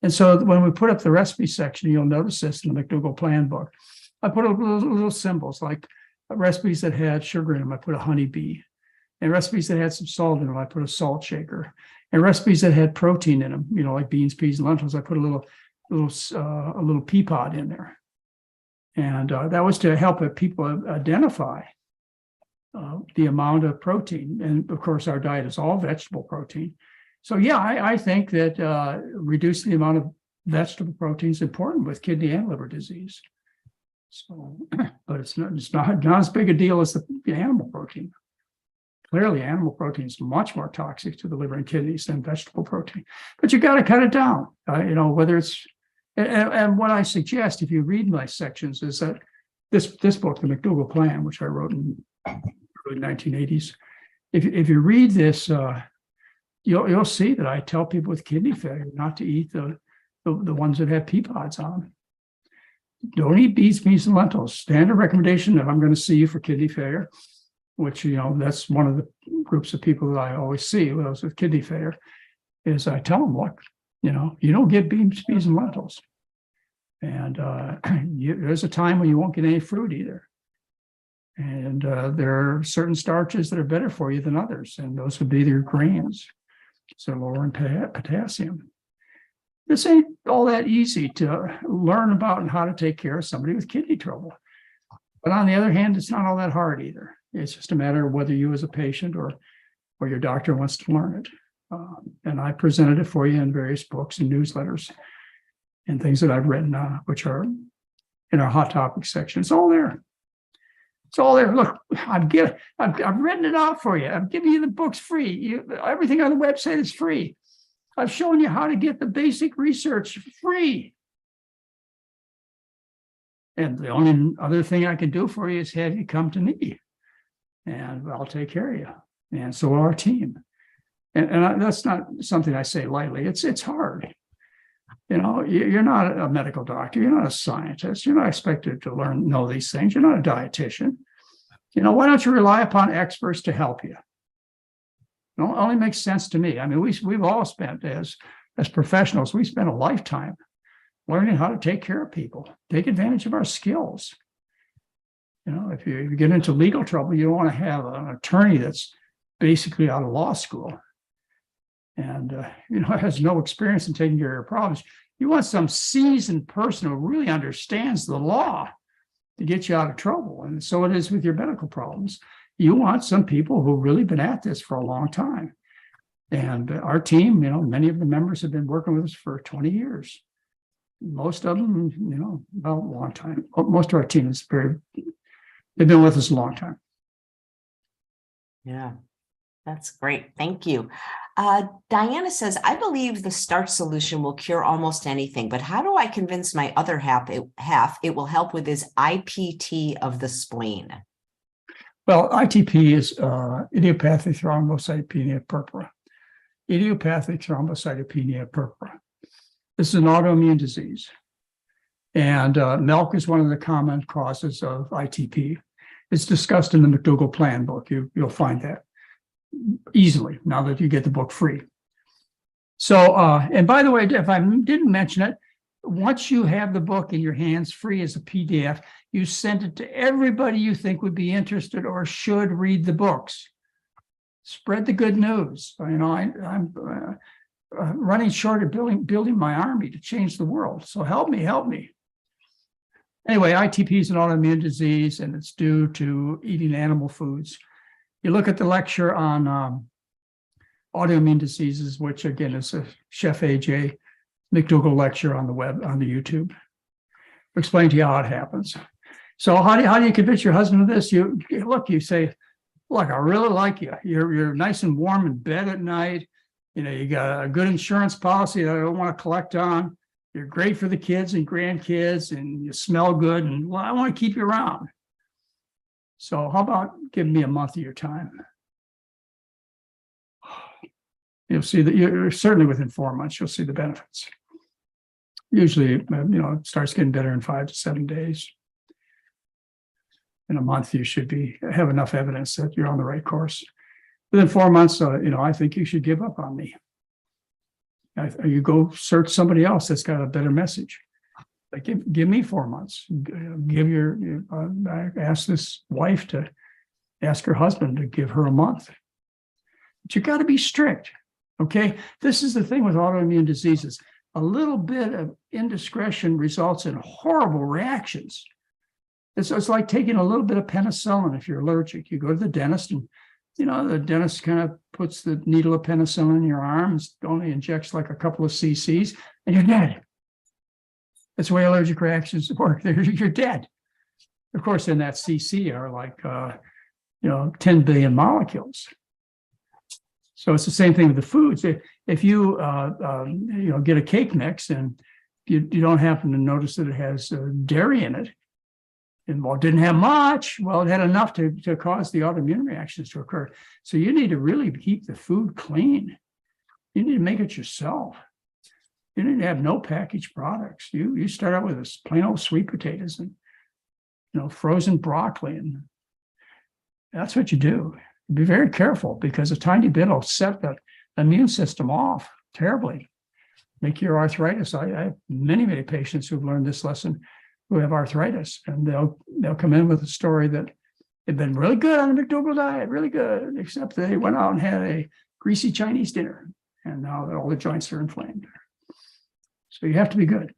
And so when we put up the recipe section, you'll notice this in the McDougall Plan book, I put up little symbols like recipes that had sugar in them. I put a honeybee, and recipes that had some salt in them. I put a salt shaker, and recipes that had protein in them, like beans, peas, and lentils. I put a little pea pod in there. And that was to help people identify the amount of protein. And of course, our diet is all vegetable protein. So yeah, I think that reducing the amount of vegetable protein is important with kidney and liver disease. So, but it's not as big a deal as the animal protein. Clearly, animal protein is much more toxic to the liver and kidneys than vegetable protein. But you got to cut it down. Whether it's and what I suggest, if you read my sections, is that this book, the McDougall Plan, which I wrote in the early 1980s, if you read this. You'll see that I tell people with kidney failure not to eat the ones that have pea pods on them. Don't eat beans, peas, and lentils. Standard recommendation if I'm going to see you for kidney failure, which that's one of the groups of people that I always see with those with kidney failure, is I tell them, look, you don't get beans, peas, and lentils, and there's a time when you won't get any fruit either. And there are certain starches that are better for you than others, and those would be your grains. So lower in potassium. This ain't all that easy to learn about and how to take care of somebody with kidney trouble. But on the other hand, it's not all that hard either. It's just a matter of whether you as a patient or your doctor wants to learn it. And I presented it for you in various books and newsletters and things that I've written, which are in our hot topics section. It's all there. It's all there. Look, I've written it out for you. I'm giving you the books free. Everything on the website is free. I've shown you how to get the basic research free. And the only other thing I can do for you is have you come to me, and I'll take care of you. And so will our team. And that's not something I say lightly. It's hard. You're not a medical doctor. You're not a scientist. You're not expected to know these things. You're not a dietitian. Why don't you rely upon experts to help you? It only makes sense to me. I mean, we've all spent, as professionals, we spent a lifetime learning how to take care of people, take advantage of our skills. If you get into legal trouble, you don't want to have an attorney that's basically out of law school and has no experience in taking care of your problems. You want some seasoned person who really understands the law to get you out of trouble. And so it is with your medical problems. you want some people who've really been at this for a long time. And our team, many of the members have been working with us for 20 years. Most of them, about a long time. Most of our team is they've been with us a long time. Yeah, that's great. Thank you. Diana says, I believe the starch solution will cure almost anything, but how do I convince my other half it will help with his IPT of the spleen? Well, ITP is idiopathic thrombocytopenia purpura. Idiopathic thrombocytopenia purpura. This is an autoimmune disease. And milk is one of the common causes of ITP. It's discussed in the McDougall Plan book. You'll find that easily now that you get the book free. So, and by the way, if I didn't mention it, once you have the book in your hands free as a PDF, you send it to everybody you think would be interested or should read the books. Spread the good news. I'm running short of building my army to change the world. So help me. Anyway, ITP is an autoimmune disease, and it's due to eating animal foods. You look at the lecture on autoimmune diseases, which again is a Chef AJ McDougall lecture on the web, on the YouTube. Explain to you how it happens. So how do you convince your husband of this? You say, look, I really like you. You're nice and warm in bed at night. You got a good insurance policy that I don't want to collect on. You're great for the kids and grandkids, and you smell good, and well, I want to keep you around. So how about giving me a month of your time? You'll see that you're certainly within 4 months, you'll see the benefits. Usually, it starts getting better in 5 to 7 days. In a month, you should have enough evidence that you're on the right course. Within 4 months, I think you should give up on me. You go search somebody else that's got a better message. Like give me 4 months. I asked this wife to ask her husband to give her a month. But you got to be strict. Okay. This is the thing with autoimmune diseases. A little bit of indiscretion results in horrible reactions. It's like taking a little bit of penicillin if you're allergic. You go to the dentist, and the dentist kind of puts the needle of penicillin in your arm, only injects like a couple of cc's, and you're dead. That's the way allergic reactions work. You're dead. Of course, in that cc are like 10 billion molecules. So it's the same thing with the foods. If you get a cake mix and you don't happen to notice that it has dairy in it, and it didn't have much, it had enough to cause the autoimmune reactions to occur. So you need to really keep the food clean. You need to make it yourself. You need to have no packaged products. You start out with this plain old sweet potatoes and frozen broccoli, and that's what you do. Be very careful, because a tiny bit will set the immune system off terribly, make your arthritis. I have many patients who've learned this lesson who have arthritis, and they'll come in with a story that they've been really good on the McDougall diet, really good, except they went out and had a greasy Chinese dinner, and now all the joints are inflamed. So you have to be good.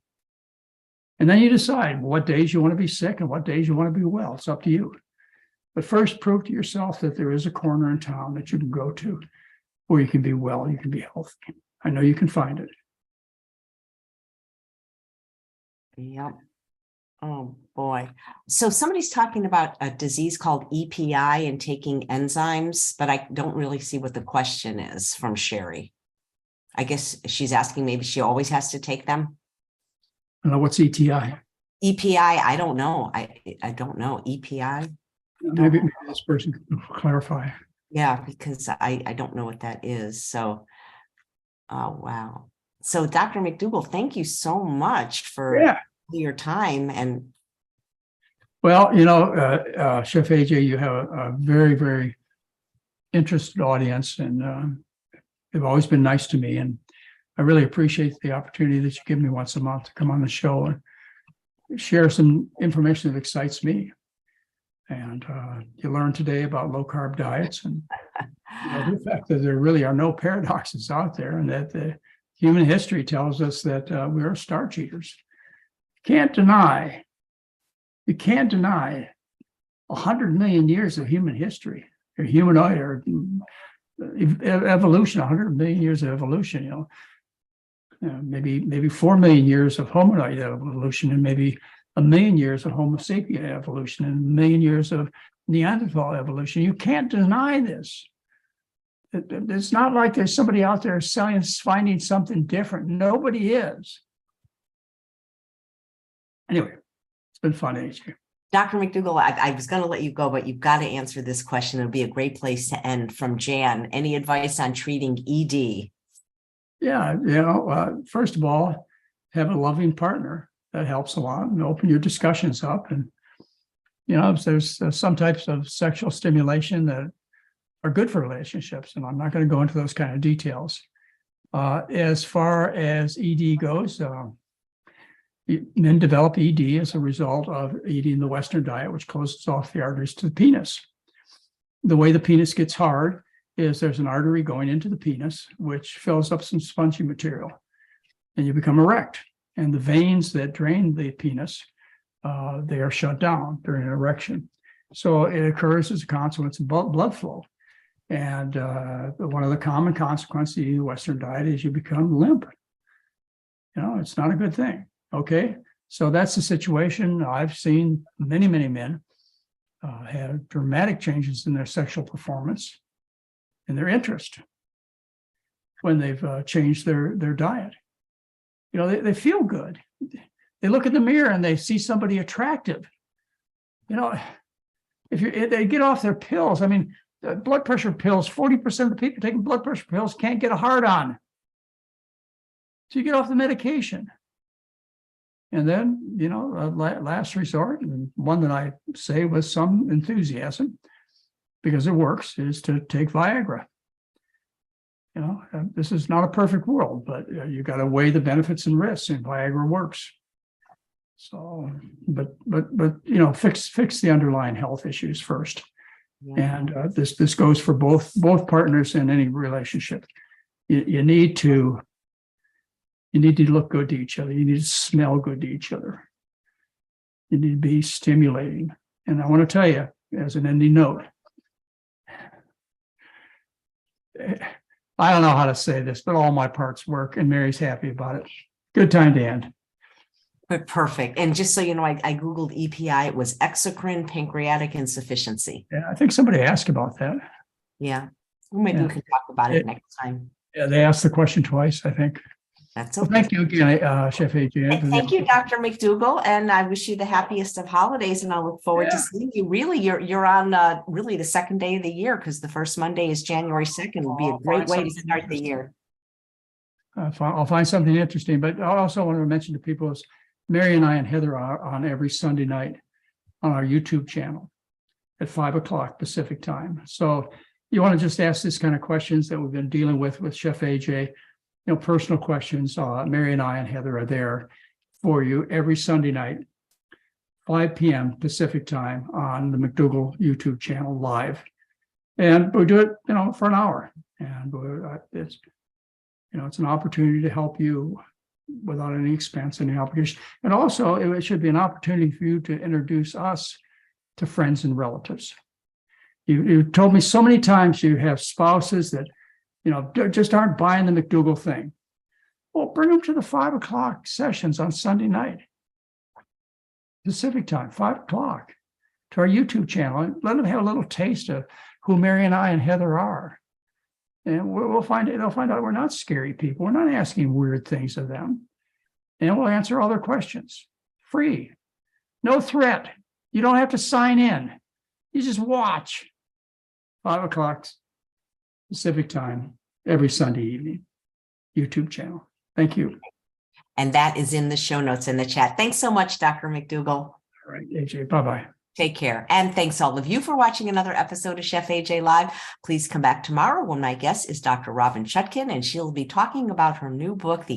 And then you decide what days you want to be sick and what days you want to be well. It's up to you. But first, prove to yourself that there is a corner in town that you can go to where you can be well, you can be healthy. I know you can find it. Yep. Oh boy. So somebody's talking about a disease called EPI and taking enzymes, but I don't really see what the question is from Sherry. I guess she's asking maybe she always has to take them. What's ETI? EPI, I don't know. I don't know. EPI? Maybe this person can clarify. Yeah, because I don't know what that is. So, oh, wow. So Dr. McDougall, thank you so much for your time. And well, Chef AJ, you have a very, very interested audience, and they've always been nice to me. And I really appreciate the opportunity that you give me once a month to come on the show and share some information that excites me. And you learned today about low carb diets, and the fact that there really are no paradoxes out there, and that the human history tells us that we are starch eaters. You can't deny 100 million years of human history. humanoid or evolution, 100 million years of evolution, maybe 4 million years of hominoid evolution, and maybe 1 million years of Homo sapien evolution, and 1 million years of Neanderthal evolution. You can't deny this. It's not like there's somebody out there finding something different. Nobody is. Anyway, it's been fun, AJ. Dr. McDougall, I was going to let you go, but you've got to answer this question. It'll be a great place to end. From Jan, any advice on treating ED? Yeah, first of all, have a loving partner. That helps a lot, and open your discussions up. And, there's some types of sexual stimulation that are good for relationships, and I'm not going to go into those kind of details. As far as ED goes, men develop ED as a result of eating the Western diet, which closes off the arteries to the penis. The way the penis gets hard is there's an artery going into the penis, which fills up some spongy material, and you become erect. And the veins that drain the penis, they are shut down during an erection. So it occurs as a consequence of blood flow. And one of the common consequences of eating the Western diet is you become limp. It's not a good thing. Okay, so that's the situation. I've seen many, many men have dramatic changes in their sexual performance and their interest when they've changed their diet. They feel good. They look in the mirror and they see somebody attractive. If they get off their pills, the blood pressure pills, 40% of the people taking blood pressure pills can't get a hard on. So you get off the medication. And then, last resort, and one that I say with some enthusiasm, because it works, is to take Viagra. This is not a perfect world, but you got to weigh the benefits and risks, and Viagra works. So, but fix the underlying health issues first. Yeah. And this goes for both partners in any relationship. You need to look good to each other. You need to smell good to each other. You need to be stimulating. And I want to tell you, as an ending note, I don't know how to say this, but all my parts work, and Mary's happy about it. Good time to end. But perfect. And just so you know, I Googled EPI. It was exocrine pancreatic insufficiency. Yeah, I think somebody asked about that. Yeah. Maybe we can talk about it next time. Yeah, they asked the question twice, I think. That's okay. Well, thank you again, Chef AJ. Thank you, Dr. McDougall, and I wish you the happiest of holidays. And I look forward to seeing you. Really, you're on really the second day of the year, because the first Monday is January 2nd. It would be a great way to start the year. I'll find something interesting, but I also want to mention to people is Mary and I and Heather are on every Sunday night on our YouTube channel at 5:00 Pacific time. So you want to just ask this kind of questions that we've been dealing with Chef AJ. Personal questions. Mary and I and Heather are there for you every Sunday night, 5 p.m. Pacific time on the McDougall YouTube channel live. And we do it, for an hour. And it's an opportunity to help you without any expense, any obligation. And also, it should be an opportunity for you to introduce us to friends and relatives. You told me so many times you have spouses that just aren't buying the McDougall thing. Well, bring them to the 5:00 sessions on Sunday night, Pacific time, 5:00, to our YouTube channel, and let them have a little taste of who Mary and I and Heather are. And they'll find out we're not scary people. We're not asking weird things of them. And we'll answer all their questions. Free. No threat. You don't have to sign in. You just watch. 5:00 Pacific time, every Sunday evening, YouTube channel. Thank you. And that is in the show notes in the chat. Thanks so much, Dr. McDougall. All right, AJ, bye-bye. Take care. And thanks all of you for watching another episode of Chef AJ Live. Please come back tomorrow when my guest is Dr. Robin Chutkin, and she'll be talking about her new book, The